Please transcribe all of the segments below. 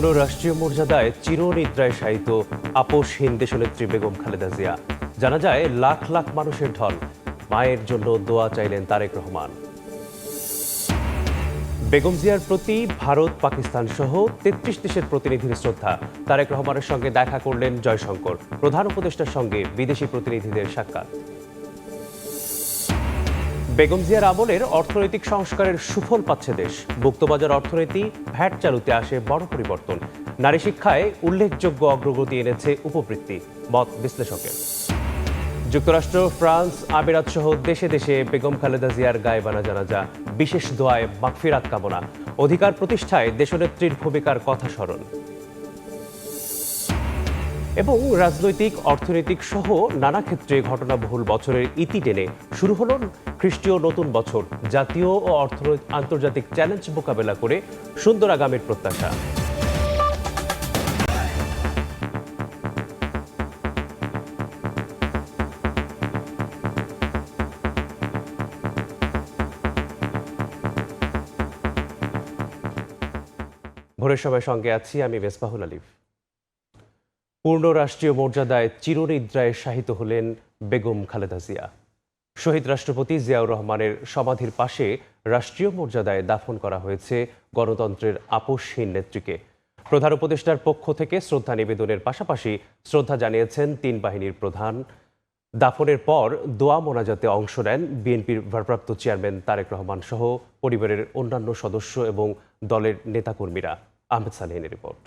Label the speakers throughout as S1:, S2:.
S1: পূর্ণ রাষ্ট্রীয় মর্যাদায় চিরনিদ্রায় শায়িত আপোষহীন দেশনেত্রী বেগম খালেদা জিয়া। জানা যায় লাখ লাখ মানুষের ঢল। মায়ের জন্য দোয়া চাইলেন তারেক রহমান। বেগম জিয়ার প্রতি ভারত, পাকিস্তান সহ ৩৩ দেশের প্রতিনিধির শ্রদ্ধা। তারেক রহমানের সঙ্গে দেখা করলেন জয়শঙ্কর। প্রধান উপদেষ্টার সঙ্গে বিদেশি প্রতিনিধিদের সাক্ষাৎ। বেগম জিয়ার আমলের অর্থনৈতিক সংস্কারের সুফল পাচ্ছে দেশ। মুক্তবাজার অর্থনীতি, ভ্যাট চালুতে আসে বড় পরিবর্তন। নারী শিক্ষায় উল্লেখযোগ্য অগ্রগতি এনেছে উপবৃত্তি, মত বিশ্লেষকের। যুক্তরাষ্ট্র, ফ্রান্স, আমিরাত সহ দেশে দেশে বেগম খালেদা জিয়ার গায়েবানা জানাজা, বিশেষ দোয়ায় মাগফিরাত কামনা, অধিকার প্রতিষ্ঠায় দেশনেত্রীর ভূমিকার কথা স্মরণ। এবং রাজনৈতিক, অর্থনৈতিক সহ নানা ক্ষেত্রে ঘটনাবহুল বছরের ইতি টেনে শুরু হল খ্রিস্টীয় নতুন বছর। জাতীয় ও আন্তর্জাতিক চ্যালেঞ্জ মোকাবেলা করে সুন্দর আগামীর প্রত্যাশা। ভোরের সময় সঙ্গে আছি আমি মেসবাহুল আলিফ। পূর্ণ রাষ্ট্রীয় মর্যাদায় চিরনিদ্রায় শায়িত হলেন বেগম খালেদা জিয়া। শহীদ রাষ্ট্রপতি জিয়াউর রহমানের সমাধির পাশে রাষ্ট্রীয় মর্যাদায় দাফন করা হয়েছে গণতন্ত্রের আপোষহীন নেত্রীকে। প্রধান উপদেষ্টার পক্ষ থেকে শ্রদ্ধা নিবেদনের পাশাপাশি শ্রদ্ধা জানিয়েছেন তিন বাহিনীর প্রধান। দাফনের পর দোয়া মোনাজাতে অংশ নেন বিএনপির ভারপ্রাপ্ত চেয়ারম্যান তারেক রহমান সহ পরিবারের অন্যান্য সদস্য এবং দলের নেতাকর্মীরা। আহমেদ সালেহিনের রিপোর্ট।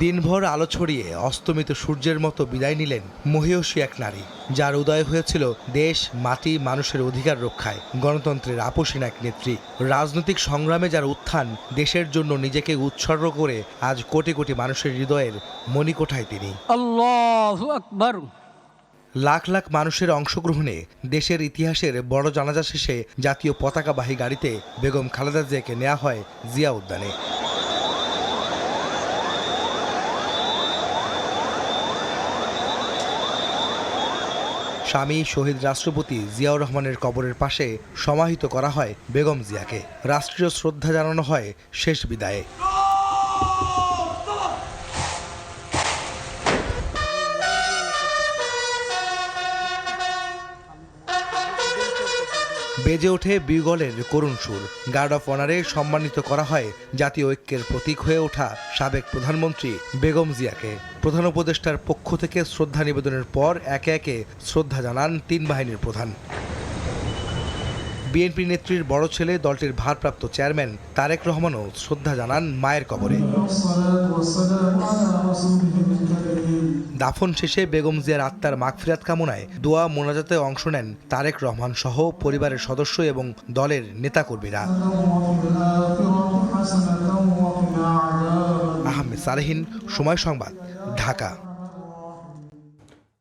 S2: দিনভর আলো ছড়িয়ে অস্তমিত সূর্যের মতো বিদায় নিলেন মহিয়সী এক নারী, যার উদয় হয়েছিল দেশ, মাটি, মানুষের অধিকার রক্ষায়। গণতন্ত্রের আপোষহীন এক নেত্রী। রাজনৈতিক সংগ্রামে যার উত্থান, দেশের জন্য নিজেকে উৎসর্গ করে আজ কোটি কোটি মানুষের হৃদয়ের মণিকোঠায় তিনি।
S3: আল্লাহু আকবার।
S2: লাখ লাখ মানুষের অংশগ্রহণে দেশের ইতিহাসের বড় জানাজা শেষে জাতীয় পতাকাবাহী গাড়িতে বেগম খালেদা জিয়াকে নেওয়া হয় জিয়া উদ্যানে। স্বামী শহীদ রাষ্ট্রপতি জিয়াউর রহমানের কবরের পাশে সমাহিত করা হয় বেগম জিয়াকে। রাষ্ট্রীয় শ্রদ্ধা জানানো হয় শেষ বিদায়ে। বেজে ওঠে বিগলের করুণ সুর। গার্ড অফ অনারে সম্মানিত করা হয় জাতীয় ঐক্যের প্রতীক হয়ে ওঠা সাবেক প্রধানমন্ত্রী বেগম জিয়াকে। প্রধান উপদেষ্টার পক্ষ থেকে শ্রদ্ধা নিবেদনের পর একে একে শ্রদ্ধা জানান তিন বাহিনীর প্রধান। বিএনপি নেত্রীর বড় ছেলে, দলটির ভারপ্রাপ্ত চেয়ারম্যান তারেক রহমানও শ্রদ্ধা জানান মায়ের কবরে। দাফন শেষে বেগম জিয়ার আত্মার মাগফিরাত কামনায় দোয়া মোনাজাতে অংশ নেন তারেক রহমান সহ পরিবারের সদস্য এবং দলের নেতাকর্মীরা। আহমেদ সালেহিন, সময় সংবাদ, ঢাকা।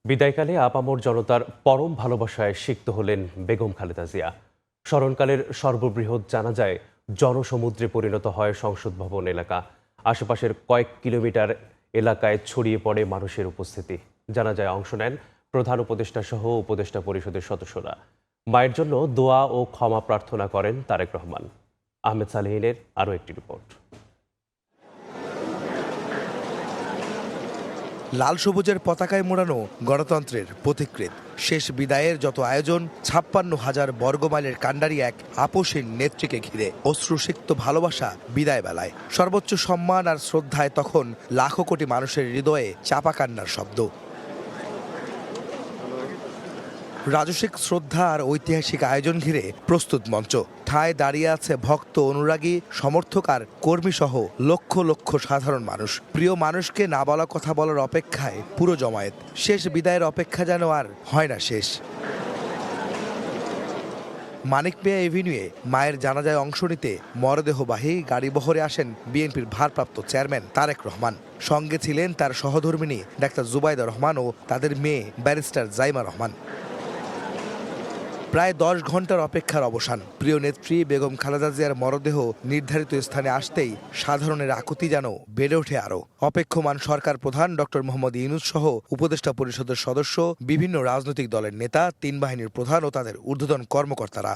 S1: বিদায়কালে আপামর জনতার পরম ভালোবাসায় সিক্ত হলেন বেগম খালেদা জিয়া। স্মরণকালের সর্ববৃহৎ জানাজায় জনসমুদ্রে পরিণত হয় সংসদ ভবন এলাকা। আশেপাশের কয়েক কিলোমিটার এলাকায় ছড়িয়ে পড়ে মানুষের উপস্থিতি। জানাজায় অংশ নেন প্রধান উপদেষ্টা সহ উপদেষ্টা পরিষদের সদস্যরা। মায়ের জন্য দোয়া ও ক্ষমা প্রার্থনা করেন তারেক রহমান। আহমেদ সালেহিনের আরও একটি রিপোর্ট।
S2: লাল সবুজের পতাকায় মোড়ানো গণতন্ত্রের পথিকৃৎ। শেষ বিদায়ের যত আয়োজন, ৫৬,০০০ বর্গমাইলের কাণ্ডারি এক আপোষহীন নেত্রীকে ঘিরে। অশ্রুসিক্ত ভালোবাসা বিদায় বেলায়। সর্বোচ্চ সম্মান আর শ্রদ্ধায় তখন লাখো কোটি মানুষের হৃদয়ে চাপা কান্নার শব্দ। রাজসিক শ্রদ্ধা আর ঐতিহাসিক আয়োজন ঘিরে প্রস্তুত মঞ্চ। ঠায় দাঁড়িয়ে আছে ভক্ত, অনুরাগী, সমর্থক আর কর্মী সহ লক্ষ লক্ষ সাধারণ মানুষ। প্রিয় মানুষকে না বলা কথা বলার অপেক্ষায় পুরো জমায়েত। শেষ বিদায়ের অপেক্ষা যেন আর হয় না শেষ। মানিক মিয়া এভিনিউয়ে মায়ের জানাজায় অংশ নিতে মরদেহবাহী গাড়িবহরে আসেন বিএনপির ভারপ্রাপ্ত চেয়ারম্যান তারেক রহমান। সঙ্গে ছিলেন তার সহধর্মিণী ডাক্তার জুবাইদা রহমান ও তাদের মেয়ে ব্যারিস্টার জাইমা রহমান। প্রায় ১০ ঘন্টার অপেক্ষার অবসান। প্রিয় নেত্রী বেগম খালেদা জিয়ার মরদেহ নির্ধারিত স্থানে আসতেই সাধারণের আকুতি যেন বেড়ে ওঠে আরও। অপেক্ষমান সরকার প্রধান ডক্টর মোহাম্মদ ইউনূস সহ উপদেষ্টা পরিষদের সদস্য, বিভিন্ন রাজনৈতিক দলের নেতা, তিন বাহিনীর প্রধান ও তাদের ঊর্ধ্বতন কর্মকর্তারা।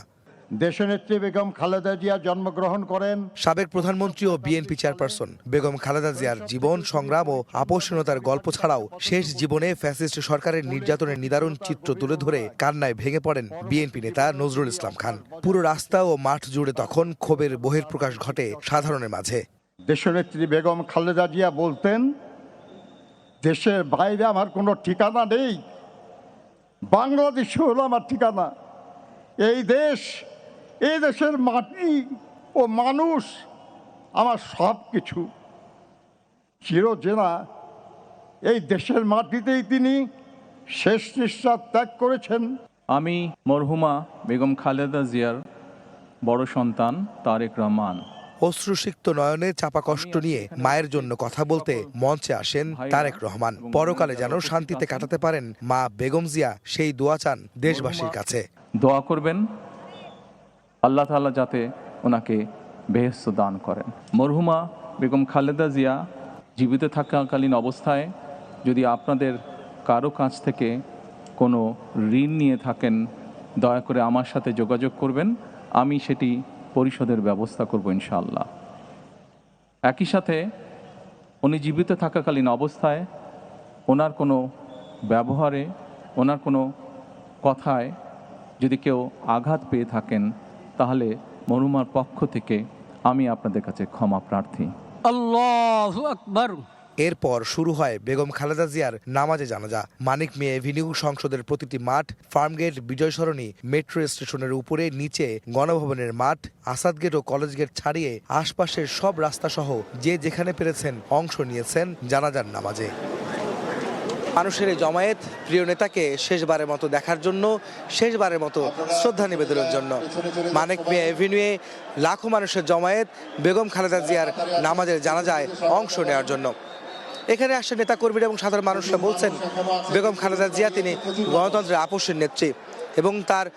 S4: দেশনেত্রী বেগম খালেদা জিয়া জন্মগ্রহণ করেন।
S2: সাবেক প্রধানমন্ত্রী ও বিএনপি চেয়ারপারসন বেগম খালেদা জিয়ার জীবন সংগ্রাম ও আপোষহীনতার গল্প ছাড়াও শেষ জীবনে ফ্যাসিস্ট সরকারের নির্যাতনের নিদারুণ চিত্র তুলে ধরে কান্নায় ভেঙে পড়েন বিএনপি নেতা নজরুল ইসলাম খান। পুরো রাস্তা ও মাঠ জুড়ে তখন ক্ষোভের বহিঃপ্রকাশ ঘটে সাধারণের মাঝে।
S4: দেশনেত্রী বেগম খালেদা জিয়া বলতেন, দেশের বাইরে আমার কোনো ঠিকানা নেই, বাংলাদেশ হলো আমার ঠিকানা। এই দেশের মাটি ও মানুষ আমার সব কিছু। চিরজেনা এই দেশের মাটিতেই তিনি শেষ নিঃশ্বাস ত্যাগ করেছেন।
S5: আমি মরহুমা বেগম খালেদা জিয়ার বড় সন্তান তারেক রহমান।
S2: অশ্রুসিক্ত নয়নে চাপা কষ্ট নিয়ে মায়ের জন্য কথা বলতে মঞ্চে আসেন তারেক রহমান। পরকালে যেন শান্তিতে কাটাতে পারেন মা বেগম জিয়া, সেই দোয়া চান দেশবাসীর কাছে।
S5: দোয়া করবেন আল্লাহ তাআলা যাতে ওনাকে বেহেশত দান করেন। মরহুমা বেগম খালেদা জিয়া জীবিত থাকাকালীন অবস্থায় যদি আপনাদের কারো কাছ থেকে কোনো ঋণ নিয়ে থাকেন, দয়া করে আমার সাথে যোগাযোগ করবেন, আমি সেটি পরিশোধের ব্যবস্থা করব ইনশাআল্লাহ। একই সাথে উনি জীবিত থাকাকালীন অবস্থায় ওনার কোনো ব্যবহারে, ওনার কোনো কথায় যদি কেউ আঘাত পেয়ে থাকেন, তাহলে মরহুমার পক্ষ থেকে আমি আপনাদের কাছে ক্ষমা প্রার্থী।
S3: আল্লাহু আকবার।
S2: এরপর শুরু হয় বেগম খালেদা জিয়ার নামাজে জানাজা। মানিক মিয়া এভিনিউ, সংসদের প্রতিটি মাঠ, ফার্মগেট, বিজয় সরণি, মেট্রো স্টেশনের উপরে নিচে, গণভবনের মাঠ, আসাদ গেট ও কলেজ গেট ছাড়িয়ে আশপাশের সব রাস্তা সহ যে যেখানে পেরেছেন অংশ নিয়েছেন জানাজার নামাজে। মানুষের এই জমায়েত প্রিয় নেতাকে শেষবারের মতো দেখার জন্য, শেষবারের মতো শ্রদ্ধা নিবেদনের জন্য। মানিক মিয়া এভিনিউয়ে লাখো মানুষের জমায়েত বেগম খালেদা জিয়ার নামাজের জানাজায় অংশ নেওয়ার জন্য। এখানে আসেন নেতাকর্মীরা এবং সাধারণ মানুষরা বলছেন, বেগম খালেদা জিয়া তিনি গণতন্ত্রের আপোষের নেত্রী এবং তার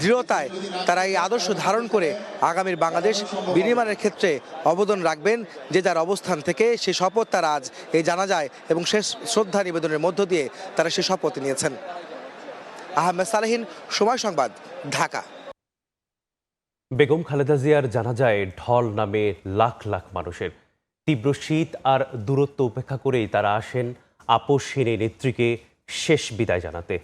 S2: দৃঢ়তায় তারা এই আদর্শ ধারণ করে আগামীর বাংলাদেশ বিনির্মাণের ক্ষেত্রে অবদান রাখবেন। যে যার অবস্থান থেকে সে শপথ তারা আজ এই জানাজায় এবং শেষ শ্রদ্ধা নিবেদনের মধ্য দিয়ে তারা সে শপথ নিয়েছেন। আহমেদ সালেহীন, সময় সংবাদ, ঢাকা।
S1: বেগম খালেদা জিয়ার জানাজায় ঢল নামে লাখ লাখ মানুষের। তীব্র শীত আর দূরত্ব উপেক্ষা করেই তারা আসেন আপোষহীন এই নেত্রীকে শেষ বিদায় জানাতে।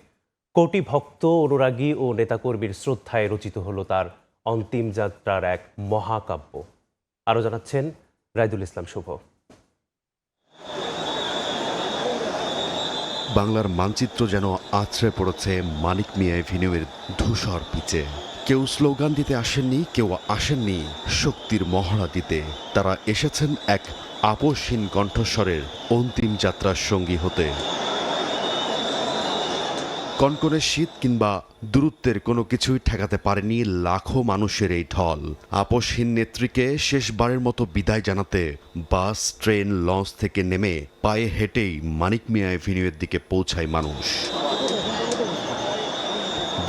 S1: কোটি ভক্ত, অনুরাগী ও নেতাকর্মীর শ্রদ্ধায় রচিত হলো তার অন্তিম যাত্রার এক মহাকাব্য। আরও জানাচ্ছেন রাইদুল ইসলাম শুভ।
S6: বাংলার মানচিত্র যেন আছড়ে পড়েছে মানিক মিয়া এভিনিউয়ের ধূসর পিচে। কেউ স্লোগান দিতে আসেননি, কেউ আসেননি শক্তির মহড়া দিতে। তারা এসেছেন এক আপোষহীন কণ্ঠস্বরের অন্তিম যাত্রার সঙ্গী হতে। কনকনে শীত কিংবা দূরত্বের কোনো কিছুই ঠেকাতে পারেনি লাখো মানুষের এই ঢল। আপোষহীন নেত্রীকে শেষবারের মতো বিদায় জানাতে বাস, ট্রেন, লঞ্চ থেকে নেমে পায়ে হেঁটেই মানিক মিয়া এভিনিউয়ের দিকে পৌঁছায় মানুষ।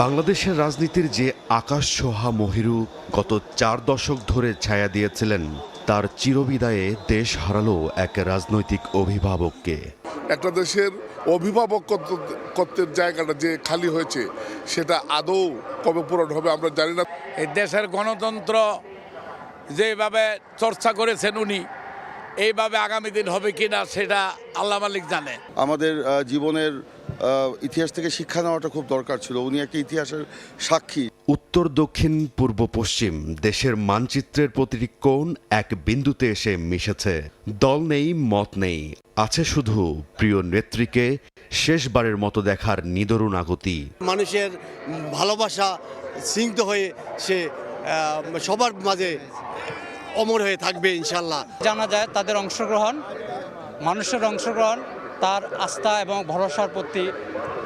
S6: বাংলাদেশের রাজনীতির যে আকাশ ছোঁয়া মহিরু গত 4 দশক ধরে ছায়া দিয়েছিলেন, তার চিরবিদায়ে দেশ হারালো এক রাজনৈতিক অভিভাবককে।
S7: একটা দেশের অভিভাবকত্বের জায়গাটা যে খালি হয়েছে, সেটা আদৌ কবে পূরণ হবে আমরা জানি না।
S8: এই দেশের গণতন্ত্র যেভাবে চর্চা করেছেন উনি, এইভাবে আগামী দিন হবে কিনা সেটা আল্লাহ মালিক জানে।
S9: আমাদের জীবনের ইতিহাস থেকে শিক্ষা নেওয়াটা খুব দরকার ছিল। উনি একটা ইতিহাসের সাক্ষী।
S6: উত্তর, দক্ষিণ, পূর্ব, পশ্চিম দেশের মানচিত্রের প্রতিটি কোণ এক বিন্দুতে এসে মিশেছে। দল নেই, মত নেই, আছে শুধু প্রিয় নেত্রীকে শেষবারের মতো দেখার নিদরুণ আগতি।
S10: মানুষের ভালোবাসা স্নিগ্ধ হয়ে সে সবার মাঝে অমর হয়ে থাকবে ইনশাল্লাহ।
S3: জানা যায় তাদের অংশগ্রহণ, মানুষের অংশগ্রহণ, তার আস্থা এবং ভরসার প্রতি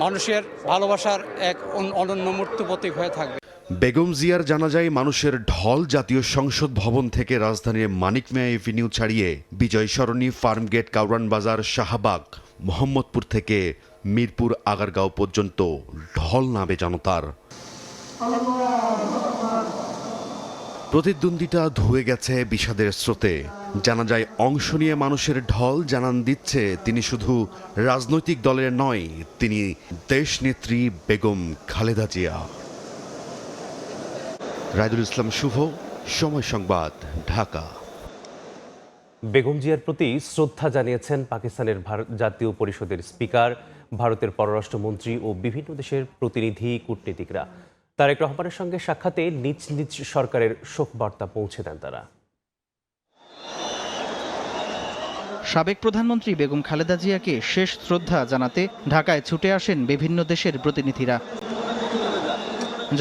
S3: মানুষের ভালোবাসার এক অনন্য মূর্ত প্রতীক হয়ে থাকবে।
S6: বেগম জিয়ার জানাজায় মানুষের ঢল জাতীয় সংসদ ভবন থেকে রাজধানীর মানিক মিয়া এভিনিউ ছাড়িয়ে বিজয় সরণি, ফার্মগেট, কাউরান বাজার, শাহবাগ, মোহাম্মদপুর থেকে মিরপুর, আগারগাঁও পর্যন্ত ঢল নামে জনতার। প্রতিদ্বন্দ্বিতা ধুয়ে গেছে বিষাদের স্রোতে। জানাজায় অংশ নিয়ে মানুষের ঢল জানান দিচ্ছে তিনি শুধু রাজনৈতিক দলের নয়, তিনি দেশনেত্রী বেগম খালেদা জিয়া। রায়দুল ইসলাম শুভ, সময় সংবাদ, ঢাকা।
S1: বেগম জিয়ার প্রতি শ্রদ্ধা জানিয়েছেন পাকিস্তানের জাতীয় পরিষদের স্পিকার, ভারতের পররাষ্ট্রমন্ত্রী ও বিভিন্ন দেশের প্রতিনিধি, কূটনীতিকরা। তারেক রহমানের সঙ্গে সাক্ষাতে নিজ নিজ সরকারের শোক বার্তা পৌঁছে দেন তারা।
S11: সাবেক প্রধানমন্ত্রী বেগম খালেদা জিয়াকে শেষ শ্রদ্ধা জানাতে ঢাকায় ছুটে আসেন বিভিন্ন দেশের প্রতিনিধিরা।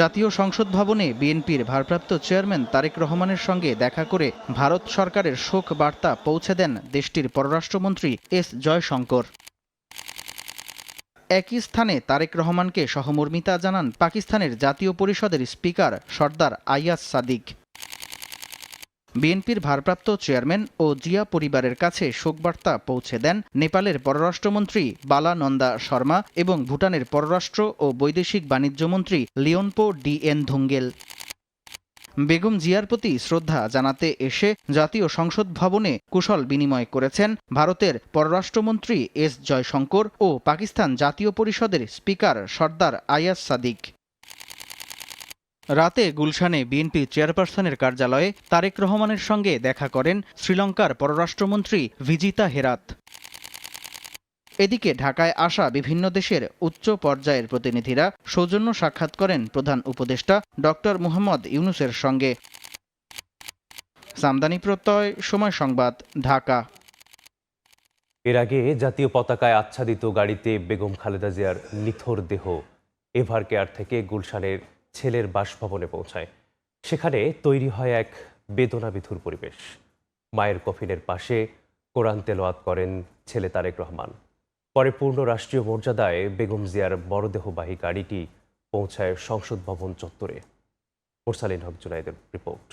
S11: জাতীয় সংসদ ভবনে বিএনপির ভারপ্রাপ্ত চেয়ারম্যান তারেক রহমানের সঙ্গে দেখা করে ভারত সরকারের শোক বার্তা পৌঁছে দেন দেশটির পররাষ্ট্রমন্ত্রী এস জয়শঙ্কর। একই স্থানে তারেক রহমানকে সহমর্মিতা জানান পাকিস্তানের জাতীয় পরিষদের স্পিকার সর্দার আইয়াজ সাদিক। বিএনপির ভারপ্রাপ্ত চেয়ারম্যান ও জিয়া পরিবারের কাছে শোকবার্তা পৌঁছে দেন নেপালের পররাষ্ট্রমন্ত্রী বালানন্দা শর্মা এবং ভুটানের পররাষ্ট্র ও বৈদেশিক বাণিজ্যমন্ত্রী লিওনপো ডিএন ধুঙ্গেল। বেগম জিয়ার প্রতি শ্রদ্ধা জানাতে এসে জাতীয় সংসদ ভবনে কুশল বিনিময় করেছেন ভারতের পররাষ্ট্রমন্ত্রী এস জয়শঙ্কর ও পাকিস্তান জাতীয় পরিষদের স্পিকার সর্দার আয়াজ সাদিক। রাতে গুলশানে বিএনপি চেয়ারপারসনের কার্যালয়ে তারেক রহমানের সঙ্গে দেখা করেন শ্রীলঙ্কার পররাষ্ট্রমন্ত্রী ভিজিতা হেরাত। এদিকে ঢাকায় আসা বিভিন্ন দেশের উচ্চ পর্যায়ের প্রতিনিধিরা সৌজন্য সাক্ষাৎ করেন প্রধান উপদেষ্টা ডক্টর মুহাম্মদ ইউনূসের সঙ্গে। সামদানি প্রত্যয়, সময় সংবাদ, ঢাকা।
S1: এর আগে জাতীয় পতাকায় আচ্ছাদিত গাড়িতে বেগম খালেদা জিয়ার নিথর দেহ এভার কেয়ার থেকে গুলশানের ছেলের বাসভবনে পৌঁছায়। সেখানে তৈরি হয় এক বেদনাবিধুর পরিবেশ। মায়ের কফিনের পাশে কোরআন তেলাওয়াত করেন ছেলে তারেক রহমান। পরে পূর্ণ রাষ্ট্রীয় মর্যাদায় বেগম জিয়ার মরদেহবাহী গাড়িটি পৌঁছায় সংসদ ভবন চত্বরে। মুরসালিন হক জুনাইদের রিপোর্ট।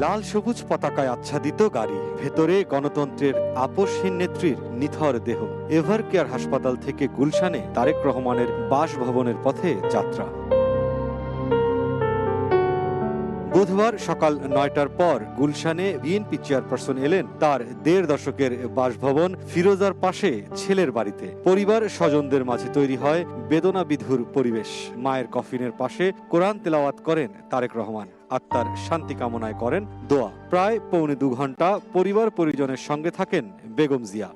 S12: লাল সবুজ পতাকায় আচ্ছাদিত গাড়ি, ভেতরে গণতন্ত্রের আপসহীন নেত্রীর নিথর দেহ। এভার কেয়ার হাসপাতাল থেকে গুলশানে তারেক রহমানের বাসভবনের পথে যাত্রা। বুধবার সকাল ৯টার পর গুলশানে বিএনপি চেয়ারপারসন এলেন তার ১.৫ দশকের বাসভবন ফিরোজার পাশে ছেলের বাড়িতে। পরিবার স্বজনদের মাঝে তৈরি হয় বেদনাবিধুর পরিবেশ। মায়ের কফিনের পাশে কোরআন তেলাওয়াত করেন তারেক রহমান, আত্মার শান্তি কামনায় করেন দোয়া। প্রায় পৌনে ২ ঘন্টা পরিবার পরিজনের সঙ্গে থাকেন বেগম জিয়া।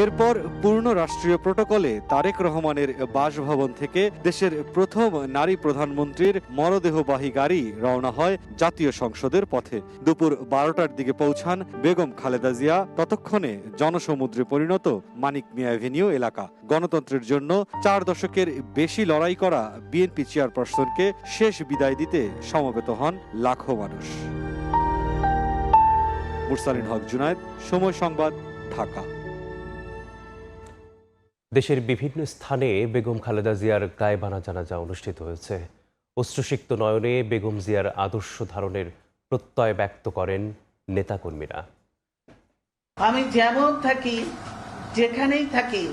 S12: এরপর পূর্ণ রাষ্ট্রীয় প্রটোকলে তারেক রহমানের বাসভবন থেকে দেশের প্রথম নারী প্রধানমন্ত্রীর মরদেহবাহী গাড়ি রওনা হয় জাতীয় সংসদের পথে। দুপুর ১২টার দিকে পৌঁছান বেগম খালেদা জিয়া। ততক্ষণে জনসমুদ্রে পরিণত মানিক মিয়া এভিনিউ এলাকা। গণতন্ত্রের জন্য ৪ দশকের বেশি লড়াই করা বিএনপি চেয়ারপারসনকে শেষ বিদায় দিতে সমবেত হন লাখো মানুষ। মুরসালিন হক জুনায়েদ, সময় সংবাদ, ঢাকা।
S1: দেশের বিভিন্ন স্থানে বেগম খালেদা জিয়ার গায়েবানা জানাজা অনুষ্ঠিত হয়েছে। অশ্রুসিক্ত নয়নে বেগম জিয়ার আদর্শ ধারণের প্রত্যয় ব্যক্ত করেন নেতাকর্মীরা।
S13: আমি যেমন থাকি, যেখানেই থাকি,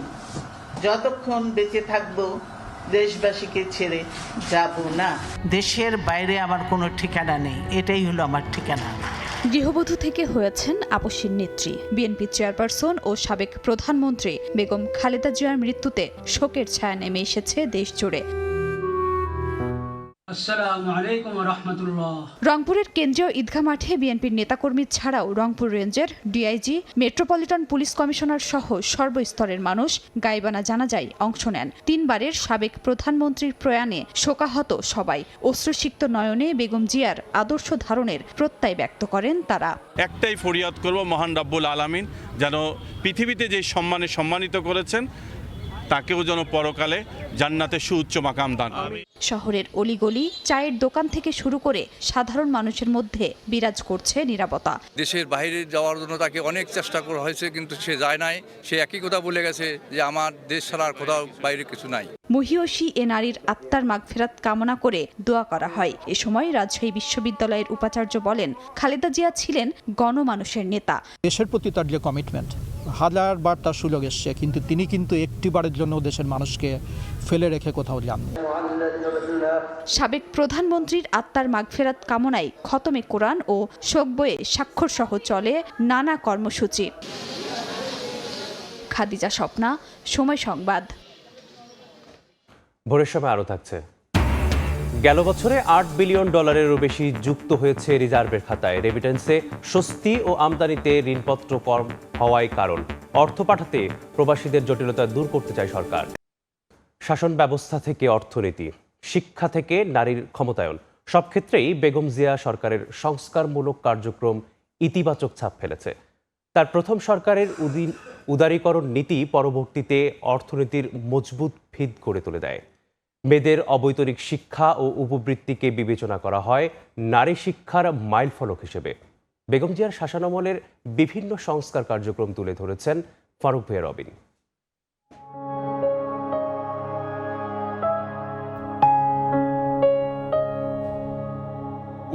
S13: যতক্ষণ বেঁচে থাকবো দেশবাসীকে ছেড়ে যাব না। দেশের বাইরে আমার কোনো ঠিকানা নেই, এটাই হলো আমার ঠিকানা।
S14: গৃহবধূ থেকে হয়েছেন আপসীর নেত্রী। বিএনপি চেয়ারপারসন ও সাবেক প্রধানমন্ত্রী বেগম খালেদা জিয়ার মৃত্যুতে শোকের ছায়া নেমে এসেছে দেশ জুড়ে। রংপুরের কেন্দ্রীয় ঈদগাহ মাঠে বিএনপির নেতাকর্মী ছাড়াও রংপুর রেঞ্জের ডিআইজি, মেট্রোপলিটন পুলিশ কমিশনার সহ সর্বস্তরের মানুষ গায়েবানা জানাজায় অংশ নেন। ৩ বারের সাবেক প্রধানমন্ত্রীর প্রয়াণে শোকাহত সবাই। অশ্রুসিক্ত নয়নে বেগম জিয়ার আদর্শ ধারণের প্রত্যয় ব্যক্ত করেন তারা।
S15: একটাই ফরিয়াদ করব, মহান রাব্বুল আলামিন যেন পৃথিবীতে যে সম্মানে সম্মানিত করেছেন তাকেও যেন পরকালে জান্নাতে সুউচ্চ মাকাম দান।
S14: শহরের অলিগলি, চায়ের দোকান থেকে শুরু করে সাধারণ মানুষের মধ্যে বিরাজ করছে নীরবতা।
S16: দেশের বাইরে যাওয়ার জন্য তাকে অনেক চেষ্টা করা হয়েছে, কিন্তু সে যায় নাই। সে একই কথা বলে গেছে যে আমার দেশ ছাড়া আর কোথাও বাইরে কিছু নাই।
S14: মহিয়সী এ নারীর আত্মার মাগফিরাত কামনা করে দোয়া করা হয়। এ সময় রাজশাহী বিশ্ববিদ্যালয়ের উপাচার্য বলেন, খালেদা জিয়া ছিলেন গণমানুষের নেতা।
S17: দেশের প্রতি তার যে কমিটমেন্ট, হাজারবার তার সুযোগ এসছে, কিন্তু তিনি কিন্তু একটিবারের জন্য দেশের মানুষকে ফেলে রেখে কোথাও যাননি।
S14: সাবেক প্রধানমন্ত্রীর আত্মার মাগফেরাত কামনায় খতমে কোরআন ও শোক বইয়ে স্বাক্ষর সহ চলে নানা কর্মসূচি। খাদিজা স্বপ্না, সময় সংবাদ।
S1: ভোরের সময় আরও থাকছে। গেল বছরে $8 বিলিয়নেরও বেশি যুক্ত হয়েছে রিজার্ভের খাতায়। রেমিটেন্সে স্বস্তি ও আমদানিতে ঋণপত্র কম হওয়ায় কারণ। অর্থ পাঠাতে প্রবাসীদের জটিলতা দূর করতে চায় সরকার। শাসন ব্যবস্থা থেকে অর্থনীতি, শিক্ষা থেকে নারীর ক্ষমতায়ন, সব ক্ষেত্রেই বেগম জিয়া সরকারের সংস্কারমূলক কার্যক্রম ইতিবাচক ছাপ ফেলেছে। তার প্রথম সরকারের উদারীকরণ নীতি পরবর্তীতে অর্থনীতির মজবুত ভিত গড়ে তুলে দেয়। মেয়েদের অবৈতনিক শিক্ষা ও উপবৃত্তিকে বিবেচনা করা হয় নারী শিক্ষার মাইলফলক হিসেবে। বেগম জিয়ার শাসনামলের বিভিন্ন সংস্কার কার্যক্রম তুলে ধরেছেন ফারুক ভূঁইয়া রবিন।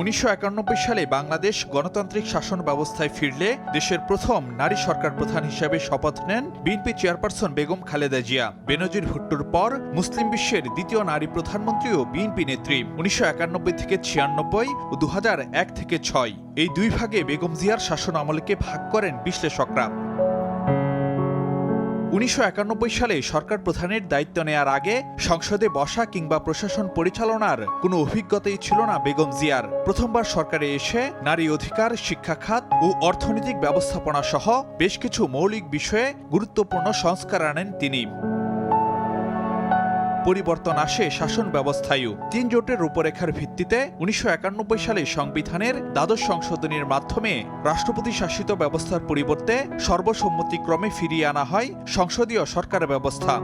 S18: 1991 সালে বাংলাদেশ গণতান্ত্রিক শাসন ব্যবস্থায় ফিরলে দেশের প্রথম নারী সরকার প্রধান হিসেবে শপথ নেন বিএনপি চেয়ারপারসন বেগম খালেদা জিয়া। বেনজির ভুট্টোর পর মুসলিম বিশ্বের দ্বিতীয় নারী প্রধানমন্ত্রী ও বিএনপি নেত্রী। 1991 থেকে 96 ও 2001 থেকে 6 এই দুই ভাগে বেগম জিয়ার শাসন আমলকে ভাগ করেন বিশ্লেষকরা। 1991 সালে সরকার প্রধানের দায়িত্ব নেয়ার আগে সংসদে বসা কিংবা প্রশাসন পরিচালনার কোনো অভিজ্ঞতাই ছিল না বেগম জিয়ার। প্রথমবার সরকারে এসে নারী অধিকার, শিক্ষা খাত ও অর্থনৈতিক ব্যবস্থাপনা সহ বেশ কিছু মৌলিক বিষয়ে গুরুত্বপূর্ণ সংস্কার আনেন তিনি। পরিবর্তন আসে শাসন ব্যবস্থায়ও। 3 জোটের রূপরেখার ভিত্তিতে 1991 সালে সংবিধানের দ্বাদশ সংশোধনীর মাধ্যমে রাষ্ট্রপতি শাসিত ব্যবস্থার পরিবর্তে সর্বসম্মতিক্রমে ফিরিয়ে আনা হয় সংসদীয় সরকার ব্যবস্থা।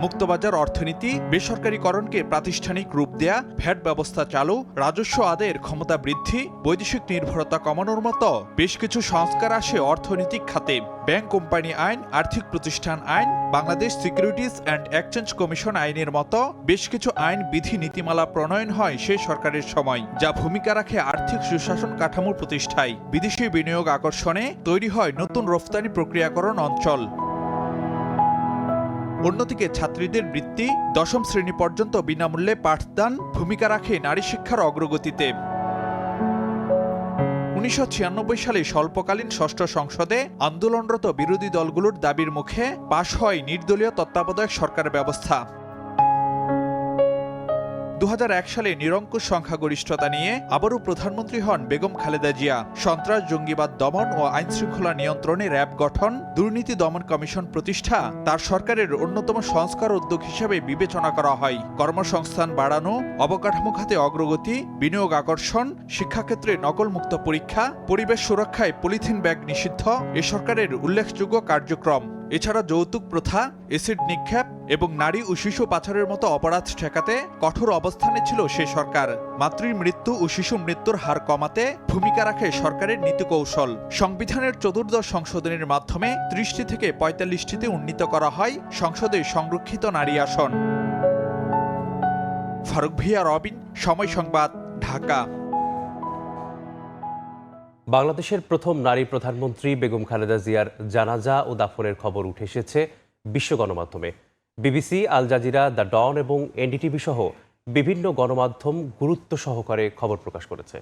S18: মুক্তবাজার অর্থনীতি, বেসরকারীকরণকে প্রাতিষ্ঠানিক রূপ দেয়া, ভ্যাট ব্যবস্থা চালু, রাজস্ব আদায়ের ক্ষমতা বৃদ্ধি, বৈদেশিক নির্ভরতা কমানোর মতো বেশ কিছু সংস্কার আসে অর্থনৈতিক খাতে। ব্যাংক কোম্পানি আইন, আর্থিক প্রতিষ্ঠান আইন, Bangladesh securities and exchange commission আইনের মতো বেশ কিছু আইন বিধি নীতিমালা প্রণয়ন হয় সেই সরকারের সময়, যা ভূমিকা রাখে আর্থিক সুশাসন কাঠামো প্রতিষ্ঠায়। বিদেশি বিনিয়োগ আকর্ষণে তৈরি হয় নতুন রফতানি প্রক্রিয়াকরণ অঞ্চল। অন্যদিকে ছাত্রীদের বৃত্তি, 10ম শ্রেণী পর্যন্ত বিনামূল্যে পাঠদান ভূমিকা রাখে নারী শিক্ষার অগ্রগতিতে। 1996 সালে স্বল্পকালীন ষষ্ঠ সংসদে আন্দোলনরত বিরোধী দলগুলোর দাবির মুখে পাশ হয় নির্দলীয় তত্ত্বাবধায়ক সরকার ব্যবস্থা। 2001 সালে নিরঙ্কুশ সংখ্যাগরিষ্ঠতা নিয়ে আবারও প্রধানমন্ত্রী হন বেগম খালেদা জিয়া। সন্ত্রাস, জঙ্গিবাদ দমন ও আইনশৃঙ্খলা নিয়ন্ত্রণে র্যাব গঠন, দুর্নীতি দমন কমিশন প্রতিষ্ঠা তার সরকারের অন্যতম সংস্কার উদ্যোগ হিসেবে বিবেচনা করা হয়। কর্মসংস্থান বাড়ানো, অবকাঠামো খাতে অগ্রগতি, বিনিয়োগ আকর্ষণ, শিক্ষাক্ষেত্রে নকলমুক্ত পরীক্ষা, পরিবেশ সুরক্ষায় পলিথিন ব্যাগ নিষিদ্ধ এ সরকারের উল্লেখযোগ্য কার্যক্রম। এছাড়া যৌতুক প্রথা, এসিড নিক্ষেপ এবং নারী ও শিশু পাচারের মতো অপরাধ ঠেকাতে কঠোর অবস্থানে ছিল সে সরকার। মাতৃ মৃত্যু ও শিশু মৃত্যুর হার কমাতে ভূমিকা রাখে সরকারের নীতিকৌশল। সংবিধানের 14ম সংশোধনীর মাধ্যমে 30টি থেকে 45টিতে উন্নীত করা হয় সংসদে সংরক্ষিত নারী আসন। ফারুক ভূঁইয়া রবিন, সময় সংবাদ, ঢাকা।
S1: বাংলাদেশের প্রথম নারী প্রধানমন্ত্রী বেগম খালেদা জিয়ার জানাজা ও দাফনের খবর উঠে এসেছে বিশ্ব গণমাধ্যমে। বিবিসি, আল জাজিরা, দ্য ডন এবং এনডিটিভি সহ বিভিন্ন গণমাধ্যম গুরুত্ব সহকারে খবর প্রকাশ করেছে।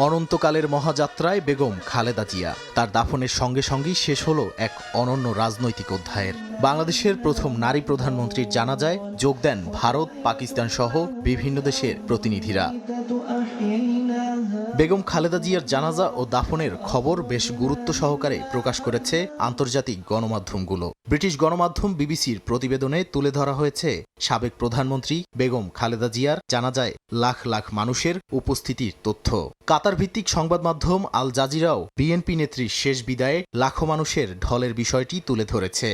S11: অনন্তকালের মহাযাত্রায় বেগম খালেদা জিয়া, তার দাফনের সঙ্গে সঙ্গেই শেষ হলো এক অনন্য রাজনৈতিক অধ্যায়ের। বাংলাদেশের প্রথম নারী প্রধানমন্ত্রীর জানাজায় যোগ দেন ভারত, পাকিস্তান সহ বিভিন্ন দেশের প্রতিনিধিরা। বেগম খালেদা জিয়ার জানাজা ও দাফনের খবর বেশ গুরুত্ব সহকারে প্রকাশ করেছে আন্তর্জাতিক গণমাধ্যমগুলো। ব্রিটিশ গণমাধ্যম বিবিসির প্রতিবেদনে তুলে ধরা হয়েছে সাবেক প্রধানমন্ত্রী বেগম খালেদা জিয়ার জানাজায় লাখ লাখ মানুষের উপস্থিতির তথ্য। কাতার ভিত্তিক সংবাদ মাধ্যম আল জাজিরাও বিএনপি নেত্রীর শেষ বিদায়ে লাখো মানুষের ঢলের বিষয়টি তুলে ধরেছে।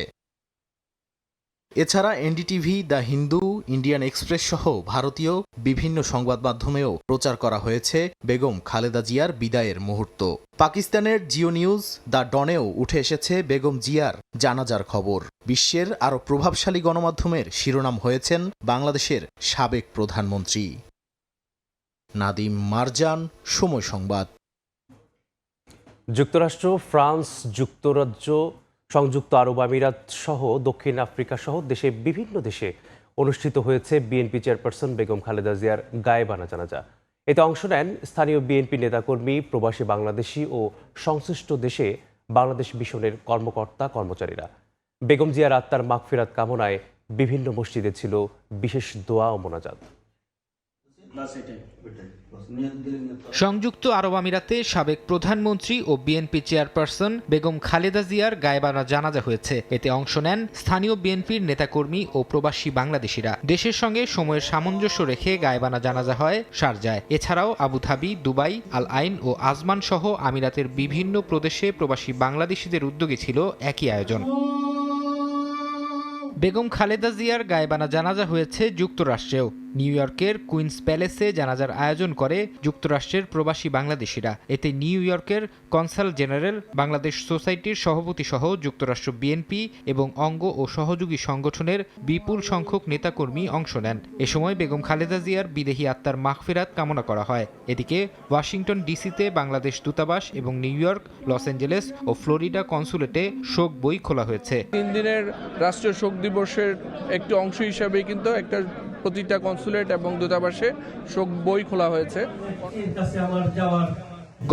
S11: এছাড়া NDTV, the Hindu, Indian express সহ ভারতীয় বিভিন্ন সংবাদ মাধ্যমেও প্রচার করা হয়েছে বেগম খালেদা জিয়ার বিদায়ের মুহূর্ত। পাকিস্তানের জিও নিউজ, দ্য ডনেও উঠে এসেছে বেগম জিয়ার জানাজার খবর। বিশ্বের আরও প্রভাবশালী গণমাধ্যমের শিরোনাম হয়েছেন বাংলাদেশের সাবেক প্রধানমন্ত্রী। নাদিম মারজান, সময় সংবাদ।
S1: যুক্তরাষ্ট্র, ফ্রান্স, যুক্তরাজ্য, সংযুক্ত আরব আমিরাত সহ দক্ষিণ আফ্রিকা সহ দেশে বিভিন্ন দেশে অনুষ্ঠিত হয়েছে বিএনপি চেয়ারপারসন বেগম খালেদা জিয়ার গায়েবানা জানাজা। এতে অংশ নেন স্থানীয় বিএনপি নেতাকর্মী, প্রবাসী বাংলাদেশি ও সংশ্লিষ্ট দেশে বাংলাদেশ মিশনের কর্মকর্তা কর্মচারীরা। বেগম জিয়ার আত্মার মাগফিরাত কামনায় বিভিন্ন মসজিদে ছিল বিশেষ দোয়া ও মোনাজাত।
S19: সংযুক্ত আরব আমিরাতে সাবেক প্রধানমন্ত্রী ও বিএনপি চেয়ারপারসন বেগম খালেদা জিয়ার গায়েবানা জানাজা হয়েছে। এতে অংশ নেন স্থানীয় বিএনপির নেতাকর্মী ও প্রবাসী বাংলাদেশিরা। দেশের সঙ্গে সময়ের সামঞ্জস্য রেখে গায়েবানা জানাজা হয় শারজায়। এছাড়াও আবুধাবি, দুবাই, আল আইন ও আজমান সহ আমিরাতের বিভিন্ন প্রদেশে প্রবাসী বাংলাদেশিদের উদ্যোগে ছিল একই আয়োজন। বেগম খালেদা জিয়ার গায়েবানা জানাজা হয়েছে যুক্তরাষ্ট্রেও। নিউ ইয়র্কের কুইন্স প্যালেসে জানাজার আয়োজন করে যুক্তরাষ্ট্রের প্রবাসী বাংলাদেশিরা। এতে নিউ ইয়র্কের কনসাল জেনারেল, বাংলাদেশ সোসাইটির সভাপতি সহ যুক্তরাষ্ট্র বিএনপি এবং অঙ্গ ও সহযোগী সংগঠনের বিপুল সংখ্যক নেতাকর্মী অংশ নেন। এ সময় বেগম খালেদা জিয়ার বিদেহী আত্মার মাগফিরাত কামনা করা হয়। এদিকে ওয়াশিংটন ডিসিতে বাংলাদেশ দূতাবাস এবং নিউ ইয়র্ক, লস অ্যাঞ্জেলেস ও ফ্লোরিডা কনসুলেটে শোক বই খোলা হয়েছে।
S20: 3 দিনের রাষ্ট্রীয় শোক দিবসের একটি অংশ হিসাবে কিন্তু একটা প্রতিটা কনসুলেট এবং দূতাবাসে শোক বই খোলা হয়েছে।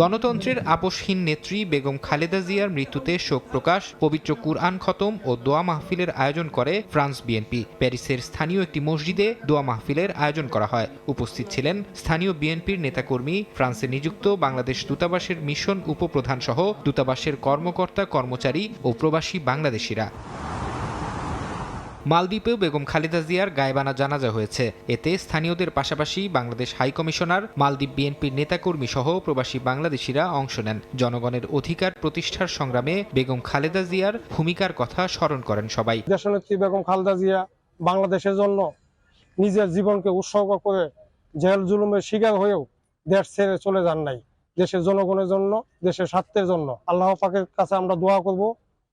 S19: গণতন্ত্রের আপোষহীন নেত্রী বেগম খালেদা জিয়ার মৃত্যুতে শোক প্রকাশ, পবিত্র কুরআন খতম ও দোয়া মাহফিলের আয়োজন করে ফ্রান্স বিএনপি। প্যারিসের স্থানীয় একটি মসজিদে দোয়া মাহফিলের আয়োজন করা হয়। উপস্থিত ছিলেন স্থানীয় বিএনপির নেতাকর্মী, ফ্রান্সে নিযুক্ত বাংলাদেশ দূতাবাসের মিশন উপপ্রধান সহ দূতাবাসের কর্মকর্তা কর্মচারী ও প্রবাসী বাংলাদেশিরা। মালদ্বীপেও বেগম খালেদা জিয়ার গায়েবানা জানাজা হয়েছে। এতে স্থানীয়দের পাশাপাশি বাংলাদেশ হাইকমিশনার, মালদ্বীপ বিএনপির নেতাকর্মী সহ প্রবাসী বাংলাদেশিরা অংশ নেন। জনগণের অধিকার প্রতিষ্ঠার সংগ্রামে বেগম খালেদা জিয়ার ভূমিকার কথা স্মরণ করেন সবাই।
S21: দেশনেত্রী বেগম খালেদা জিয়া বাংলাদেশের জন্য নিজের জীবনকে উৎসর্গ করে জেল জুলুমের শিকার হয়েও দেশ ছেড়ে চলে যান নাই। দেশের জনগণের জন্য, দেশের স্বার্থের জন্য আল্লাহ পাকের কাছে আমরা দোয়া করব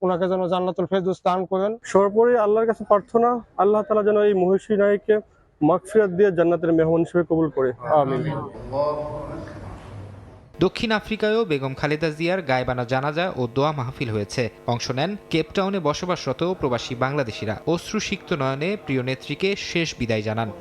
S21: ওনাকে যেন জান্নাতুল ফেরদৌস দান করেন।
S22: সর্বোপরি আল্লাহর কাছে প্রার্থনা, আল্লাহ তাআলা যেন এই মহিষী নায়ককে মাগফিরাত দিয়ে জান্নাতের মেহমান হিসেবে কবুল করে। আমিন।
S19: দক্ষিণ আফ্রিকায়ও বেগম খালেদা জিয়ার গায়েবানা জানাজা ও দোয়া মাহফিল হয়েছে। অংশ নেন কেপটাউনে বসবাসরত প্রবাসী বাংলাদেশিরা। অশ্রুসিক্ত নয়নে প্রিয় নেত্রীকে শেষ বিদায় জানান।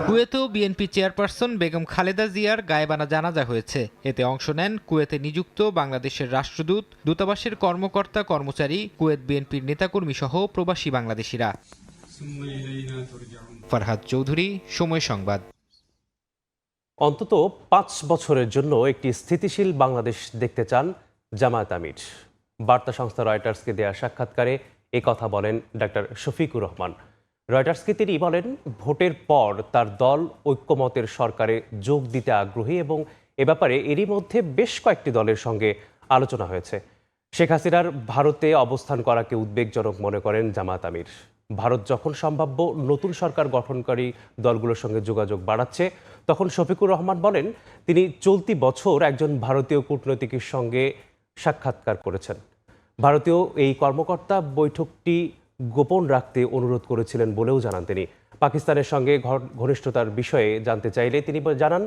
S19: কুয়েতেও বিএনপি চেয়ারপারসন বেগম খালেদা জিয়ার গায়েবানা জানাজা হয়েছে। এতে অংশ নেন কুয়েতে নিযুক্ত বাংলাদেশের রাষ্ট্রদূত, দূতাবাসের কর্মকর্তা কর্মচারী, কুয়েত বিএনপির নেতাকর্মী সহ প্রবাসী বাংলাদেশিরা। ফরহাদ চৌধুরী, সময় সংবাদ।
S1: অন্তত 5 বছরের জন্য একটি স্থিতিশীল বাংলাদেশ দেখতে চান জামায়াত আমির। বার্তা সংস্থা রয়টার্সকে দেয়া সাক্ষাৎকারে কথা বলেন ডাক্তার শফিকুর রহমান। রয়টার্সকে তিনি বলেন, ভোটের পর তার দল ঐক্যমতের সরকারে যোগ দিতে আগ্রহী এবং এ ব্যাপারে এরই মধ্যে বেশ কয়েকটি দলের সঙ্গে আলোচনা হয়েছে। শেখ হাসিনার ভারতে অবস্থান করাকে উদ্বেগজনক মনে করেন জামায়াত আমির। ভারত যখন সম্ভাব্য নতুন সরকার গঠনকারী দলগুলোর সঙ্গে যোগাযোগ বাড়াচ্ছে, তখন শফিকুর রহমান বলেন তিনি চলতি বছর একজন ভারতীয় কূটনীতিকের সঙ্গে সাক্ষাৎকার করেছেন। ভারতীয় এই কর্মকর্তা বৈঠকটি গোপন রাখতে অনুরোধ করেছিলেন বলেও জানান তিনি। পাকিস্তানের সঙ্গে ঘনিষ্ঠতার বিষয়ে জানতে চাইলে তিনি জানান,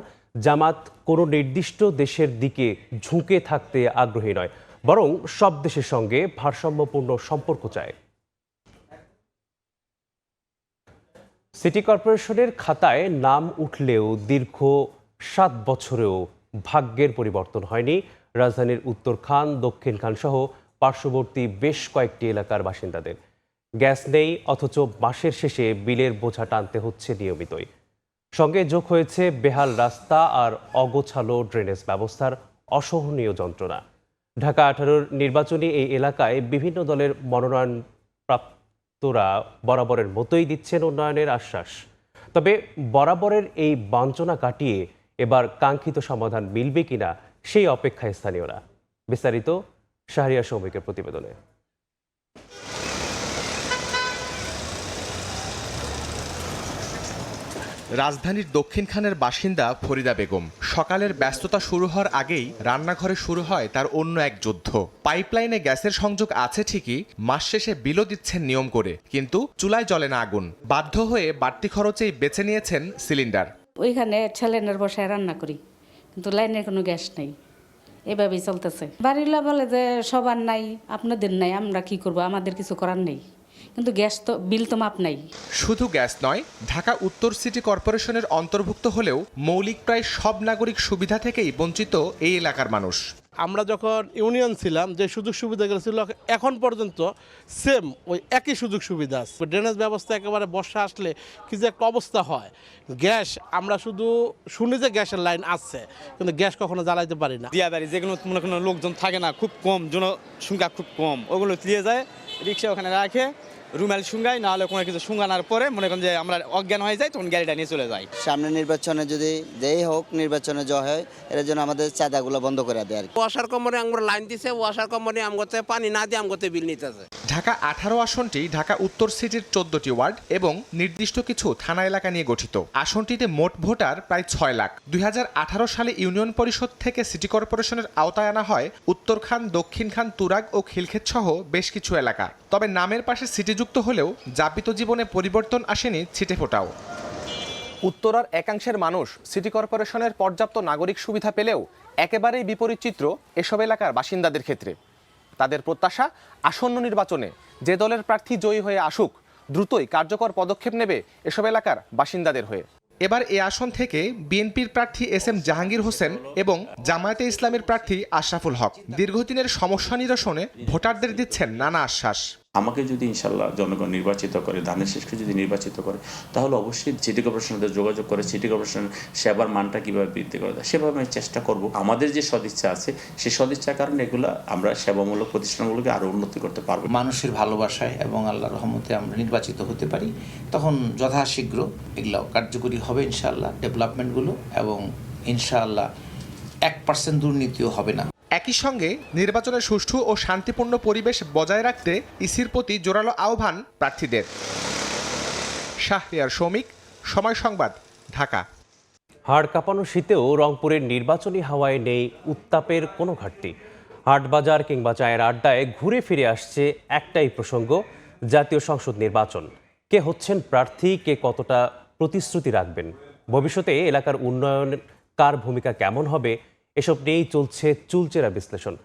S1: জামাত কোনো নির্দিষ্ট দেশের দিকে ঝুঁকে থাকতে আগ্রহী নয়, বরং সব দেশের সঙ্গে ভারসাম্যপূর্ণ সম্পর্ক চায়। সিটি কর্পোরেশনের খাতায় নাম উঠলেও দীর্ঘ 7 বছরেও ভাগ্যের পরিবর্তন হয়নি রাজধানীর উত্তরখান, দক্ষিণখান সহ পার্শ্ববর্তী বেশ কয়েকটি এলাকার বাসিন্দাদের। গ্যাস নেই, অথচ মাসের শেষে বিলের বোঝা টানতে হচ্ছে নিয়মিতই। সঙ্গে যোগ হয়েছে বেহাল রাস্তা আর অগোছালো ড্রেনেজ ব্যবস্থার অসহনীয় যন্ত্রণা। ঢাকা 18 নির্বাচনী এই এলাকায় বিভিন্ন দলের মনোনয়ন প্রাপ্তরা বরাবরের মতোই দিচ্ছেন উন্নয়নের আশ্বাস। তবে বরাবরের এই বঞ্চনা কাটিয়ে এবার কাঙ্ক্ষিত সমাধান মিলবে কিনা সেই অপেক্ষায় স্থানীয়রা। বিস্তারিত শাহরিয়ার সৌমিকের প্রতিবেদনে।
S4: রাজধানীর দক্ষিণখানের বাসিন্দা ফরিদা বেগম। সকালের ব্যস্ততা শুরু হওয়ার আগেই রান্নাঘরে শুরু হয় তার অন্য এক যুদ্ধ। পাইপলাইনে গ্যাসের সংযোগ আছে ঠিকই, মাস শেষে বিলও দিচ্ছেন নিয়ম করে, কিন্তু চুলায় জ্বলে না আগুন। বাধ্য হয়ে বাড়তি খরচেই বেছে নিয়েছেন সিলিন্ডার।
S5: ওইখানে সিলিন্ডার বসায় রান্না করি, কিন্তু লাইনের কোনো গ্যাস নেই, এভাবেই চলতেছে। বাড়িওয়ালা বলে যে সবার নাই, আপনাদের নাই, আমরা কি করব, আমাদের কিছু করার নেই, কিন্তু গ্যাস তো বিল তো মাপ নাই।
S4: শুধু গ্যাস নয়, ঢাকা উত্তর সিটি কর্পোরেশনের অন্তর্ভুক্ত হলেও মৌলিক প্রায় সব নাগরিক সুবিধা থেকেই বঞ্চিত এই এলাকার মানুষ।
S23: আমরা যখন ইউনিয়ন ছিলাম যে সুযোগ সুবিধাগুলো ছিল এখন পর্যন্ত সেম ওই একই সুযোগ সুবিধা আছে। ড্রেনেজ ব্যবস্থা একেবারে বর্ষা আসলে কি যে একটা অবস্থা হয়, গ্যাস আমরা শুধু শুনি যে গ্যাসের লাইন আসছে, কিন্তু গ্যাস কখনো জ্বালাইতে পারি না।
S24: দিয়া বাড়ি যেগুলো মনে কোনো লোকজন থাকে না, খুব কম, জনসংখ্যা খুব কম, ওগুলো দিয়ে যায় রিক্সা ওখানে রাখে, রুমাল শুঙ্গাই, না হলে কোনো কিছু শুঙ্গানোর পরে মনে করেন যে আমরা অজ্ঞান হয়ে যাই, তখন গাড়িটা নিয়ে চলে যাই।
S25: সামনে নির্বাচনে যদি যেই হোক নির্বাচনে জয় হয়, এর জন্য আমাদের চাঁদাগুলো বন্ধ করে দেয়।
S26: ওয়াসার কোম্পানি আমরা লাইন দিছে, ওয়াসার কোম্পানি আমগতে পানি না দিয়ে আমগতে বিল নিতেছে।
S4: ঢাকা 18 আসনটি ঢাকা উত্তর সিটির 14টি ওয়ার্ড এবং নির্দিষ্ট কিছু থানা এলাকা নিয়ে গঠিত। আসনটিতে মোট ভোটার প্রায় 6 লাখ। 2018 সালে ইউনিয়ন পরিষদ থেকে সিটি কর্পোরেশনের আওতায় আনা হয় উত্তরখান, দক্ষিণখান, তুরাগ ও খিলক্ষেত সহ বেশ কিছু এলাকা। তবে নামের পাশে সিটি যুক্ত হলেও যাপিত জীবনে পরিবর্তন আসেনি ছিটেফোঁটাও। উত্তরার একাংশের মানুষ সিটি কর্পোরেশনের পর্যাপ্ত নাগরিক সুবিধা পেলেও একেবারেই বিপরীত চিত্র এসব এলাকার বাসিন্দাদের ক্ষেত্রে। তাদের প্রত্যাশা, আসন্ন নির্বাচনে যে দলের প্রার্থী জয়ী হয়ে আসুক, দ্রুতই কার্যকর পদক্ষেপ নেবে এসব এলাকার বাসিন্দাদের হয়ে। এবার এ আসন থেকে বিএনপির প্রার্থী এস.এম. জাহাঙ্গীর হোসেন এবং জামায়াতে ইসলামের প্রার্থী আশরাফুল হক দীর্ঘদিনের সমস্যা নিরসনে ভোটারদের দিচ্ছেন নানা আশ্বাস।
S27: আমাকে যদি ইনশাল্লাহ জনগণ নির্বাচিত করে, ধানের শেষকে যদি নির্বাচিত করে, তাহলে অবশ্যই সিটি কর্পোরেশনের যোগাযোগ করে সিটি কর্পোরেশনের সেবার মানটা কীভাবে বৃদ্ধি করা যায় সেভাবে আমি চেষ্টা করব। আমাদের যে সদিচ্ছা আছে সেই সদিচ্ছার কারণে এগুলো আমরা সেবামূলক প্রতিষ্ঠানগুলোকে আরও উন্নতি করতে পারবো।
S28: মানুষের ভালোবাসায় এবং আল্লাহর রহমতে আমরা নির্বাচিত হতে পারি, তখন যথাশীঘ্র এগুলো কার্যকরী হবে ইনশাআল্লাহ ডেভেলপমেন্টগুলো, এবং ইনশাআল্লাহ 1% দুর্নীতিও হবে না।
S4: একই সঙ্গে নির্বাচনের সুষ্ঠু ও শান্তিপূর্ণ পরিবেশ বজায় রাখতে ইসির প্রতি জোরালো আহ্বান প্রার্থীদের। শাহরিয়ার শৌমিক, সময় সংবাদ, ঢাকা।
S1: হাড় কাঁপানো শীতেও রংপুরের নির্বাচনী হাওয়ায় নেই উত্তাপের কোনো ঘাটতি। হাটবাজার কিংবা চায়ের আড্ডায় ঘুরে ফিরে আসছে একটাই প্রসঙ্গ, জাতীয় সংসদ নির্বাচন। কে হচ্ছেন প্রার্থী, কে কতটা প্রতিশ্রুতি রাখবেন, ভবিষ্যতে এলাকার উন্নয়ন কার ভূমিকা কেমন হবে, এসব নিয়েই চলছে চুলচেরা বিশ্লেষণ।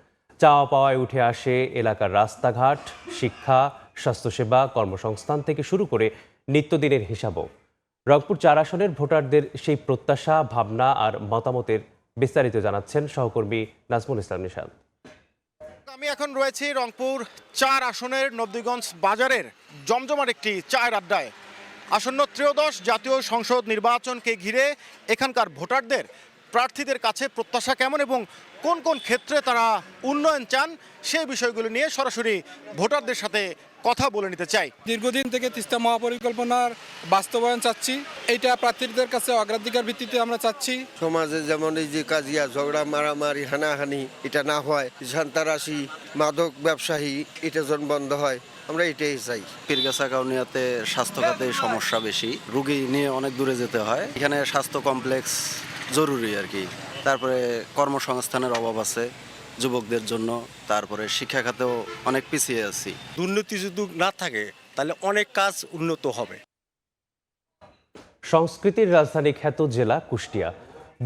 S1: চাওয়া পাওয়ায় উঠে আসে এলাকার রাস্তাঘাট, শিক্ষা, স্বাস্থ্যসেবা, কর্মসংস্থান থেকে শুরু করে নিত্যদিনের হিসাবও। রংপুর 4 আসনের ভোটারদের সেই প্রত্যাশা, ভাবনা আর মতামতের বিস্তারিত জানাচ্ছেন সহকর্মী নাজমুল ইসলাম নিশাদ।
S29: আমি এখন রয়েছি রংপুর 4 আসনের নবদিগঞ্জ বাজারের জমজমাট একটি চায়ের আড্ডায়। আসন্ন ত্রয়োদশ জাতীয় সংসদ নির্বাচনকে ঘিরে এখানকার ভোটারদের প্রার্থীদের কাছে প্রত্যাশা কেমন এবং কোন কোন ক্ষেত্রে তারা উন্নয়ন চান সেই বিষয়গুলো নিয়ে সরাসরি ভোটারদের সাথে কথা বলে নিতে চাই।
S20: দীর্ঘদিন থেকে তিস্তা মহাপরিকল্পনার বাস্তবায়ন চাচ্ছি, এইটা প্রার্থীদের কাছে অগ্রাধিকার ভিত্তিতে আমরা চাচ্ছি।
S30: সমাজে যেমন এই যে কাজিয়া, ঝগড়া, মারামারি, হানাহানি এটা না হয়, সন্ত্রাসী, মাদক ব্যবসায়ী এটা যেন বন্ধ হয়, আমরা এটাই চাই।
S31: পীরগাছা কাউনিয়াতে স্বাস্থ্য খাতে সমস্যা বেশি, রুগী নিয়ে অনেক দূরে যেতে হয়, এখানে স্বাস্থ্য কমপ্লেক্স জরুরি আর কি। তারপরে কর্মসংস্থানের অভাব আছে যুবকদের জন্য, তারপরে শিক্ষা খাতেও অনেক পিছিয়ে আছি।
S10: দুর্নীতি যদি না থাকে তাহলে অনেক কাজ উন্নত হবে।
S1: সংস্কৃতির রাজধানী খ্যাত জেলা কুষ্টিয়া,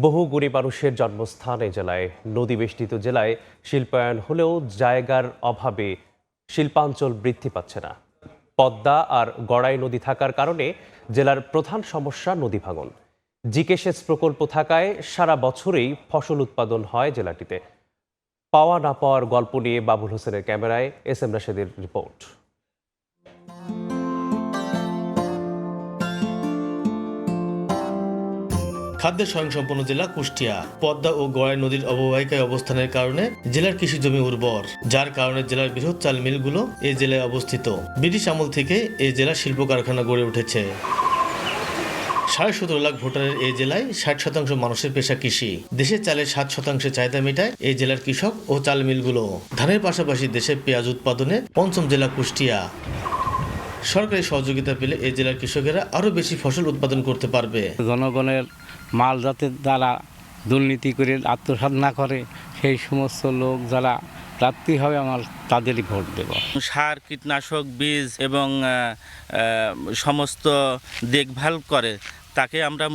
S1: বহু গরিব মানুষের জন্মস্থান এই জেলায়। নদী বেষ্টিত জেলায় শিল্পায়ন হলেও জায়গার অভাবে শিল্পাঞ্চল বৃদ্ধি পাচ্ছে না। পদ্মা আর গড়াই নদী থাকার কারণে জেলার প্রধান সমস্যা নদী ভাঙন। জিকে সেচ প্রকল্প থাকায় সারা বছরেই ফসল উৎপাদন হয় জেলাটিতে। পাওয়া না পাওয়ার গল্প নিয়ে বাবুল হোসেনের ক্যামেরায় এস.এম. রাশেদের রিপোর্ট।
S32: খাদ্যে স্বয়ংসম্পন্ন জেলা কুষ্টিয়া। পদ্মা ও গড়াই নদীর অববাহিকায় অবস্থানের কারণে জেলার কৃষি জমি উর্বর, যার কারণে জেলার বৃহৎ চাল মিলগুলো এই জেলায় অবস্থিত। ব্রিটিশ আমল থেকে এই জেলা শিল্প কারখানা গড়ে উঠেছে। 17.5 লাখ ভোটারের এই জেলায় 60% মানুষের পেশা কৃষি। দেশের চালের 7% চাহিদা মেটায় এই জেলার কৃষক ও চাল মিলগুলো। ধানের পাশাপাশি দেশে পেঁয়াজ উৎপাদনে 5ম জেলা কুষ্টিয়া। সরকারি সহযোগিতা পেলে এই জেলার কৃষকেরা আরও বেশি ফসল উৎপাদন করতে পারবে।
S2: জনগণের মাল যাতে দ্বারা দুর্নীতি করে আত্মসাৎ না করে সেই সমস্ত লোক যারা প্রার্থী হবে আমার তাদেরই ভোট দেব।
S3: সার, কীটনাশক, বীজ এবং সমস্ত দেখভাল করে তাকে আমরা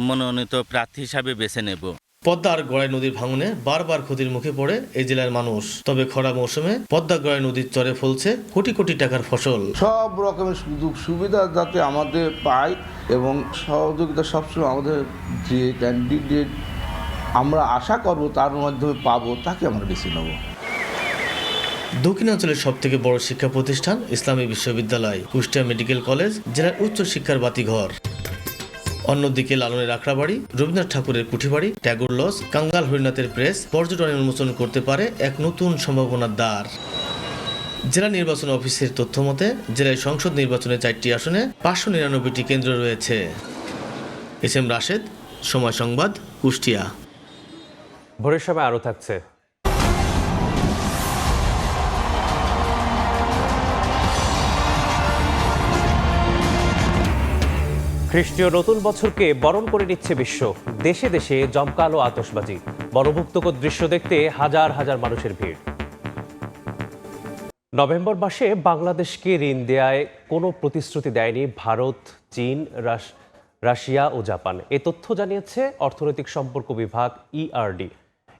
S3: মনোনীত প্রার্থী হিসাবে বেছে নেব।
S32: পদ্মা আর গড়াই নদীর ভাঙনে বারবার ক্ষতির মুখে পড়ে এই জেলার মানুষ। তবে খরা মৌসুমে পদ্মা গড়াই নদীর চরে ফলছে কোটি কোটি টাকার ফসল।
S6: সব রকমের সুযোগ সুবিধা যাতে আমাদের পায় এবং সহযোগিতা সবসময় আমাদের যে ক্যান্ডিডেট আমরা আশা করব তার মাধ্যমে পাবো তাকে আমরা বেছে নেব।
S32: দক্ষিণাঞ্চলের সবথেকে বড় শিক্ষা প্রতিষ্ঠান ইসলামী বিশ্ববিদ্যালয়, কুষ্টিয়া মেডিকেল কলেজ জেলার উচ্চ শিক্ষার বাতিঘর। অন্যদিকে লালনের আখড়াবাড়ি, রবীন্দ্রনাথ ঠাকুরের কুঠিবাড়ি, ট্যাগোর লজ, কাঙ্গাল হরিনাথের প্রেস পর্যটনে উন্মোচন করতে পারে এক নতুন সম্ভাবনার দ্বার। জেলা নির্বাচন অফিসের তথ্য মতে জেলায় সংসদ নির্বাচনে 4টি আসনে 599টি কেন্দ্র রয়েছে। এস এম রাশেদ, সময় সংবাদ, কুষ্টিয়া।
S1: ভোরের সময় আরও থাকছে। খ্রিস্টীয় নতুন বছরকে বরণ করে নিচ্ছে বিশ্ব। দেশে দেশে জমকালো আতশবাজি, বনভুক্তকর দৃশ্য দেখতে হাজার হাজার মানুষের ভিড়। নভেম্বর মাসে বাংলাদেশকে ঋণ দেয়ায় কোনো প্রতিশ্রুতি দেয়নি ভারত, চীন, রাশিয়া ও জাপান। এ তথ্য জানিয়েছে অর্থনৈতিক সম্পর্ক বিভাগ ইআরডি।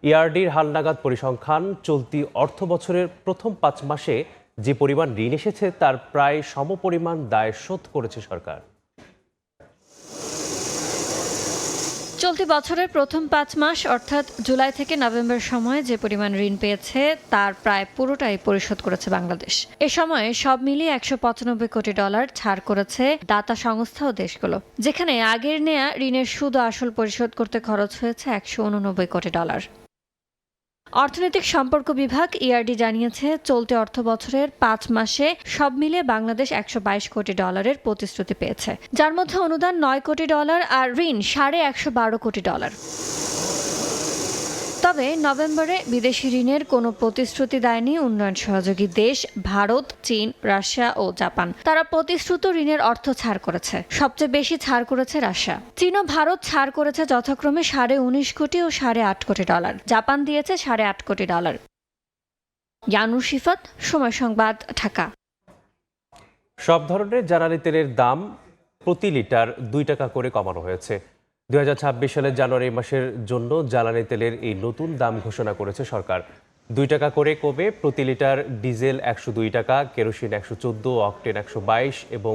S1: ইআরডির হালনাগাদ পরিসংখ্যান চলতি অর্থ বছরের প্রথম 5 মাসে যে পরিমাণ ঋণ এসেছে তার প্রায় সমপরিমাণ দায় শোধ করেছে সরকার।
S7: চলতি বছরের প্রথম 5 মাস অর্থাৎ জুলাই থেকে নভেম্বর সময়ে যে পরিমাণ ঋণ পেয়েছে তার প্রায় পুরোটাই পরিশোধ করেছে বাংলাদেশ। এ সময়ে সব মিলিয়ে $195 কোটি ছাড় করেছে দাতা সংস্থা ও দেশগুলো, যেখানে আগের নেয়া ঋণের সুদ ও আসল পরিশোধ করতে খরচ হয়েছে $189 কোটি। অর্থনৈতিক সম্পর্ক বিভাগ ইআরডি জানিয়েছে চলতি অর্থ বছরের 5 মাসে সব মিলে বাংলাদেশ $122 কোটি প্রতিশ্রুতি পেয়েছে, যার মধ্যে অনুদান $9 কোটি আর ঋণ $112 কোটি। তবে নভেম্বরে বিদেশি ঋণের কোনো প্রতিশ্রুতি দেয়নি উন্নয়ন সহযোগী দেশ ভারত, চীন, রাশিয়া ও জাপান। তারা প্রতিশ্রুত ঋণের অর্থ ছাড় করেছে। সবচেয়ে বেশি ছাড় করেছে রাশিয়া। চীন ও ভারত ছাড় করেছে যথাক্রমে $19.5 কোটি ও $8.5 কোটি। জাপান দিয়েছে $8.5 কোটি। ইয়ানুর শিফাত, সময় সংবাদ, ঢাকা।
S1: সব ধরনের জ্বালানি তেলের দাম প্রতি লিটার 2 টাকা করে কমানো হয়েছে। 2026 সালের জানুয়ারি মাসের জন্য জ্বালানি তেলের এই নতুন দাম ঘোষণা করেছে সরকার। 2 টাকা করে কমে প্রতি লিটার ডিজেল 102 টাকা, কেরোসিন 114, অকটেন 122 এবং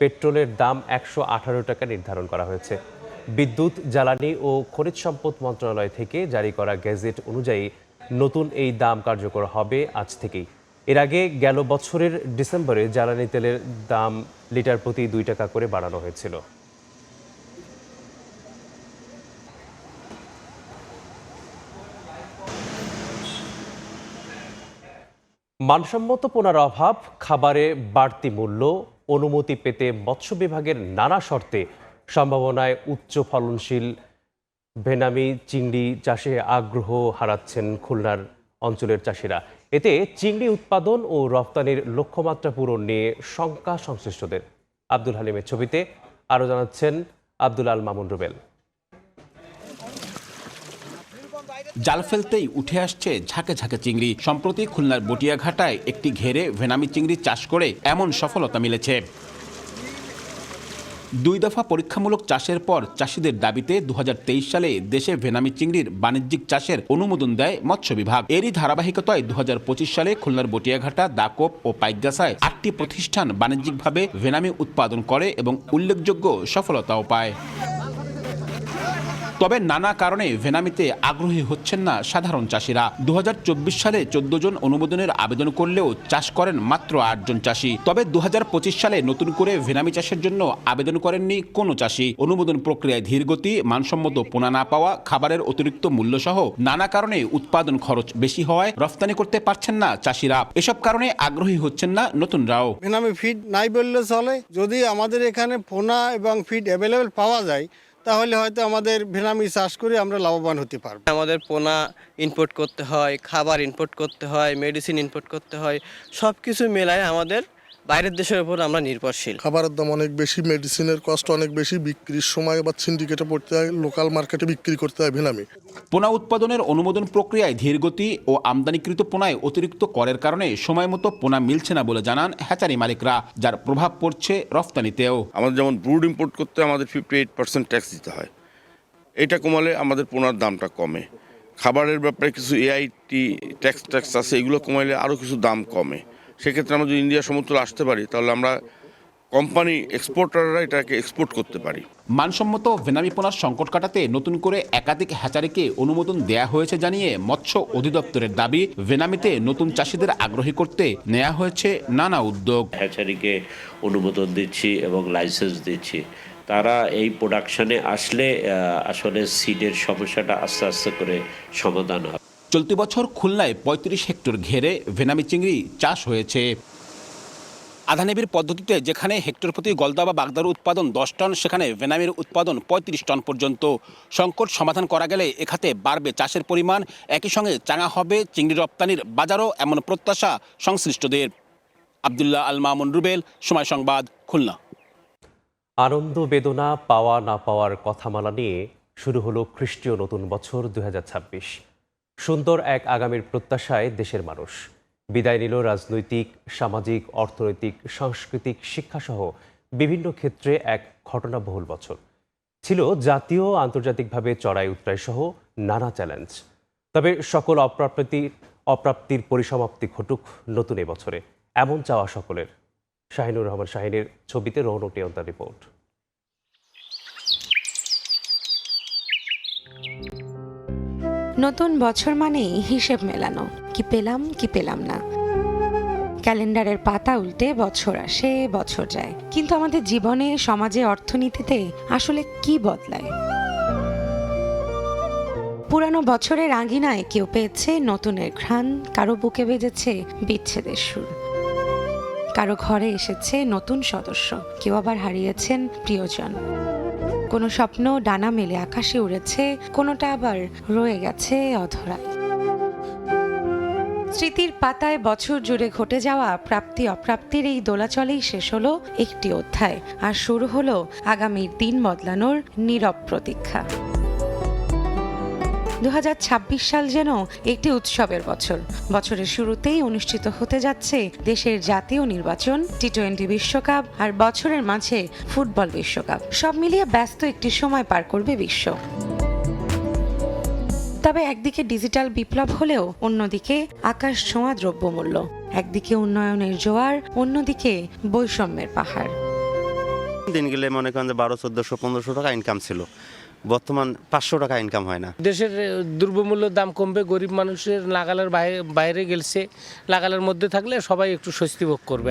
S1: পেট্রোলের দাম 118 টাকা নির্ধারণ করা হয়েছে। বিদ্যুৎ, জ্বালানি ও খনিজ সম্পদ মন্ত্রণালয় থেকে জারি করা গেজেট অনুযায়ী নতুন এই দাম কার্যকর হবে আজ থেকেই। এর আগে গেল বছরের ডিসেম্বরে জ্বালানি তেলের দাম লিটার প্রতি 2 টাকা করে বাড়ানো হয়েছিল। মানসম্মত পোনার অভাব, খাবারে বাড়তি মূল্য, অনুমতি পেতে মৎস্য বিভাগের নানা শর্তে সম্ভাবনায় উচ্চ ফলনশীল ভেনামি চিংড়ি চাষে আগ্রহ হারাচ্ছেন খুলনার অঞ্চলের চাষিরা। এতে চিংড়ি উৎপাদন ও রপ্তানির লক্ষ্যমাত্রা পূরণ নিয়ে শঙ্কা সংশ্লিষ্টদের। আব্দুল হালিমের ছবিতে আরও জানাচ্ছেন আব্দুল আল মামুন রুবেল।
S8: জাল ফেলতেই উঠে আসছে ঝাঁকে ঝাঁকে চিংড়ি। সম্প্রতি খুলনার বটিয়াঘাটায় একটি ঘেরে ভেনামি চিংড়ি চাষ করে এমন সফলতা মিলেছে। 2 দফা পরীক্ষামূলক চাষের পর চাষিদের দাবিতে 2023 সালে দেশে ভেনামি চিংড়ির বাণিজ্যিক চাষের অনুমোদন দেয় মৎস্য বিভাগ। এরই ধারাবাহিকতায় 2025 সালে খুলনার বটিয়াঘাটা, দাকোপ ও পাইকগাছায় 8টি প্রতিষ্ঠান বাণিজ্যিকভাবে ভেনামি উৎপাদন করে এবং উল্লেখযোগ্য সফলতাও পায়। তবে নানা কারণে ভেনামিতে আগ্রহী হচ্ছেন না সাধারণ চাষিরা। 2024 সালে 14 জন অনুমোদনের আবেদন করলেও চাষ করেন মাত্র 8 জন চাষি। তবে 2025 সালে নতুন করে ভেনামি চাষের জন্য আবেদন করেননি কোনো চাষি। অনুমোদন প্রক্রিয়ায় ধীরগতি, মানসম্মত পোনা না পাওয়া, খাবারের অতিরিক্ত মূল্য সহ নানা কারণে উৎপাদন খরচ বেশি হওয়ায় রফতানি করতে পারছেন না চাষিরা। এসব কারণে আগ্রহী হচ্ছেন না নতুনরাও।
S9: ভেনামি ফিড নাই বললে চলে। যদি আমাদের এখানে পোনা এবং ফিড অ্যাভেলেবেল পাওয়া যায় তাহলে হয়তো আমাদের ভেনামি চাষ করে আমরা লাভবান হতে পারবো।
S24: আমাদের পোনা ইনপুট করতে হয়, খাবার ইনপুট করতে হয়, মেডিসিন ইনপুট করতে হয়, সব কিছু মেলায় আমাদের
S5: বাইরের দেশের উপর আমরা নির্ভরশীল।
S11: খাবারের দাম অনেক বেশি, মেডিসিনের কষ্ট অনেক বেশি, বিক্রির সময় আবার সিন্ডিকেটে পড়তে হয়, লোকাল মার্কেটে বিক্রি করতে হয় ভেনামি।
S8: পোনা উৎপাদনের অনুমোদন প্রক্রিয়ায় ধীরগতি ও আমদানিকৃত পোনায় অতিরিক্ত করের কারণে সময় মতো পোনা মিলছে না বলে জানান হ্যাচারি মালিকরা, যার প্রভাব পড়ছে রফতানিতেও।
S12: আমাদের যেমন ব্রুড ইম্পোর্ট করতে আমাদের 58% ট্যাক্স দিতে হয়, এটা কমালে আমাদের পোনার দামটা কমে। খাবারের ব্যাপারে কিছু এআইটি ট্যাক্স আছে, এগুলো কমাইলে আরও কিছু দাম কমে। সেক্ষেত্রে আমরা যদি ইন্ডিয়া সমুদ্র আসতে পারি তাহলে আমরা কোম্পানি এক্সপোর্টাররা এটাকে এক্সপোর্ট করতে পারি।
S8: মানসম্মত ভেনামি পোনার সংকট কাটাতে নতুন করে একাধিক হ্যাচারিকে অনুমোদন দেয়া হয়েছে জানিয়ে মৎস্য অধিদপ্তরের দাবি, ভেনামিতে নতুন চাষিদের আগ্রহী করতে নেওয়া হয়েছে নানা উদ্যোগ।
S13: হ্যাচারিকে অনুমোদন দিচ্ছি এবং লাইসেন্স দিচ্ছি, তারা এই প্রোডাকশনে আসলে আসলে সিডের সমস্যাটা আস্তে আস্তে করে সমাধান হবে।
S8: চলতি বছর খুলনায় 35 হেক্টর ঘেরে ভেনামি চিংড়ি চাষ হয়েছে। আধানেবির পদ্ধতিতে যেখানে হেক্টর প্রতি গলদা বা বাগদার উৎপাদন 10 টন, সেখানে ভেনামির উৎপাদন 35 টন পর্যন্ত। সংকট সমাধান করা গেলে এখাতে বাড়বে চাষের পরিমাণ, একই সঙ্গে চাঙা হবে চিংড়ি রপ্তানির বাজারও, এমন প্রত্যাশা সংশ্লিষ্টদের। আব্দুল্লাহ আল মামুন রুবেল, সময় সংবাদ, খুলনা।
S1: আনন্দ বেদনা পাওয়া না পাওয়ার কথামালা নিয়ে শুরু হলো খ্রিস্টীয় নতুন বছর 2026। সুন্দর এক আগামীর প্রত্যাশায় দেশের মানুষ। বিদায় নিল রাজনৈতিক, সামাজিক, অর্থনৈতিক, সাংস্কৃতিক, শিক্ষাসহ বিভিন্ন ক্ষেত্রে এক ঘটনাবহুল বছর। ছিল জাতীয় আন্তর্জাতিকভাবে চড়াই উতরাই সহ নানা চ্যালেঞ্জ। তবে সকল অপ্রাপ্তির পরিসমাপ্তি ঘটুক নতুন এবছরে, এমন চাওয়া সকলের। শাহিনুর রহমান শাহিনের ছবিতে রৌনক নিয়ন্ত্রণ রিপোর্ট।
S14: নতুন বছর মানেই হিসেব মেলানো, কি পেলাম কি পেলাম না। ক্যালেন্ডারের পাতা উল্টে বছর আসে, বছর যায়, কিন্তু আমাদের জীবনে, সমাজে, অর্থনীতিতে আসলে কি বদলায়? পুরানো বছরের আঙিনায় কেউ পেয়েছে নতুনের ঘ্রাণ, কারো বুকে বেজেছে বিচ্ছেদের সুর, কারো ঘরে এসেছে নতুন সদস্য, কেউ আবার হারিয়েছেন প্রিয়জন। কোনো স্বপ্ন ডানা মেলে আকাশে উড়েছে, কোনোটা আবার রয়ে গেছে অধরায়। স্মৃতির পাতায় বছর জুড়ে ঘটে যাওয়া প্রাপ্তি অপ্রাপ্তির এই দোলাচলেই শেষ হলো একটি অধ্যায়, আর শুরু হলো আগামীর দিন বদলানোর নীরব প্রতীক্ষা। 2026 সাল যেন একটি উৎসবের বছর। বছরের শুরুতেই অনুষ্ঠিত হতে যাচ্ছে দেশের জাতীয় নির্বাচন, টি-20 বিশ্বকাপ, আর বছরের মাঝে ফুটবল বিশ্বকাপ। সব মিলিয়ে ব্যস্ত একটি সময় পার করবে বিশ্ব। তবে একদিকে ডিজিটাল বিপ্লব হলেও অন্যদিকে আকাশ ছোঁয়া দ্রব্যমূল্য, একদিকে উন্নয়নের জোয়ার, অন্যদিকে বৈষম্যের পাহাড়।
S31: দিন গেলে মনে করেন যে 1200, 1400 টাকা ইনকাম ছিল, বর্তমান 500 টাকা ইনকাম হয় না।
S15: দেশের দ্রব্যমূল্যের দাম কমবে, গরিব মানুষের নাগালের বাইরে গেছে, নাগালের মধ্যে থাকলে সবাই একটু স্বস্তি ভোগ করবে।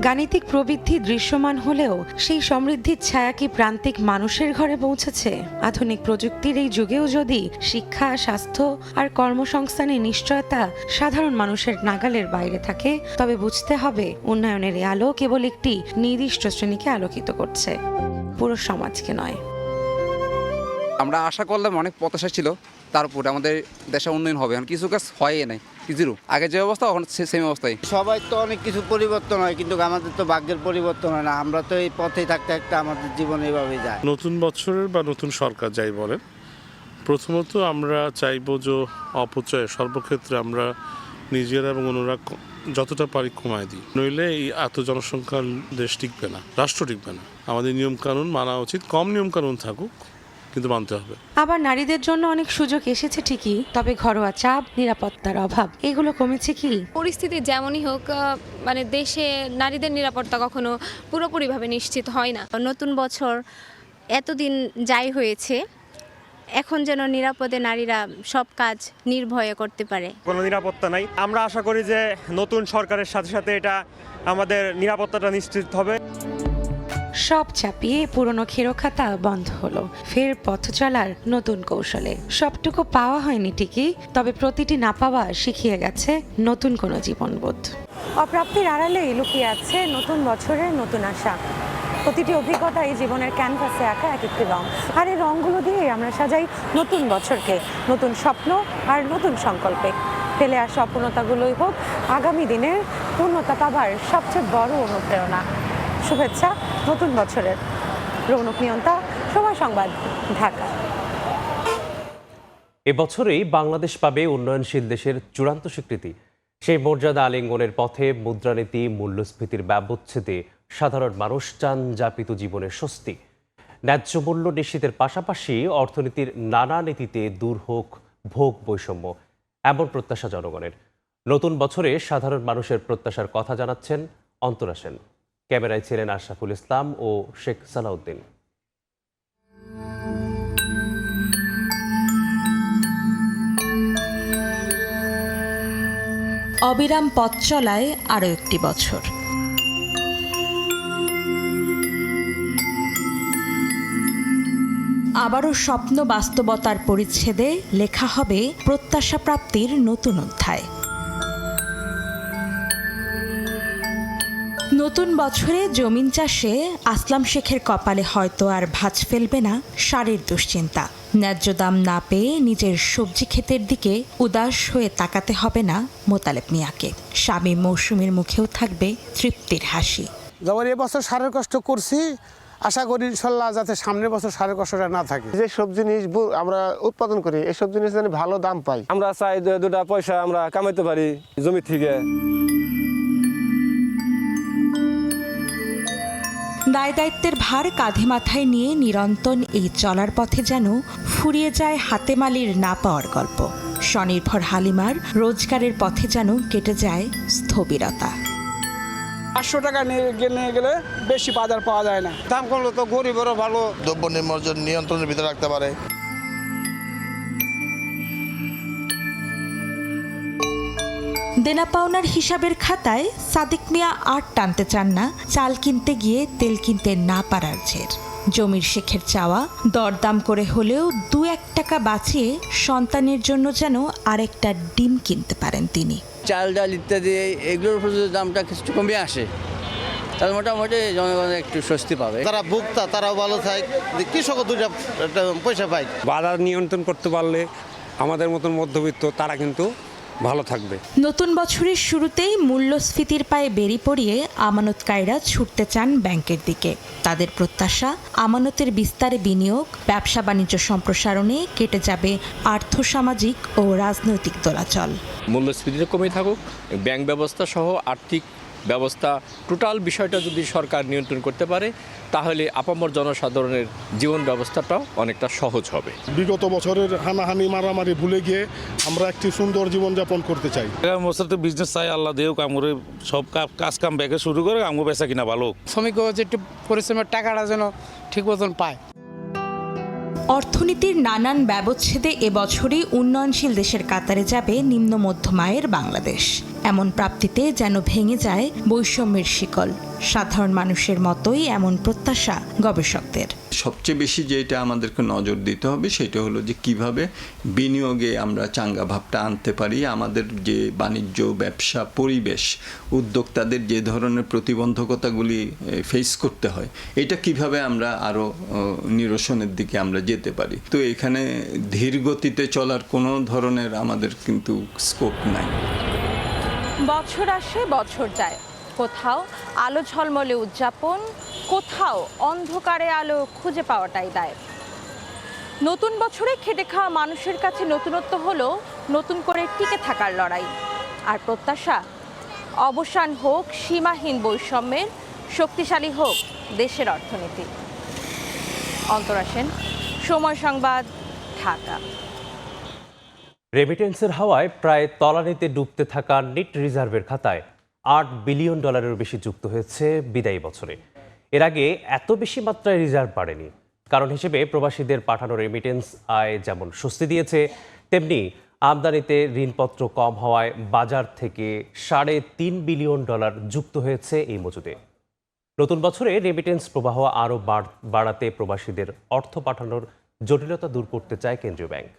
S14: গাণিতিক প্রবৃদ্ধি দৃশ্যমান হলেও সেই সমৃদ্ধির ছায়া কি প্রান্তিক মানুষের ঘরে পৌঁছেছে? আধুনিক প্রযুক্তির এই যুগেও যদি শিক্ষা, স্বাস্থ্য আর কর্মসংস্থানের নিশ্চয়তা সাধারণ মানুষের নাগালের বাইরে থাকে, তবে বুঝতে হবে উন্নয়নের এই আলো কেবল একটি নির্দিষ্ট শ্রেণীকে আলোকিত করছে, পুরো সমাজকে নয়।
S16: আমরা আশা করলাম, অনেক প্রত্যাশা ছিল তার উপরে আমাদের দেশের উন্নয়ন হবে, কিছু কাজ হয় নাই, জিরো। আগে যে অবস্থা এখন সেম অবস্থায়।
S17: সবাই তো অনেক কিছু পরিবর্তন হয়, কিন্তু আমাদের তো ভাগ্যের পরিবর্তন হয় না। আমরা তো এই পথেই থাকতে থাকতে আমাদের জীবন এইভাবেই যায়।
S18: নতুন বছরের বা নতুন সরকার যাই বলেন, প্রথমত আমরা চাইবো যে অপচয় সর্বক্ষেত্রে আমরা নিজেরা এবং অন্যরা যতটা পারি কমায় দিই, নইলে এই এত জনসংখ্যার দেশ টিকবে না, রাষ্ট্র টিকবে না। আমাদের নিয়মকানুন মানা উচিত, কম নিয়মকানুন থাকুক, কিন্তু মানতে হবে।
S14: আবার নারীদের জন্য অনেক সুযোগ এসেছে ঠিকই, তবে ঘরোয়া চাপ, নিরাপত্তার অভাব, এগুলো কমেছে কি?
S19: পরিস্থিতি যেমনই হোক, মানে দেশে নারীদের নিরাপত্তা কখনো পুরোপুরিভাবে নিশ্চিত হয় না।
S21: নতুন বছর এতদিন যাই হয়েছে, এখন যেন নিরাপদে নারীরা সব কাজ নির্ভয়ে করতে পারে।
S22: কোনো নিরাপত্তা নাই। আমরা আশা করি যে নতুন সরকারের সাথে সাথে এটা আমাদের নিরাপত্তাটা নিশ্চিত হবে।
S14: সব চাপিয়ে পুরনো খেরোখাতা বন্ধ হলো, ফের পথ চলার নতুন কৌশলে। সবটুকু পাওয়া হয়নি ঠিকই, তবে প্রতিটি না পাওয়া শিখিয়ে গেছে নতুন কোনো জীবনবোধ। অপ্রাপ্তির আড়ালেই লুকিয়ে আছে নতুন বছরের নতুন আশা। প্রতিটি অভিজ্ঞতা এই জীবনের ক্যানভাসে আঁকা এক একটি রং, আর এই রঙগুলো দিয়ে আমরা সাজাই নতুন বছরকে, নতুন স্বপ্ন আর নতুন সংকল্পে। ফেলে আসা অপূর্ণতাগুলোই হোক আগামী দিনের পূর্ণতা পাবার সবচেয়ে বড় অনুপ্রেরণা। শুভেচ্ছা নতুন বছরের। রৌনক নিয়ন্তা, সময় সংবাদ, ঢাকা।
S1: এবছরেই বাংলাদেশ পাবে উন্নয়নশীল দেশের চূড়ান্ত স্বীকৃতি। সেই মর্যাদা আলিঙ্গনের পথে মুদ্রানীতি, মূল্যস্ফীতির ব্যবচ্ছেদে সাধারণ মানুষ চান যাপিত জীবনের স্বস্তি। ন্যায্য মূল্য নিশ্চিতের পাশাপাশি অর্থনীতির নানা নীতিতে দূর হোক ভোগ বৈষম্য, এমন প্রত্যাশা জনগণের। নতুন বছরে সাধারণ মানুষের প্রত্যাশার কথা জানাচ্ছেন অন্তরা সেন। ক্যামেরায় ছিলেন আশরাফুল ইসলাম ও শেখ সালাউদ্দিন।
S14: অবিরাম পথ চলায় আরও একটি বছর। আবারও স্বপ্ন বাস্তবতার পরিচ্ছেদে লেখা হবে প্রত্যাশা প্রাপ্তির নতুন অধ্যায়। নতুন বছরে জমিন চাষে আসলাম শেখের কপালে হয়তো আর ভাঁজ ফেলবে না সারির দুশ্চিন্তা। ন্যায্য দাম না পেয়ে নিজের সবজি ক্ষেতের দিকে উদাস হয়ে তাকাতে হবে না মোতালেব মিয়াকে। স্বামী মৌসুমীর মুখেও থাকবে তৃপ্তির হাসি।
S9: যেমন এবছর সারের কষ্ট করছি, আশা করি ইনশাল্লাহ যাতে সামনের বছর সারের কষ্টটা না থাকে। যে সব জিনিস আমরা উৎপাদন করি এসব জিনিস যেন ভালো দাম পাই।
S22: আমরা চাই দুটা পয়সা আমরা কামাইতে পারি জমি থেকে।
S14: দায় দায়িত্বের ভার কাঁধে মাথায় নিয়ে নিরন্তন এই চলার পথে যেন ফুরিয়ে যায় হাতেমালির না পাওয়ার গল্প। স্বনির্ভর হালিমার রোজগারের পথে যেন কেটে যায় স্থবিরতা।
S24: 500 টাকা নিয়ে গেলে বেশি বাজার পাওয়া যায় না। দাম কমলে তো গরিবেরও ভালো।
S11: দ্রব্য নির্মার্জন নিয়ন্ত্রণের ভিতরে রাখতে পারে।
S14: দেনা পাওনার হিসাবের খাতায় সাদিক মিয়া আর টানতে চান না চাল কিনতে গিয়ে তেল কিনতে না পারার জের। জমির শেখের চাওয়া দরদাম করে হলেও 2-1 টাকা বাঁচিয়ে সন্তানের জন্য যেন আরেকটা ডিম কিনতে পারেন তিনি।
S17: চাল ডাল ইত্যাদি এগুলোর উপর যদি দামটা কিছু কমে আসে তাহলে মোটামুটি জনগণ একটু স্বস্তি পাবে।
S9: তারা ভোক্তা তারাও ভালো থাকে, কৃষকও দুইটা পয়সা পায়।
S22: বাজার নিয়ন্ত্রণ করতে পারলে আমাদের মতন মধ্যবিত্ত তারা কিন্তু ভালো থাকবে।
S14: নতুন বছরের শুরুতেই মূল্যস্ফীতির পায়ে বেরি পড়িয়ে আমানতকারীরা ছুটতে চান ব্যাংকের দিকে। তাদের প্রত্যাশা আমানতের বিস্তারে বিনিয়োগ, ব্যবসা বাণিজ্য সম্প্রসারণে কেটে যাবে আর্থসামাজিক ও রাজনৈতিক দোলাচল।
S22: মূল্যস্ফীতিটা কমে থাকুক, ব্যাংক ব্যবস্থা সহ আর্থিক ব্যবস্থা টোটাল বিষয়টা যদি সরকার নিয়ন্ত্রণ করতে পারে তাহলে আপামর জনসাধারণের জীবন ব্যবস্থাটাও অনেকটা সহজ হবে।
S11: বিগত বছরের হানাহানি মারামারি ভুলে গিয়ে আমরা একটি সুন্দর জীবনযাপন করতে চাই।
S22: তো বিজনেস চাই, আল্লাহ দেও কামড়ে সব কাজ কাম ব্যাগে শুরু করে আমগো বেচা কিনা ভালো।
S15: শ্রমিক যে একটু পরিশ্রমের টাকাটা যেন ঠিক মতন পায়।
S14: অর্থনীতির নানান ব্যবচ্ছেদে এবছরই উন্নয়নশীল দেশের কাতারে যাবে নিম্ন মধ্যম আয়ের বাংলাদেশ। এমন প্রাপ্তিতে যেন ভেঙে যায় বৈষম্যের শিকল। সাধারণ মানুষের মতোই এমন প্রত্যাশা গবেষকদের।
S2: সবচেয়ে বেশি যেটা আমাদেরকে নজর দিতে হবে সেটা হলো যে কিভাবে বিনিয়োগে আমরা চাঙ্গা ভাবটা আনতে পারি। আমাদের যে বাণিজ্য ব্যবসা পরিবেশ উদ্যোক্তাদের যে ধরনের প্রতিবন্ধকতাগুলি ফেস করতে হয় এটা কিভাবে আমরা আরও নিরসনের দিকে আমরা যেতে পারি। তো এখানে ধীর গতিতে চলার কোনো ধরনের আমাদের কিন্তু স্কোপ নাই।
S14: বছর আসে বছর যায়, কোথাও আলো ঝলমলে উদযাপন, কোথাও অন্ধকারে আলো খুঁজে পাওয়াটাই দায়। নতুন বছরে খেটে খাওয়া মানুষের কাছে নতুনত্ব হলো নতুন করে টিকে থাকার লড়াই। আর প্রত্যাশা অবসান হোক সীমাহীন বৈষম্যের, শক্তিশালী হোক দেশের অর্থনীতি। অন্তরা সেন, সময় সংবাদ, ঢাকা।
S1: রেমিটেন্সের হাওয়ায় প্রায় তলানিতে ডুবতে থাকা নেট রিজার্ভের খাতায় $8 বিলিয়ন বেশি যুক্ত হয়েছে বিদায়ী বছরে। এর আগে এত বেশি মাত্রায় রিজার্ভ বাড়েনি। কারণ হিসেবে প্রবাসীদের পাঠানো রেমিটেন্স আয় যেমন স্বস্তি দিয়েছে, তেমনি আমদানিতে ঋণপত্র কম হওয়ায় বাজার থেকে $3.5 বিলিয়ন যুক্ত হয়েছে এই মজুদে। নতুন বছরে রেমিটেন্স প্রবাহ আরও বাড়াতে প্রবাসীদের অর্থ পাঠানোর জটিলতা দূর করতে চায় কেন্দ্রীয় ব্যাংক।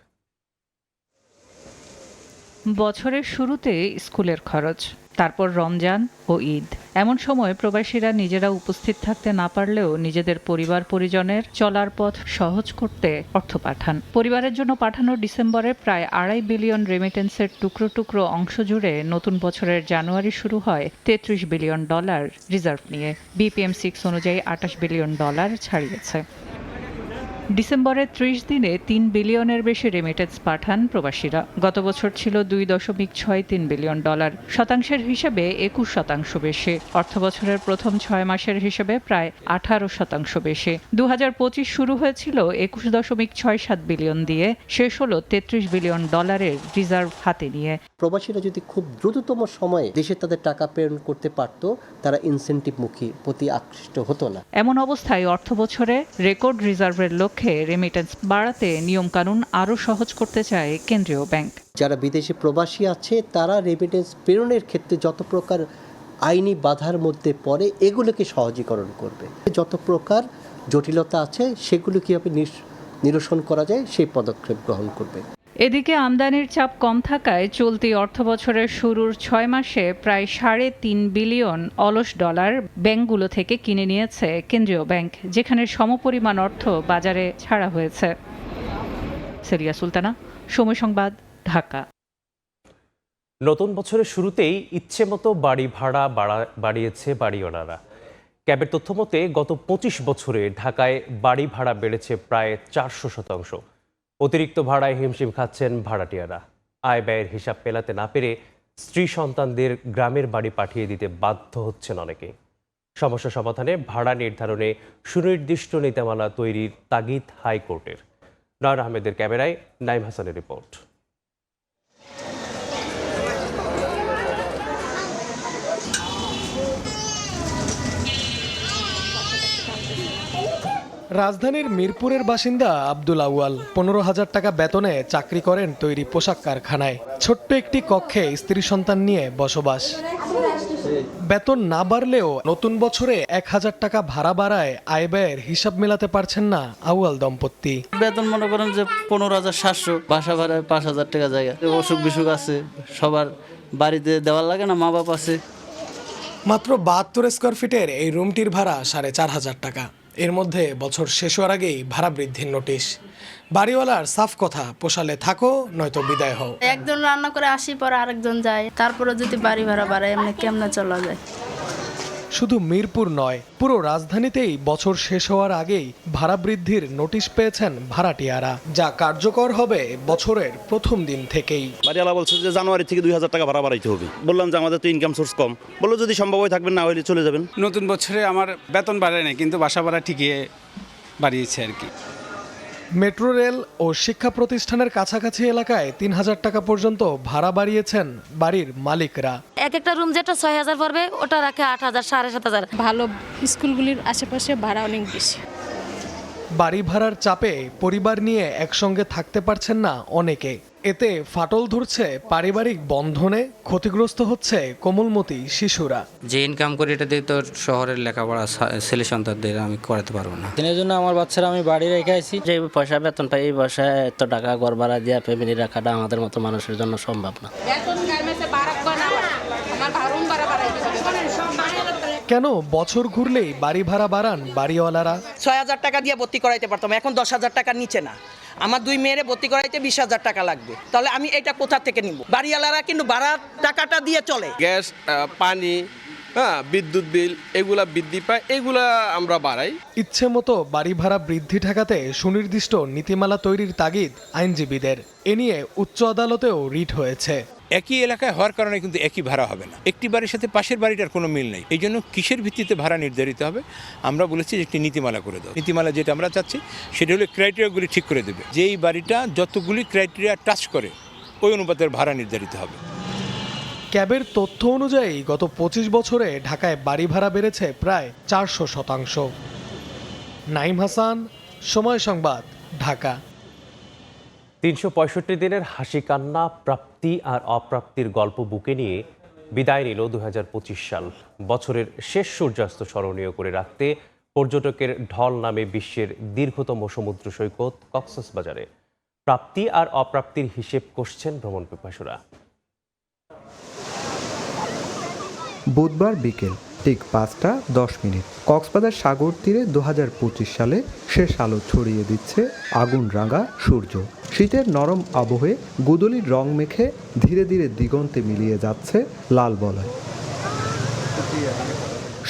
S3: বছরের শুরুতে স্কুলের খরচ, তারপর রমজান ও ঈদ, এমন সময় প্রবাসীরা নিজেরা উপস্থিত থাকতে না পারলেও নিজেদের পরিবার পরিজনের চলার পথ সহজ করতে অর্থ পাঠান। পরিবারের জন্য পাঠানো ডিসেম্বরে প্রায় $2.5 বিলিয়ন রেমিটেন্সের টুকরো টুকরো অংশ জুড়ে নতুন বছরের জানুয়ারি শুরু হয় $33 বিলিয়ন রিজার্ভ নিয়ে। BPM-6 অনুযায়ী $28 বিলিয়ন ছাড়িয়েছে। ডিসেম্বরে 30 দিনে $3 বিলিয়নের বেশি রেমিটেন্স পাঠান প্রবাসীরা। গত বছর ছিল $2.63 বিলিয়ন, শতাংশের হিসেবে 21% বেশি। অর্থবছরের প্রথম 6 মাসের হিসেবে প্রায় 18% বেশি। 2025 শুরু হয়েছিল $21.67 বিলিয়ন দিয়ে, শেষ হলো $33 বিলিয়ন রিজার্ভ হাতে নিয়ে।
S4: প্রবাসীরা যদি খুব দ্রুততম সময়ে দেশে তাদের টাকা প্রেরণ করতে পারত, তারা ইনসেন্টিভমুখী প্রতি আকৃষ্ট হতো না।
S3: এমন অবস্থায় অর্থবছরে রেকর্ড রিজার্ভের লক্ষ্যে রেমিটেন্স বাড়াতে নিয়মকানুন আরও সহজ করতে চায় কেন্দ্রীয় ব্যাংক।
S4: যারা বিদেশে প্রবাসী আছে তারা রেমিটেন্স প্রেরণের ক্ষেত্রে যত প্রকার আইনি বাধার মধ্যে পড়ে এগুলোকে সহজীকরণ করবে। যত প্রকার জটিলতা আছে সেগুলো কীভাবে নিরসন করা যায় সেই পদক্ষেপ গ্রহণ করবে।
S3: এদিকে আমদানির চাপ কম থাকায় চলতি অর্থবছরের শুরুর 6 মাসে প্রায় $3.5 বিলিয়ন অলস ডলার ব্যাংকগুলো থেকে কিনে নিয়েছে কেন্দ্রীয় ব্যাংক, যেখানে সমপরিমাণ অর্থ বাজারে ছাড়া হয়েছে। সেলিয়া সুলতানা, সময় সংবাদ, ঢাকা।
S1: নতুন বছরের শুরুতেই ইচ্ছেমতো বাড়ি ভাড়া বাড়িয়েছে বাড়িওয়ালারা। ক্যাবের তথ্য মতে গত 25 বছরে ঢাকায় বাড়ি ভাড়া বেড়েছে প্রায় 400%। অতিরিক্ত ভাড়ায় হিমশিম খাচ্ছেন ভাড়াটিয়ারা। আয় ব্যয়ের হিসাব মেলাতে না পেরে স্ত্রী সন্তানদের গ্রামের বাড়ি পাঠিয়ে দিতে বাধ্য হচ্ছেন অনেকে। সমস্যা সমাধানে ভাড়া নির্ধারণে সুনির্দিষ্ট নীতিমালা তৈরির তাগিদ হাইকোর্টের। নয়ন আহমেদের ক্যামেরায় নাইম হাসানের রিপোর্ট।
S6: রাজধানীর মিরপুরের বাসিন্দা আব্দুল আউয়াল 15,000 টাকা বেতনে চাকরি করেন তৈরি পোশাক কারখানায়। ছোট্ট একটি কক্ষে স্ত্রী সন্তান নিয়ে বসবাস। বেতন না বাড়লেও নতুন বছরে 1,000 টাকা ভাড়া বাড়ায় আয় ব্যয়ের হিসাব মেলাতে পারছেন না আউয়াল দম্পতি।
S10: বেতন মনে করেন যে 15,700, বাসা ভাড়ায় 5,000 টাকা জায়গা, অসুখ বিসুখ আছে, সবার বাড়িতে দেওয়ার লাগে না, মা বাপ আছে।
S6: মাত্র 72 স্কোয়ার ফিটের এই রুমটির ভাড়া 4,500 টাকা। এর মধ্যে বছর শেষ হওয়ার আগেই ভাড়া বৃদ্ধির নোটিশ। বাড়িওয়ালার সাফ কথা, পোষালে থাকো নয়তো বিদায় হও।
S20: একজন রান্না করে আসি, পর আরেকজন যায়, তারপরে যদি বাড়ি ভাড়া বাড়ায় এমনি কেমনে চলা যায়।
S6: শুধু মিরপুর নয়, পুরো রাজধানীতেই বছর শেষ হওয়ার আগেই ভাড়া বৃদ্ধির নোটিশ পেয়েছেন ভাড়াটিয়ারা, যা কার্যকর হবে বছরের প্রথম দিন থেকেই।
S23: বাড়িওয়ালা বলছে যে জানুয়ারি থেকে 2,000 টাকা ভাড়া বাড়াইতে হবে। বললাম যে আমাদের তো ইনকাম সোর্স কম, বললো যদি সম্ভব হয় থাকবেন, না হলে চলে যাবেন।
S25: নতুন বছরে আমার বেতন বাড়ায় না, কিন্তু বাসা ভাড়া ঠিকই বাড়িয়েছে আর কি।
S6: মেট্রো রেল ও শিক্ষা প্রতিষ্ঠানের কাছাকাছি এলাকায় 3,000 টাকা পর্যন্ত ভাড়া বাড়িয়েছেন বাড়ির মালিকরা।
S26: এক একটা রুম যেটা 6,000 পড়বে ওটা রাখে 8,000, 7,500।
S20: ভালো স্কুলগুলির আশেপাশে ভাড়া অনেক বেশি।
S6: বাড়ি ভাড়ার চাপে পরিবার নিয়ে একসঙ্গে থাকতে পারছেন না অনেকে। এতে ফাটল ধরছে পারিবারিক বন্ধনে, ক্ষতিগ্রস্ত হচ্ছে কোমলমতি শিশুরা।
S27: যে ইনকাম করি এটা দিয়ে তো শহরের লেখাপড়া ছেলে সন্তানদের আমি করাতে পারবো না।
S5: এই জন্য আমার বাচ্চারা আমি বাড়ি রেখে আইছি। যে পয়সা বেতন পাই, এই পয়সায় এত টাকা ঘর ভাড়া দিয়ে ফ্যামিলি রাখাটা আমাদের মতো মানুষের জন্য সম্ভব না।
S6: কেন বছর ঘুরলেই বাড়ি ভাড়া বাড়ান বাড়িওয়ালারা?
S28: 6,000 টাকা দিয়ে ভর্তি করাইতে পারতাম, এখন 10,000 টাকার নিচে না। আমার 2 মেয়েরে ভর্তি করাইতে 20,000 টাকা লাগবে, তাহলে আমি এটা কোথা থেকে নিব? বাড়িওয়ালারা কিন্তু ভাড়ার টাকাটা দিয়ে চলে।
S22: গ্যাস, পানি, বিদ্যুৎ বিল এগুলা বৃদ্ধি পায়, এগুলা আমরা বাড়াই।
S6: ইচ্ছে মতো বাড়ি ভাড়া বৃদ্ধি ঠেকাতে সুনির্দিষ্ট নীতিমালা তৈরির তাগিদ আইনজীবীদের। এ নিয়ে উচ্চ আদালতেও রিট হয়েছে।
S8: একই এলাকায় হওয়ার কারণে কিন্তু একই ভাড়া হবে না। একটি বাড়ির সাথে পাশের বাড়িটার কোনো মিল নেই। এই জন্য কিসের ভিত্তিতে ভাড়া নির্ধারিত হবে আমরা বলেছি যে একটি নীতিমালা করে দাও। নীতিমালা যেটা আমরা চাচ্ছি সেটা হলো ক্রাইটেরিয়াগুলি ঠিক করে দেবে, যেই বাড়িটা যতগুলি ক্রাইটেরিয়া টাচ করে ওই অনুপাতের ভাড়া নির্ধারিত হবে।
S6: ক্যাবের তথ্য অনুযায়ী গত 25 বছরে ঢাকায় বাড়ি ভাড়া বেড়েছে প্রায় 400%। নাইম হাসান, সময় সংবাদ, ঢাকা।
S1: 365 দিনের হাসি কান্না, প্রাপ্তি আর অপ্রাপ্তির গল্প বুকে নিয়ে বিদায় নিল 2025 সাল। বছরের শেষ সূর্যাস্ত স্মরণীয় করে রাখতে পর্যটকের ঢল নামে বিশ্বের দীর্ঘতম সমুদ্র সৈকত কক্সবাজারে প্রাপ্তি আর অপ্রাপ্তির হিসেব কষছেন ভ্রমণ পিপাসুরা।
S29: বুধবার বিকেল
S7: ঠিক 5:10। কক্সবাজার সাগর তীরে 2025 সালে শেষ আলো ছড়িয়ে দিচ্ছে আগুন রাঙা সূর্য। শীতের নরম আবহে গুদলির রং মেখে ধীরে ধীরে দিগন্তে মিলিয়ে যাচ্ছে লাল বলয়।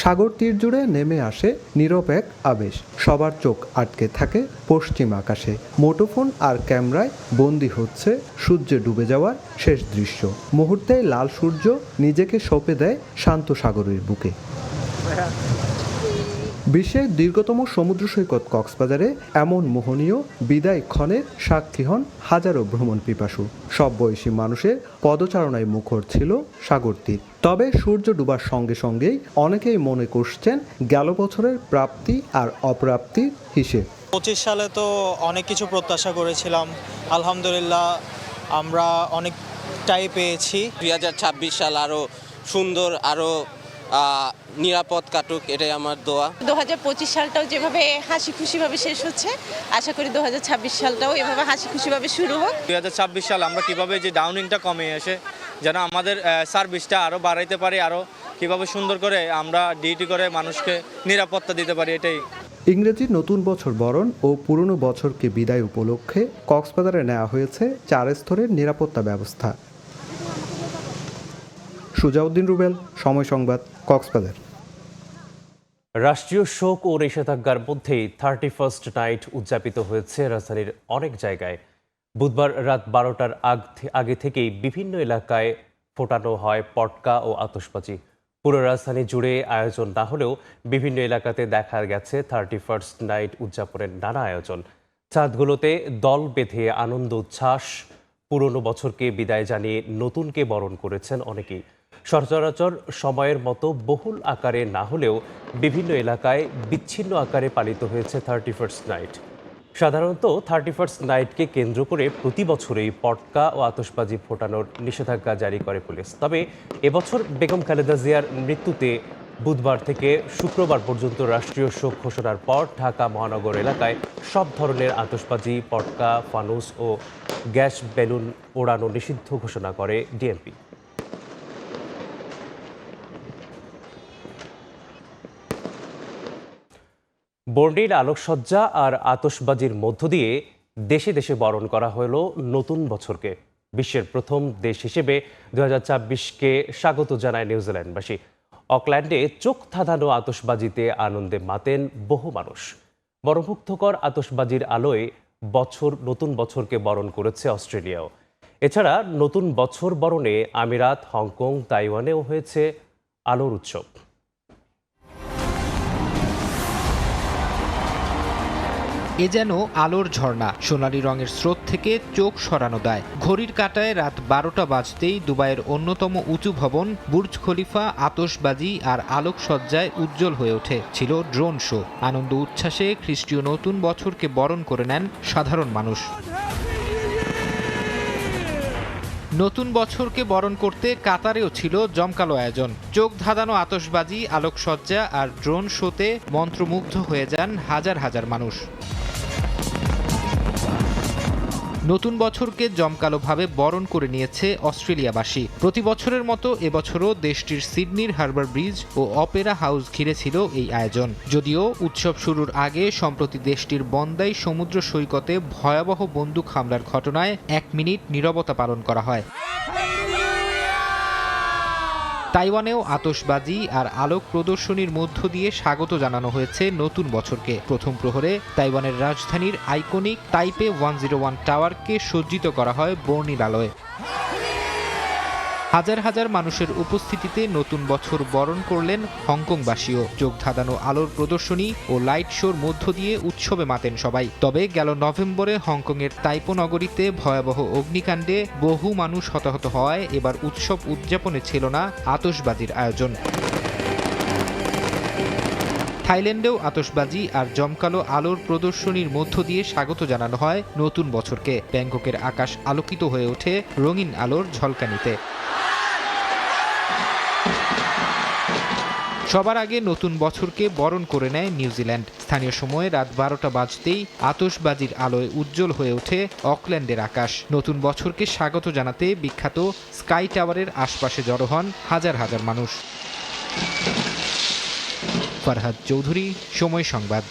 S7: সাগর তীর জুড়ে নেমে আসে নীরব এক আবেশ। সবার চোখ আটকে থাকে পশ্চিম আকাশে। মুঠোফোন আর ক্যামেরায় বন্দী হচ্ছে সূর্যে ডুবে যাওয়ার শেষ দৃশ্য। মুহূর্তেই লাল সূর্য নিজেকে সঁপে দেয় শান্ত সাগরের বুকে। বিশ্বের দীর্ঘতম সমুদ্র সৈকত কক্সবাজারে এমন মোহনীয় বিদায় ক্ষণের সাক্ষী হন হাজারো ভ্রমণ পিপাসু। সব বয়সী মানুষের পদচারণায় মুখর ছিল সাগর তীর। তবে সূর্য ডুবার সঙ্গে সঙ্গেই অনেকেই মনে করছেন গেল বছরের প্রাপ্তি আর অপ্রাপ্তির হিসেব।
S12: 25 সালে তো অনেক কিছু প্রত্যাশা করেছিলাম, আলহামদুলিল্লাহ আমরা অনেকটাই পেয়েছি।
S13: 2026 সাল আরও সুন্দর, আরও নিরাপদ কাটুক, এটাই আমার দোয়া।
S16: 2025 সালটাও যেভাবে হাসি খুশিভাবে শেষ হচ্ছে, আশা করি 2026 সালটাও এভাবে হাসি খুশিভাবে শুরু হোক।
S12: 2026 সাল আমরা কিভাবে যে ডাউনিংটা কমে এসে যেন আমাদের সার্ভিসটা আরও বাড়াইতে পারি, আরও কিভাবে সুন্দর করে আমরা ডিউটি করে মানুষকে নিরাপত্তা দিতে পারি, এটাই।
S7: ইংরেজি নতুন বছর বরণ ও পুরনো বছরকে বিদায় উপলক্ষে কক্সবাজারে নেওয়া হয়েছে 4 স্তরের নিরাপত্তা ব্যবস্থা। সুজাউদ্দিন রুবেল, সময় সংবাদ, কক্সবাজার।
S1: রাষ্ট্রীয় শোক ও নিষেধাজ্ঞার মধ্যেই 31st নাইট উদযাপিত হয়েছে রাজধানীর অনেক জায়গায়। বুধবার রাত 12টার আগে থেকেই বিভিন্ন এলাকায় ফোটানো হয় পটকা ও আতশবাজি। পুরো রাজধানী জুড়ে আয়োজন না হলেও বিভিন্ন এলাকাতে দেখা গেছে 31st নাইট উদযাপনের নানা আয়োজন। চাঁদগুলোতে দল বেঁধে আনন্দ উচ্ছ্বাস, পুরনো বছরকে বিদায় জানিয়ে নতুনকে বরণ করেছেন অনেকেই। সচরাচর সময়ের মতো বহুল আকারে না হলেও বিভিন্ন এলাকায় বিচ্ছিন্ন আকারে পালিত হয়েছে 31st নাইট। সাধারণত 31st নাইটকে কেন্দ্র করে প্রতি বছরেই পটকা ও আতশবাজি ফোটানোর নিষেধাজ্ঞা জারি করে পুলিশ। তবে এবছর বেগম খালেদা জিয়ার মৃত্যুতে বুধবার থেকে শুক্রবার পর্যন্ত রাষ্ট্রীয় শোক ঘোষণার পর ঢাকা মহানগর এলাকায় সব ধরনের আতশবাজি, পটকা, ফানুস ও গ্যাস বেলুন ওড়ানো নিষিদ্ধ ঘোষণা করে ডিএমপি। বর্ণিল আলোকসজ্জা আর আতশবাজির মধ্য দিয়ে দেশে দেশে বরণ করা হলো নতুন বছরকে। বিশ্বের প্রথম দেশ হিসেবে 2024কে স্বাগত জানায় নিউজিল্যান্ডবাসী। অকল্যান্ডে চোখ ধাঁধানো আতশবাজিতে আনন্দে মাতেন বহু মানুষ। মনোমুগ্ধকর আতশবাজির আলোয় নতুন বছরকে বরণ করেছে অস্ট্রেলিয়াও। এছাড়া নতুন বছর বরণে আমিরাত, হংকং, তাইওয়ানেও হয়েছে আলোর উৎসব।
S18: এ যেন আলোর ঝর্ণা, সোনালী রঙের স্রোত থেকে চোখ সরানো দেয়। ঘড়ির কাঁটায় রাত 12টা বাজতেই দুবাইয়ের অন্যতম উঁচু ভবন বুর্জ খলিফা আতশবাজি আর আলোকসজ্জায় উজ্জ্বল হয়ে ওঠে। ছিল ড্রোন শো। আনন্দ উচ্ছ্বাসে খ্রিস্টীয় নতুন বছরকে বরণ করে নেন সাধারণ মানুষ। নতুন বছরকে বরণ করতে কাতারেও ছিল জমকালো আয়োজন। চোখ ধাঁধানো আতশবাজি, আলোকসজ্জা আর ড্রোন শোতে মন্ত্রমুগ্ধ হয়ে যান হাজার হাজার মানুষ। নতুন বছরকে জমকালোভাবে বরণ করে নিয়েছে অস্ট্রেলিয়াবাসী। প্রতি বছরের মতো এবছরও দেশটির সিডনির হারবার ব্রিজ ও অপেরা হাউস ঘিরে ছিল এই আয়োজন। যদিও উৎসব শুরুর আগে সম্প্রতি দেশটির বন্দাই সমুদ্র সৈকতে ভয়াবহ বন্দুক হামলার ঘটনায় 1 মিনিট নীরবতা পালন করা হয়। তাইওয়ানেও আতশবাজি আর আলোক প্রদর্শনীর মধ্য দিয়ে স্বাগত জানানো হয়েছে নতুন বছরকে। প্রথম প্রহরে তাইওয়ানের রাজধানীর আইকনিক তাইপে 101 টাওয়ারকে সজ্জিত করা হয় বর্ণিল আলোয়। হাজার হাজার মানুষের উপস্থিতিতে নতুন বছর বরণ করলেন হংকংবাসীও। চোখ ধাঁধানো আলোর প্রদর্শনী ও লাইট শোর মধ্য দিয়ে উৎসবে মাতেন সবাই। তবে গেল নভেম্বরে হংকংয়ের তাইপো নগরীতে ভয়াবহ অগ্নিকাণ্ডে বহু মানুষ হতাহত হওয়ায় এবার উৎসব উদযাপনে ছিল না আতশবাজির আয়োজন। থাইল্যান্ডেও আতশবাজি আর জমকালো আলোর প্রদর্শনীর মধ্য দিয়ে স্বাগত জানানো হয় নতুন বছরকে। ব্যাংককের আকাশ আলোকিত হয়ে ওঠে রঙিন আলোর ঝলকানিতে। সবার আগে নতুন বছরকে বরণ করে নেয় নিউজিল্যান্ড। স্থানীয় সময়ে রাত 12টা বাজতেই আতশবাজির আলোয় উজ্জ্বল হয়ে ওঠে অকল্যান্ডের আকাশ। নতুন বছরকে স্বাগত জানাতে বিখ্যাত স্কাই টাওয়ারের আশপাশে জড়ো হন হাজার হাজার মানুষ। ফারহাদ চৌধুরী, সময় সংবাদ।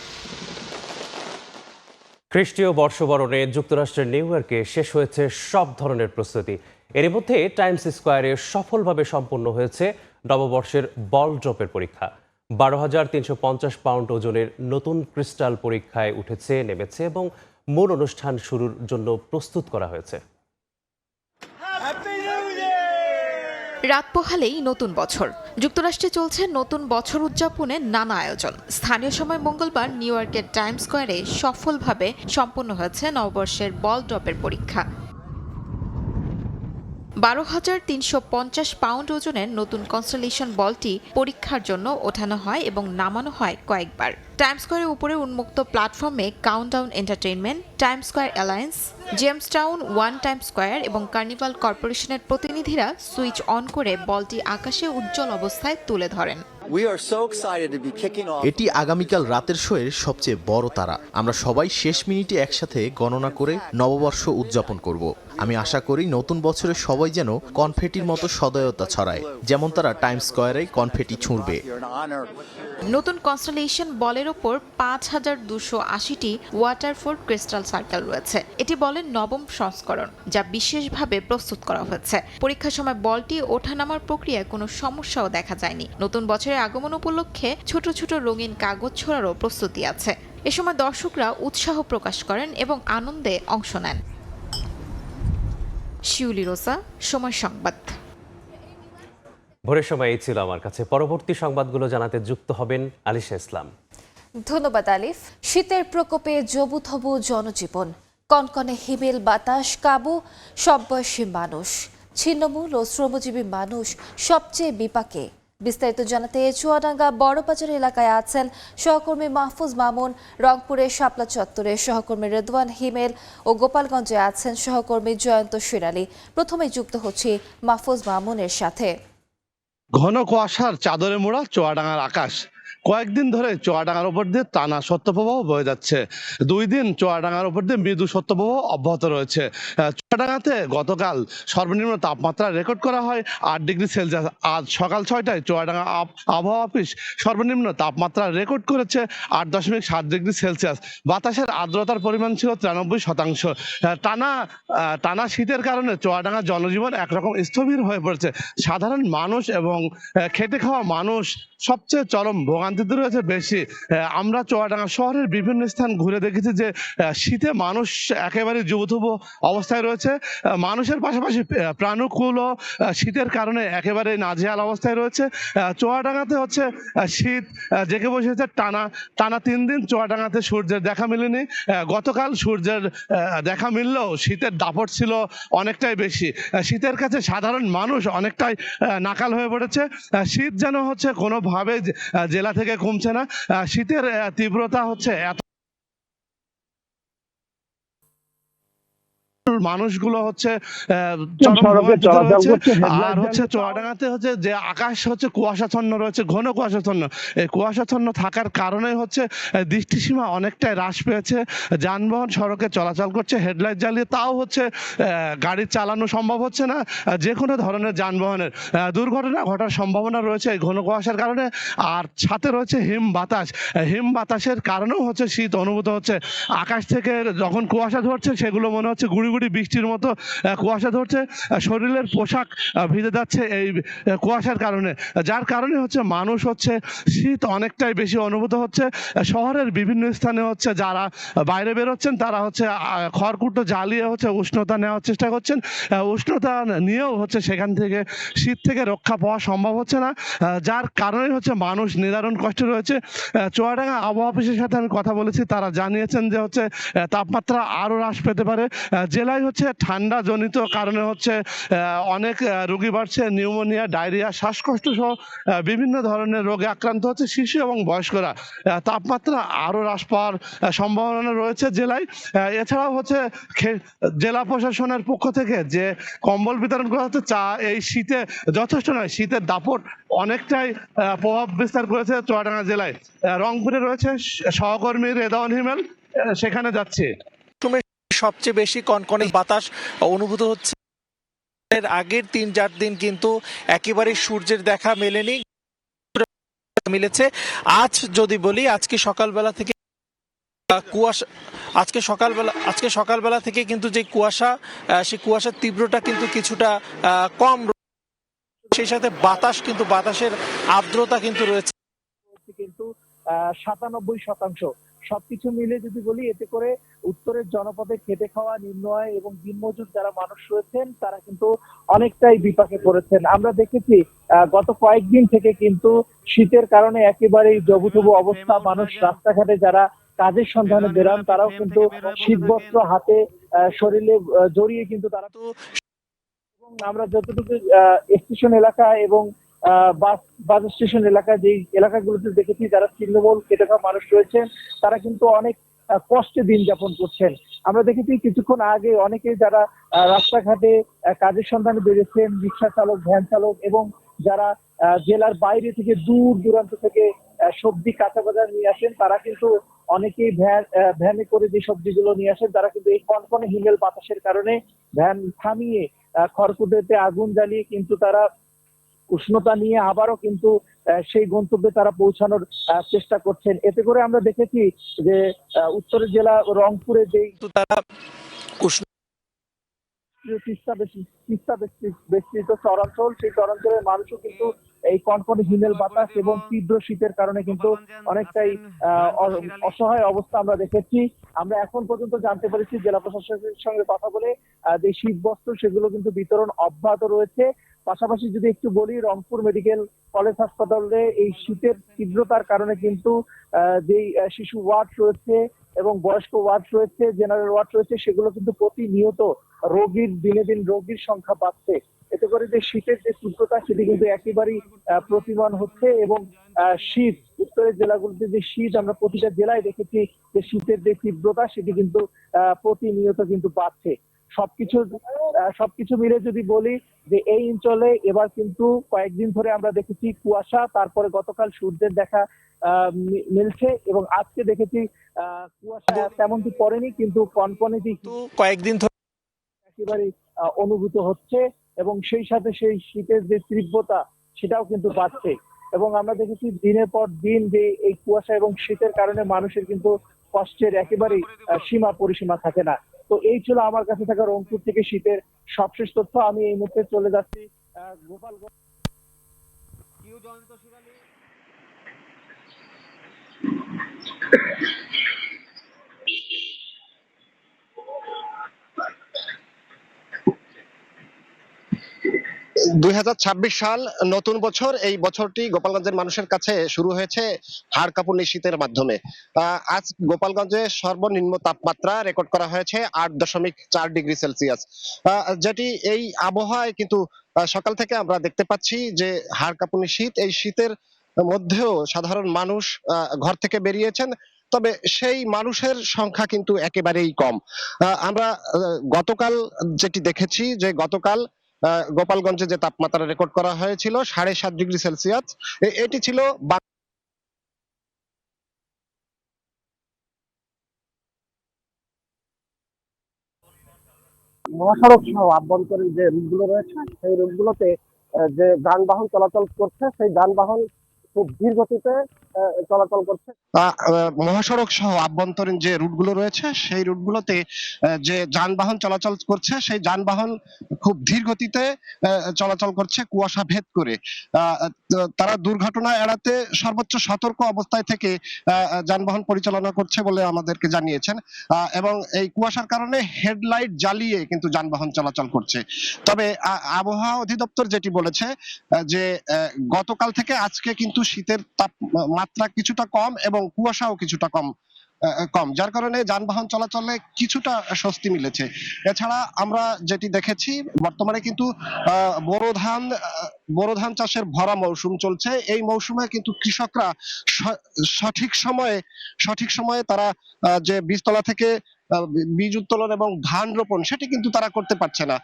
S1: খ্রিস্টীয় বর্ষবরণে যুক্তরাষ্ট্রের নিউ ইয়র্কে শেষ হয়েছে সব ধরনের প্রস্তুতি। এর মধ্যে টাইমস স্কোয়ারে সফলভাবে সম্পন্ন হয়েছে নববর্ষের বল ড্রপের পরীক্ষা। 12,350 পাউন্ড ওজনের নতুন ক্রিস্টাল পরীক্ষায় নেমেছে এবং মূল অনুষ্ঠান শুরুর জন্য প্রস্তুত করা হয়েছে।
S2: রাত পোহালেই নতুন বছর। যুক্তরাষ্ট্রে চলছে নতুন বছর উদযাপনে নানা আয়োজন। স্থানীয় সময় মঙ্গলবার নিউ ইয়র্কের টাইমস স্কোয়ারে সফলভাবে সম্পন্ন হয়েছে নববর্ষের বল ড্রপের পরীক্ষা। 12,350 পাউন্ড ওজনের নতুন কনস্টেলেশন বলটি পরীক্ষার জন্য ওঠানো হয় এবং নামানো হয় কয়েকবার। টাইমস স্কোয়ারের উপরে উন্মুক্ত প্ল্যাটফর্মে Countdown Entertainment, Times Square Alliance, Jamestown One Times Square এবং কার্নিভাল কর্পোরেশনের প্রতিনিধিরা সুইচ অন করে বলটি আকাশে উজ্জ্বল অবস্থায় তুলে ধরেন।
S9: এটি আগামীকাল রাতের শোয়ের সবচেয়ে বড় তারা। আমরা সবাই শেষ মিনিটে একসাথে গণনা করে নববর্ষ উদযাপন করব। আমি আশা করি নতুন বছরে সবাই যেন কনফেটির মতো সদয়তা ছড়ায়, যেমন তারা টাইমস স্কোয়ারে কনফেটি ছুঁড়বে।
S2: নতুন কনস্টেলেশন বলের ওপর 5,280টি ওয়াটারফোর্ড ক্রিস্টাল সার্কেল রয়েছে। এটি বলের নবম সংস্করণ, যা বিশেষভাবে প্রস্তুত করা হয়েছে। পরীক্ষার সময় বলটি ওঠানামার প্রক্রিয়ায় কোনো সমস্যাও দেখা যায়নি। নতুন বছরের আগমন উপলক্ষে ছোট ছোট রঙিন কাগজ ছোড়ারও প্রস্তুতি আছে। এ সময় দর্শকরা উৎসাহ প্রকাশ করেন এবং আনন্দে অংশ নেন। শিউলি রোসা, সময় সংবাদ।
S1: ভোরের সময় এই ছিল আমার কাছে। পরবর্তী সংবাদগুলো জানাতে যুক্ত হবেন আলিশা ইসলাম।
S11: ধন্যবাদ আলিফ। শীতের প্রকোপে জবুথবু জনজীবন, কনকনে হিমেল বাতাস, কাবু সব বয়সী মানুষ, ছিন্নমূল ও শ্রমজীবী মানুষ সবচেয়ে বিপাকে। বিস্তারিত জানাতে চুয়াডাঙ্গা বড়বাজার এলাকায় আছেন সহকর্মী মাহফুজ মামুন, রংপুরে শাপলা চত্বরে সহকর্মী রেদওয়ান হিমেল ও গোপালগঞ্জে আছেন সহকর্মী জয়ন্ত শিরালী। প্রথমে যুক্ত হচ্ছি মাহফুজ মামুনের সাথে।
S15: ঘন কুয়াশার চাদরে মোড়া চুয়াডাঙ্গার আকাশ। কয়েকদিন ধরে চুয়াডাঙ্গার উপর দিয়ে টানা শৈত্যপ্রবাহ বয়ে যাচ্ছে। 2 দিন চুয়াডাঙ্গার উপর দিয়ে মৃদু শৈত্যপ্রবাহ অব্যাহত রয়েছে। চুয়াডাঙ্গাতে গতকাল সর্বনিম্ন তাপমাত্রা রেকর্ড করা হয় 8 ডিগ্রি সেলসিয়াস। আজ সকাল 6টায় চুয়াডাঙ্গা আবহাওয়া অফিস সর্বনিম্ন তাপমাত্রা রেকর্ড করেছে 8.7 ডিগ্রি সেলসিয়াস। বাতাসের আর্দ্রতার পরিমাণ ছিল 93%। টানা শীতের কারণে চুয়াডাঙ্গা জনজীবন একরকম স্থবির হয়ে পড়েছে। সাধারণ মানুষ এবং খেটে খাওয়া মানুষ সবচেয়ে চরম ভোগান্তিতে রয়েছে বেশি। আমরা চুয়াডাঙ্গা শহরের বিভিন্ন স্থান ঘুরে দেখেছি যে শীতে মানুষ একেবারে জুবুথুবু অবস্থায় রয়েছে। মানুষের পাশাপাশি প্রাণীকুলও শীতের কারণে একেবারে নাজেহাল অবস্থায় রয়েছে। চুয়াডাঙ্গাতে শীত জেগে বসেছে টানা 3 দিন চুয়াডাঙ্গাতে সূর্যের দেখা মেলেনি। গতকাল সূর্যের দেখা মিললেও শীতের দাপট ছিল অনেকটাই বেশি। শীতের কাছে সাধারণ মানুষ অনেকটাই নাকাল হয়ে পড়েছে। শীত যেন কোনোভাবে জেলা থেকে কমছে না। শীতের তীব্রতা এত, মানুষগুলো আর চুয়াডাঙ্গাতে যে আকাশ কুয়াশাচ্ছন্ন রয়েছে, ঘন কুয়াশাচ্ছন্ন। এই কুয়াশাচ্ছন্ন থাকার কারণে দৃষ্টিসীমা অনেকটাই হ্রাস পেয়েছে। যানবাহন সড়কে চলাচল করছে হেডলাইট জ্বালিয়ে, তাও গাড়ি চালানো সম্ভব হচ্ছে না। যে কোনো ধরনের যানবাহনের দুর্ঘটনা ঘটার সম্ভাবনা রয়েছে এই ঘন কুয়াশার কারণে। আর সাথে রয়েছে হিম বাতাস। হিম বাতাসের কারণেও শীত অনুভূত হচ্ছে। আকাশ থেকে যখন কুয়াশা ধরছে সেগুলো মনে হচ্ছে গুড়ি বৃষ্টির মতো কুয়াশা ধরছে। শরীরের পোশাক ভিজে যাচ্ছে এই কুয়াশার কারণে, যার কারণে মানুষ শীত অনেকটাই বেশি অনুভূত হচ্ছে। শহরের বিভিন্ন স্থানে যারা বাইরে বেরোচ্ছেন তারা খড়কুটো জ্বালিয়ে উষ্ণতা নেওয়ার চেষ্টা করছেন। উষ্ণতা নিয়েও সেখান থেকে শীত থেকে রক্ষা পাওয়া সম্ভব হচ্ছে না, যার কারণে মানুষ নিদারুণ কষ্টে রয়েছে। চুয়াডাঙ্গা আবহাওয়া অফিসের সাথে আমি কথা বলেছি, তারা জানিয়েছেন যে তাপমাত্রা আরো হ্রাস পেতে পারে। জেলায় ঠান্ডা জনিত কারণে অনেক রোগী বাড়ছে। নিউমোনিয়া, ডায়রিয়া, শ্বাসকষ্ট সহ বিভিন্ন ধরনের রোগে আক্রান্ত হচ্ছে শিশু এবং বয়স্করা। তাপমাত্রা আরো হ্রাস পাওয়ার সম্ভাবনা রয়েছে জেলায়। এছাড়াও জেলা প্রশাসনের পক্ষ থেকে যে কম্বল বিতরণ করা হচ্ছে এই শীতে যথেষ্ট নয়। শীতের দাপট অনেকটাই প্রভাব বিস্তার করেছে চুয়াডাঙ্গা জেলায়। রংপুরে রয়েছে সহকর্মী রেদওয়ান হিমেল, সেখানে যাচ্ছে।
S17: সবচেয়ে বেশি কনকনে বাতাস অনুভূত হচ্ছে। এর আগের 3-4 দিন কিন্তু একেবারে সূর্যের দেখা মেলেনি। মিলেছে। আজ যদি বলি আজকে সকালবেলা থেকে কুয়াশা আজকে সকালবেলা থেকে কিন্তু যে কুয়াশা সেই কুয়াশার তীব্রতা কিন্তু কিছুটা কম, সেই সাথে বাতাসের আর্দ্রতা কিন্তু রয়েছে কিন্তু 97%। সবকিছু মিলে যদি বলি, এতে করে উত্তরের জনপদে খেটে খাওয়া, নিম্ন আয় এবং দিনমজুর যারা মানুষ রয়েছেন তারা কিন্তু অনেকটাই বিপাকে পড়েছেন। আমরা দেখেছি গত কয়েকদিন থেকে কিন্তু শীতের কারণে একেবারেই জবুথবু অবস্থা। মানুষ রাস্তাঘাটে যারা কাজের সন্ধানে বেরান তারাও কিন্তু শীতবস্ত্র হাতে শরীরে জড়িয়ে কিন্তু তারা তো, এবং আমরা যতটুকু স্টেশন এলাকা এবং বাস স্টেশন এলাকা, যেই এলাকাগুলোতে দেখেছি যারা তৃণমূল খেটে খাওয়া মানুষ রয়েছেন তারা কিন্তু অনেক কষ্টে দিন যাপন করছেন। আমরা দেখেছি কিছুক্ষণ আগে অনেকে যারা রাস্তাঘাটে কাজের সন্ধানে বেরিয়েছেন, রিক্সা চালক, ভ্যান চালক এবং যারা জেলার বাইরে থেকে দূর দূরান্ত থেকে সবজি কাঁচা বাজার নিয়ে আসেন, তারা কিন্তু অনেকেই ভ্যানে করে যে সবজিগুলো নিয়ে আসেন তারা কিন্তু এই কনকনে হিমেল বাতাসের কারণে ভ্যান থামিয়ে খড়কুটোতে আগুন জ্বালিয়ে কিন্তু তারা উষ্ণতা নিয়ে আবারও কিন্তু সেই গন্তব্যে তারা পৌঁছানোর চেষ্টা করছেন। এতে করে আমরা দেখেছি যে উত্তরের জেলা রংপুরে যে তারা বিস্তৃত চরাঞ্চল, সেই চরাঞ্চলের মানুষও কিন্তু এই কনকনে হিমেল বাতাস এবং তীব্র শীতের কারণে কিন্তু অনেকটাই অসহায় অবস্থা আমরা দেখেছি। আমরা এখন পর্যন্ত জানতে পেরেছি জেলা প্রশাসনের সঙ্গে কথা বলে যে শীত বস্ত্র সেগুলো কিন্তু বিতরণ অব্যাহত রয়েছে। পাশাপাশি যদি একটু বলি, রংপুর মেডিকেল কলেজ হাসপাতালে এই শীতের তীব্রতার কারণে কিন্তু যেই শিশু ওয়ার্ড রয়েছে এবং বয়স্ক ওয়ার্ড রয়েছে, জেনারেল ওয়ার্ড রয়েছে, সেগুলো কিন্তু প্রতিনিয়ত দিনে দিন রোগীর সংখ্যা বাড়ছে। এতে করে যে শীতের যে তীব্রতা সেটি কিন্তু একেবারেই প্রতিমান হচ্ছে এবং শীত, উত্তরের জেলাগুলোতে যে শীত আমরা প্রতিটা জেলায় দেখেছি যে শীতের যে তীব্রতা সেটি কিন্তু প্রতিনিয়ত কিন্তু বাড়ছে। সবকিছু মিলে যদি বলি যে এই অঞ্চলে এবার কিন্তু কয়েকদিন ধরে আমরা দেখেছি কুয়াশা, তারপরে গতকাল সূর্যের দেখা মিলছে এবং আজকে দেখেছি কুয়াশা তেমনটি পড়েনি, কিন্তু কনকনে যে কয়েকদিন ধরে
S6: একেবারে অনুভূত হচ্ছে এবং সেই সাথে সেই শীতের যে তীব্রতা সেটাও কিন্তু বাড়ছে। এবং আমরা দেখেছি দিনের পর দিন যে এই কুয়াশা এবং শীতের কারণে মানুষের কিন্তু কষ্টের একেবারেই সীমা পরিসীমা থাকে না। তো এই ছিল আমার কাছে থাকা রংপুর থেকে শীতের সবশেষ তথ্য। আমি এই মুহূর্তে চলে যাচ্ছি গোপালগঞ্জ।
S3: 2026 সাল নতুন বছর। এই বছরটি গোপালগঞ্জের মানুষের কাছে শুরু হয়েছে হাড় কাঁপুনি শীতের মাধ্যমে। আজ গোপালগঞ্জে সর্বনিম্ন তাপমাত্রা রেকর্ড করা হয়েছে 8.4 ডিগ্রি সেলসিয়াস, যেটি এই আবহাওয়ায় কিন্তু সকাল থেকে আমরা দেখতে পাচ্ছি যে হাড় কাঁপুনি শীত। এই শীতের মধ্যেও সাধারণ মানুষ ঘর থেকে বেরিয়েছেন, তবে সেই মানুষের সংখ্যা কিন্তু একেবারেই কম। আমরা গতকাল যেটি দেখেছি যে গতকাল গোপালগঞ্জে যে তাপমাত্রা রেকর্ড করা হয়েছিল 7.5 ডিগ্রি সেলসিয়াস, এটি ছিল
S4: মহাসড়ক সহ আভ্যন্তরীণ যে রুটগুলো রয়েছে সেই রুটগুলোতে যে যানবাহন চলাচল করছে সেই যানবাহন খুব ধীর গতিতে চলাচল করছে।
S3: মহাসড়ক সহ আভ্যন্তরীণ যে রুটগুলো রয়েছে সেই রুটগুলোতে যে যানবাহন চলাচল করছে সেই যানবাহন খুব ধীর গতিতে চলাচল করছে কুয়াশা ভেদ করে। তারা দুর্ঘটনা এড়াতে সর্বোচ্চ সতর্ক অবস্থায় থেকে যানবাহন পরিচালনা করছে বলে আমাদেরকে জানিয়েছেন এবং এই কুয়াশার কারণে হেডলাইট জ্বালিয়ে কিন্তু যানবাহন চলাচল করছে। তবে আবহাওয়া অধিদপ্তর যেটি বলেছে যে গতকাল থেকে আজকে কিন্তু শীতের তাপমাত্রা কিছুটা কম এবং কুয়াশাও কিছুটা কম, যার কারণে যানবাহন চলাচলে কিছুটা স্বস্তি মিলেছে। এছাড়া আমরা যেটি দেখেছি বর্তমানে কিন্তু বোরো ধান চাষের ভরা মৌসুম চলছে। এই মৌসুমে কিন্তু কৃষকরা সঠিক সময়ে তারা যে বীজতলা থেকে বীজ উত্তোলন এবং ধান রোপণ সেটি কিন্তু তারা করতে পারছে না।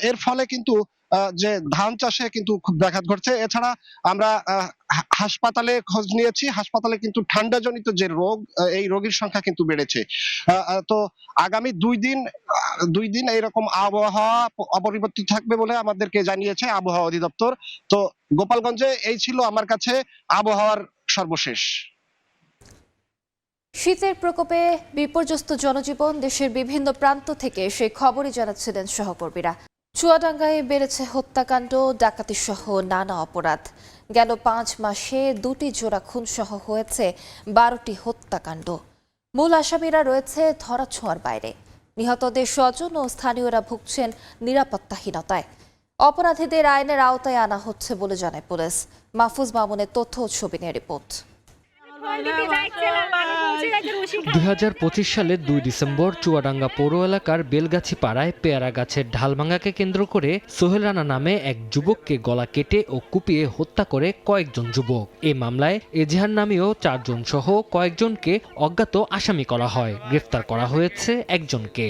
S3: এর ফলে কিন্তু যে ধান চাষে কিন্তু খুব ব্যাঘাত ঘটছে। এছাড়া আমরা হাসপাতালে খোঁজ নিয়েছি, হাসপাতালে কিন্তু ঠান্ডাজনিত যে রোগ, এই রোগীর সংখ্যা কিন্তু বেড়েছে। তো আগামী 2 দিন এইরকম আবহাওয়া অপরিবর্তিত থাকবে বলে আমাদেরকে জানিয়েছে আবহাওয়া অধিদপ্তর। তো গোপালগঞ্জে এই ছিল আমার কাছে আবহাওয়ার সর্বশেষ।
S11: শীতের প্রকোপে বিপর্যস্ত জনজীবন, দেশের বিভিন্ন প্রান্ত থেকে সেই খবরই জানাচ্ছিলেন সহকর্মীরা। চুয়াডাঙ্গায় বেড়েছে হত্যাকাণ্ড, ডাকাতি সহ নানা অপরাধ। গেল 5 মাসে 2টি জোড়া খুন সহ হয়েছে 12টি হত্যাকাণ্ড। মূল আসামিরা রয়েছে ধরাছোঁয়ার বাইরে। নিহতদের স্বজন ও স্থানীয়রা ভুগছেন নিরাপত্তাহীনতায়। অপরাধীদের আইনের আওতায় আনা হচ্ছে বলে জানায় পুলিশ। মাহফুজ মামুনের তথ্য ও ছবি নিয়ে রিপোর্ট।
S18: 2025 সালের 2 ডিসেম্বর চুয়াডাঙ্গা পৌর এলাকার বেলগাছি পাড়ায় পেয়ারা গাছের ঢাল ভাঙাকে কেন্দ্র করে সোহেল রানা নামে এক যুবককে গলা কেটে ও কুপিয়ে হত্যা করে কয়েকজন যুবক। এই মামলায় এজাহার নামীয় 4 জন সহ কয়েকজনকে অজ্ঞাত আসামি করা হয়। গ্রেফতার করা হয়েছে একজনকে।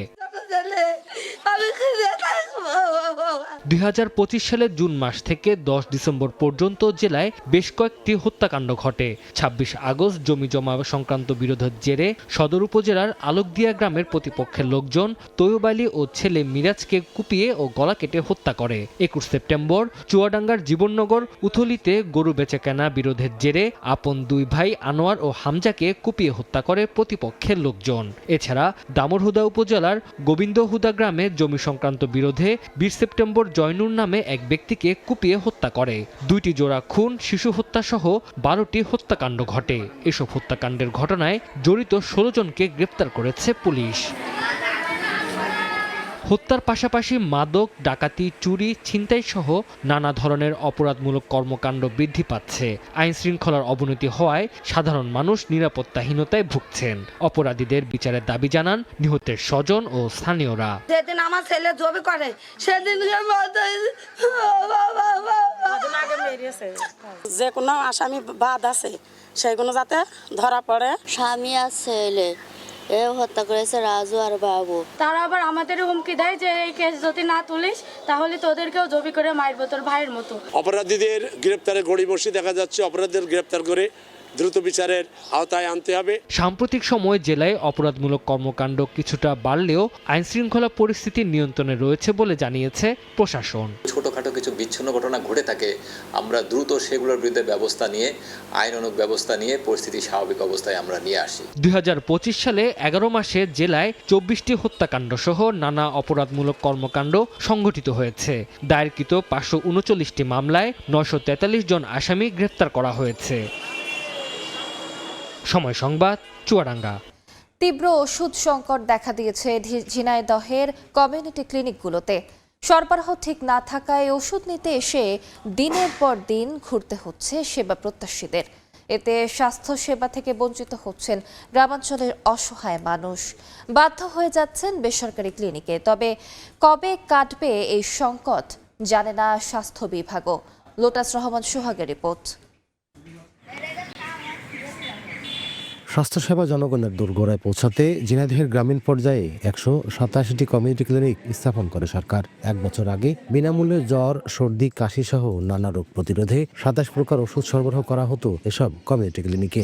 S18: 2025 সালের জুন মাস থেকে 10 ডিসেম্বর পর্যন্ত জেলায় বেশ কয়েকটি হত্যাকাণ্ড ঘটে। 26 আগস্ট জমি জমা সংক্রান্ত বিরোধের জেরে সদর উপজেলার আলোকদিয়া গ্রামের প্রতিপক্ষের লোকজন তৈয়ব আলী ও ছেলে মিরাজকে কুপিয়ে ও গলা কেটে হত্যা করে। 21 সেপ্টেম্বর চুয়াডাঙ্গার জীবননগর উথলিতে গরু বেচাকেনা বিরোধের জেরে আপন 2 ভাই আনোয়ার ও হামজাকে কুপিয়ে হত্যা করে প্রতিপক্ষের লোকজন। এছাড়া দামুড়হুদা উপজেলার গোবিন্দহুদা গ্রামে জমি সংক্রান্ত বিরোধে 20 সেপ্টেম্বর জয়নুর নামে এক ব্যক্তিকে কুপিয়ে হত্যা করে। 2টি জোড়া খুন, শিশু হত্যা সহ 12টি হত্যাকাণ্ড ঘটে। এসব হত্যাকাণ্ডের ঘটনায় জড়িত 16 জনকে গ্রেফতার করেছে পুলিশ। হত্যার পাশাপাশি মাদক, ডাকাতি, চুরি, ছিনতাই সহ নানা ধরনের অপরাধমূলক কর্মকাণ্ড বৃদ্ধি পাচ্ছে। আইন শৃঙ্খলার অবনতি হওয়ায় সাধারণ মানুষ নিরাপত্তাহীনতায় ভুগছেন। অপরাধীদের বিচারের দাবি জানান নিহতের স্বজন ও স্থানীয়রা।
S10: যেদিন আমার ছেলে জবি করে সেদিন যে কোনো আসামি বাদ আছে সেগুলো যাতে ধরা পড়ে।
S14: স্বামী আর ছেলে এ হত্যা করেছে রাজু আর বাবু।
S20: তারা আবার আমাদের হুমকি দেয় যে এই কেস যদি না তুলিস তাহলে তোদেরকেও জবি করে মারবো তোর ভাইয়ের মতো।
S19: অপরাধীদের গ্রেপ্তারে গড়িমসি দেখা যাচ্ছে। অপরাধীদের গ্রেপ্তার করে দ্রুত বিচারের আওতায় আনতে হবে।
S18: সাম্প্রতিক সময়ে জেলায় অপরাধমূলক কর্মকাণ্ড কিছুটা বাড়লেও আইন শৃঙ্খলা পরিস্থিতি নিয়ন্ত্রণে রয়েছে বলে জানিয়েছে প্রশাসন।
S21: ছোটখাটো কিছু বিচ্ছিন্ন ঘটনা ঘটে থাকে, আমরা দ্রুত সেগুলোর বিরুদ্ধে ব্যবস্থা নিয়ে আইনানুগ ব্যবস্থা নিয়ে পরিস্থিতি স্বাভাবিক অবস্থায় আমরা নিয়ে আসি।
S18: 2025 সালে 11 মাসে জেলায় 24টি হত্যাকাণ্ড সহ নানা অপরাধমূলক কর্মকাণ্ড সংঘটিত হয়েছে। দায়েরকৃত 539টি মামলায় 943 জন আসামি গ্রেফতার করা হয়েছে। সময় সংবাদ, চুয়াডাঙ্গা।
S11: তীব্র ওষুধ সংকট দেখা দিয়েছে ঝিনাইদহের কমিউনিটি ক্লিনিকগুলোতে। সরবরাহ ঠিক না থাকায় ওষুধ নিতে এসে দিনের পর দিন ঘুরতে হচ্ছে সেবা প্রত্যাশীদের। এতে স্বাস্থ্য সেবা থেকে বঞ্চিত হচ্ছেন গ্রামাঞ্চলের অসহায় মানুষ। বাধ্য হয়ে যাচ্ছেন বেসরকারি ক্লিনিকে। তবে কবে কাটবে এই সংকট জানে না স্বাস্থ্য বিভাগও। লোটাস রহমান সোহাগের রিপোর্ট।
S23: স্বাস্থ্যসেবা জনগণের দোরগোড়ায় পৌঁছাতে ঝিনাইদহের গ্রামীণ পর্যায়ে 187টি কমিউনিটি ক্লিনিক স্থাপন করে সরকার। 1 বছর আগে বিনামূল্যে জ্বর, সর্দি, কাশি সহ নানা রোগ প্রতিরোধে 27 প্রকার ওষুধ সরবরাহ করা হতো এসব কমিউনিটি ক্লিনিকে।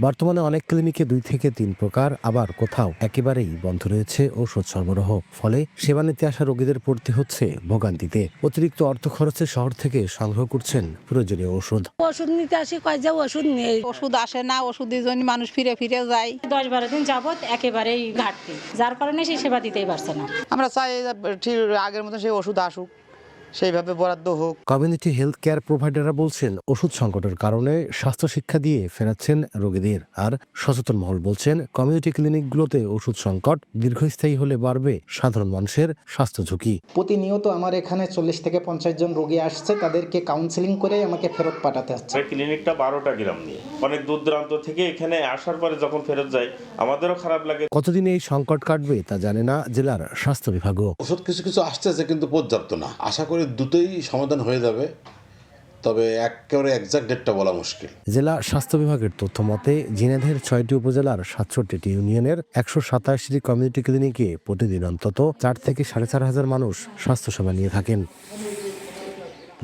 S23: বর্তমানে অনেক ক্লিনিকে 2 থেকে 3 প্রকার, আবার কোথাও একেবারেই বন্ধ রয়েছে ওষুধ সরবরাহ। ফলে সেবা নিতে আসা রোগীদের পড়তে হচ্ছে ভোগান্তিতে। অতিরিক্ত অর্থ খরচে শহর থেকে সংগ্রহ করছেন প্রয়োজনীয় ওষুধ।
S10: ওষুধ নিতে আসি কয় যে ওষুধ নেই, ওষুধ আসে না, ওষুধের জন্য মানুষ ফিরে ফিরে যায়।
S20: 10-12 দিন যাবত একেবারেই ঘাটতি, যার কারণে সেই সেবা দিতেই পারছে না।
S10: আমরা চাই ঠিক আগের মতো সেই ওষুধ আসুক, সেইভাবে বরাদ্দ হোক।
S23: কমিউনিটি হেলথ কেয়ার প্রোভাইডাররা বলছেন ওষুধ সংকটের কারণে স্বাস্থ্য শিক্ষা দিয়ে ফেরাচ্ছেন রোগীদের। আর সচেতন মহল বলছেন কমিউনিটি ক্লিনিকগুলোতে ওষুধ সংকট দীর্ঘস্থায়ী হলে বাড়বে সাধারণ মানুষের স্বাস্থ্য ঝুঁকি।
S24: প্রতিনিয়ত আমার এখানে 40 থেকে 50 জন রোগী আসছে, তাদেরকে কাউন্সিলিং করে আমাকে ফেরত পাঠাতে হচ্ছে।
S25: ক্লিনিকটা 12টা গ্রাম নিয়ে অনেক দূর দূরান্ত থেকে এখানে আসার পরে যখন ফেরত যায় আমাদেরও খারাপ লাগে।
S23: কতদিনে এই সংকট কাটবে তা জানে না জেলার স্বাস্থ্য বিভাগও।
S26: ওষুধ কিছু কিছু আসতেছে কিন্তু পর্যাপ্ত না। আশা করি দ্রুতই সমাধান হয়ে যাবে, তবে একেবারে এক্সাক্ট ডেটটা বলা মুশকিল।
S23: জেলা স্বাস্থ্য বিভাগের তথ্য মতে ঝিনাইদহের 6টি উপজেলার 67টি ইউনিয়নের 187টি কমিউনিটি ক্লিনিকে প্রতিদিন অন্তত 4 থেকে 4,500 মানুষ স্বাস্থ্যসেবা নিয়ে থাকেন।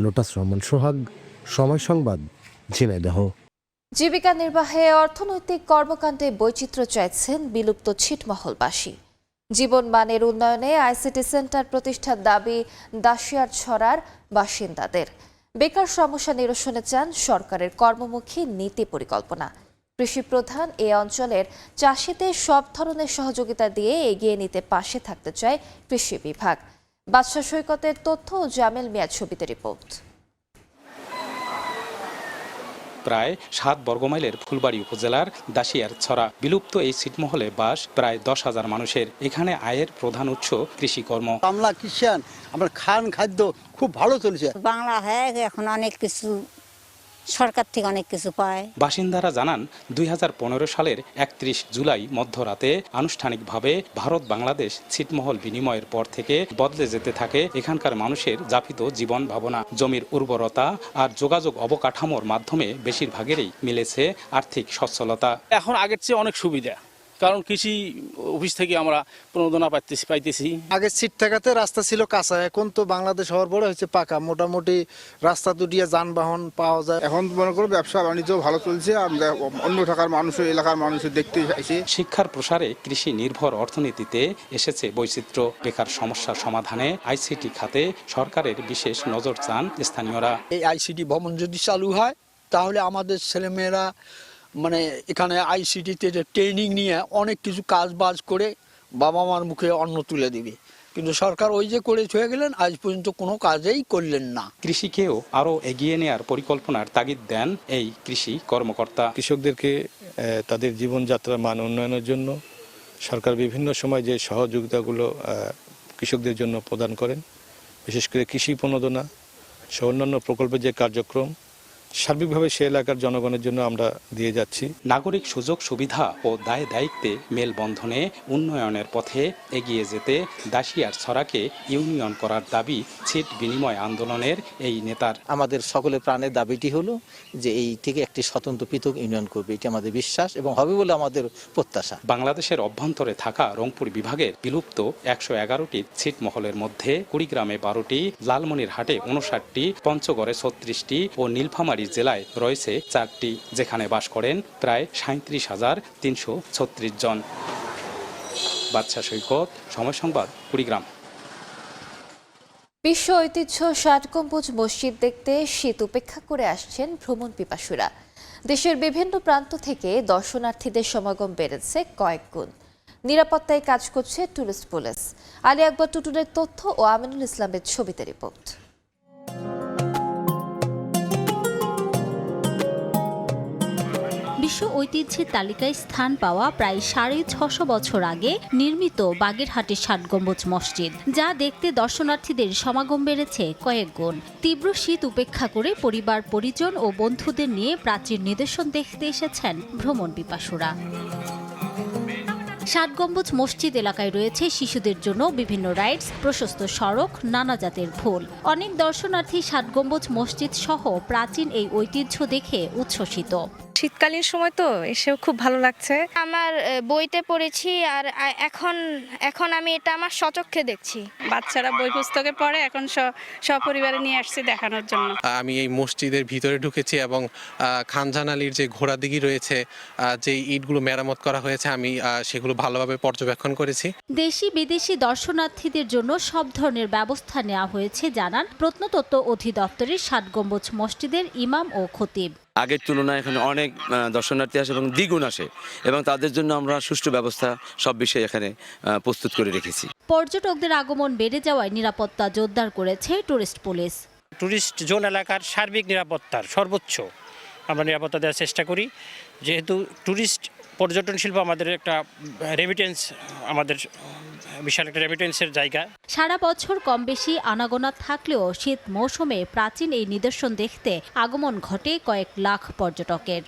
S23: লোটাস রহমান সোহাগ, সময় সংবাদ, ঝিনাইদহ।
S11: জীবিকা নির্বাহে অর্থনৈতিক কর্মকাণ্ডে বৈচিত্র্য চাইছেন বিলুপ্ত ছিটমহলবাসী। জীবন মানের উন্নয়নে আইসিটি সেন্টার প্রতিষ্ঠার দাবি দাসিয়ার ছড়ার বাসিন্দাদের। বেকার সমস্যা নিরসনে চান সরকারের কর্মমুখী নীতি পরিকল্পনা। কৃষি প্রধান এ অঞ্চলের চাষিদের সব ধরনের সহযোগিতা দিয়ে এগিয়ে নিতে পাশে থাকতে চায় কৃষি বিভাগ। বাদশা সৈকতের তথ্য ও জামেল মিয়া ছবিতে রিপোর্ট।
S5: প্রায় ৭ বর্গমাইলের ফুলবাড়ি উপজেলার দাসিয়ার ছড়া বিলুপ্ত এই ছিটমহলে বাস প্রায় 10,000 মানুষের। এখানে আয়ের প্রধান উৎস কৃষিকর্ম।
S8: আমরা কিষান, আমরা খাদ্য খুব ভালো চলছে।
S12: বাংলা হয়ে এখন অনেক কিছু সরকার থেকে অনেক কিছু পায়।
S5: বাসিন্দারা জানান 2015 সালের 31 জুলাই মধ্যরাতে আনুষ্ঠানিকভাবে ভারত বাংলাদেশ ছিটমহল বিনিময়ের পর থেকে বদলে যেতে থাকে এখানকার মানুষের যাপিত জীবন ভাবনা। জমির উর্বরতা আর যোগাযোগ অবকাঠামোর মাধ্যমে বেশিরভাগেরই মিলেছে আর্থিক সচ্ছলতা।
S13: এখন আগের চেয়ে অনেক সুবিধা, কারণ কৃষি অফিস থেকে আমরা প্রণোদনা পাইতেছি।
S8: আগের সিট থাকাতে রাস্তা ছিল কাঁচা, এখন তো বাংলাদেশ হওয়ার পরে হচ্ছে পাকা, মোটামুটি রাস্তা দুটিয়ে যানবাহন পাওয়া যায়।
S16: এখন মনে করো ব্যবসা বাণিজ্য ভালো চলছে, আমরা অন্য ঢাকার মানুষ এলাকার মানুষ দেখতে চাইছি।
S5: শিক্ষার প্রসারে কৃষি নির্ভর অর্থনীতিতে এসেছে বৈচিত্র্য। বেকার সমস্যার সমাধানে আইসিটি খাতে সরকারের বিশেষ নজর চান স্থানীয়রা।
S8: এই আইসিটি ভবন যদি চালু হয় তাহলে আমাদের ছেলেমেয়েরা মানে এখানে আইসিটিতে ট্রেনিং নিয়ে অনেক কিছু কাজ বাজ করে বাবা মার মুখে অন্ন তুলে দিবে, কিন্তু সরকার ওই যে করে ছুঁয়ে গেলেন, আজ পর্যন্ত কোনো কাজেই করলেন না।
S5: কৃষিকেও আরো এগিয়ে নেওয়ার পরিকল্পনার তাগিদ দেন এই কৃষি কর্মকর্তা।
S22: কৃষকদেরকে তাদের জীবনযাত্রার মান উন্নয়নের জন্য সরকার বিভিন্ন সময় যে সহযোগিতাগুলো কৃষকদের জন্য প্রদান করেন, বিশেষ করে কৃষি প্রণোদনা সহ অন্যান্য প্রকল্পের যে কার্যক্রম সার্বিকভাবে সে এলাকার জনগণের জন্য আমরা দিয়ে যাচ্ছি।
S5: নাগরিক সুযোগ সুবিধা ও দায় দায়িত্বে মেলবন্ধনে উন্নয়নের পথে এগিয়ে যেতে দাসিয়ার ছড়াকে ইউনিয়ন করার দাবি ছিট বিনিময় আন্দোলনের এই নেতার।
S8: আমাদের সকলের প্রাণের দাবিটি হলো যে এই থেকে একটি স্বতন্ত্র পৃথক ইউনিয়ন করবে, এটি আমাদের বিশ্বাস এবং হবে বলে আমাদের প্রত্যাশা।
S5: বাংলাদেশের অভ্যন্তরে থাকা রংপুর বিভাগের বিলুপ্ত 111টি ছিটমহলের মধ্যে কুড়িগ্রামে 12টি, লালমনিরহাটে 59টি, পঞ্চগড়ে 36টি ও নীলফামারী জেলায় রয়েছে 4টি, যেখানে বাস করেন প্রায় 37,336 জন। বাদশা সৈকত, সময় সংবাদ, কুড়িগ্রাম।
S11: বিশ্ব ঐতিহ্য 60 গম্বুজ মসজিদ দেখতে শীত উপেক্ষা করে আসছেন ভ্রমণ পিপাসুরা। দেশের বিভিন্ন প্রান্ত থেকে দর্শনার্থীদের সমাগম বেড়েছে কয়েক গুণ। নিরাপত্তায় কাজ করছে টুরিস্ট পুলিশ। আলী আকবর টুটুনের তথ্য ও আমিনুল ইসলামের ছবিতে রিপোর্ট।
S27: বিশ্ব ঐতিহ্যের তালিকায় স্থান পাওয়া প্রায় 650 বছর আগে নির্মিত বাগেরহাটের 60 গম্বুজ মসজিদ, যা দেখতে দর্শনার্থীদের সমাগম বেড়েছে কয়েক গুণ। তীব্র শীত উপেক্ষা করে পরিবার পরিজন ও বন্ধুদের নিয়ে প্রাচীন নিদর্শন দেখতে এসেছেন ভ্রমণ পিপাসুরা। 60 গম্বুজ মসজিদ এলাকায় রয়েছে শিশুদের জন্য বিভিন্ন রাইডস, প্রশস্ত সড়ক, নানা জাতের ফুল। অনেক দর্শনার্থী 60 গম্বুজ মসজিদ সহ প্রাচীন এই ঐতিহ্য দেখে উচ্ছ্বসিত।
S28: শীতকালীন সময় তো এসেও খুব ভালো লাগছে।
S20: আমার বইতে পড়েছি আর এখন আমি এটা আমার স্বচক্ষে দেখছি।
S28: বাচ্চারা বই পুস্তকে পড়ে, এখন সপরিবারে নিয়ে আসছি দেখানোর জন্য।
S29: আমি এই মসজিদের ভিতরে ঢুকেছি এবং খানজান আলীর যে ঘোড়াদিঘি রয়েছে, যে ইটগুলো মেরামত করা হয়েছে, আমি সেগুলো ভালোভাবে পর্যবেক্ষণ করেছি।
S27: দেশি বিদেশি দর্শনার্থীদের জন্য সব ধরনের ব্যবস্থা নেওয়া হয়েছে জানান প্রত্নতত্ত্ব অধিদপ্তরের 60 গম্বুজ মসজিদের ইমাম ও খতিব।
S30: আগের তুলনায় এখানে অনেক দর্শনার্থী আসে এবং দ্বিগুণ আসে, এবং তাদের জন্য আমরা সুষ্ঠু ব্যবস্থা সব বিষয়ে এখানে প্রস্তুত করে রেখেছি।
S27: পর্যটকদের আগমন বেড়ে যাওয়ায় নিরাপত্তা জোরদার করেছে টুরিস্ট পুলিশ।
S31: টুরিস্ট জোন এলাকার সার্বিক নিরাপত্তার সর্বোচ্চ আমরা নিরাপত্তা দেওয়ার চেষ্টা করি, যেহেতু টুরিস্ট পর্যটন শিল্প আমাদের একটা রেমিটেন্স, আমাদের বিশাল একটা রেমিটেন্সের জায়গা।
S27: সারা বছর কম বেশি আনাগোনা থাকলেও শীত মৌসুমে প্রাচীন এই নিদর্শন দেখতে আগমন ঘটে কয়েক লাখ পর্যটকের।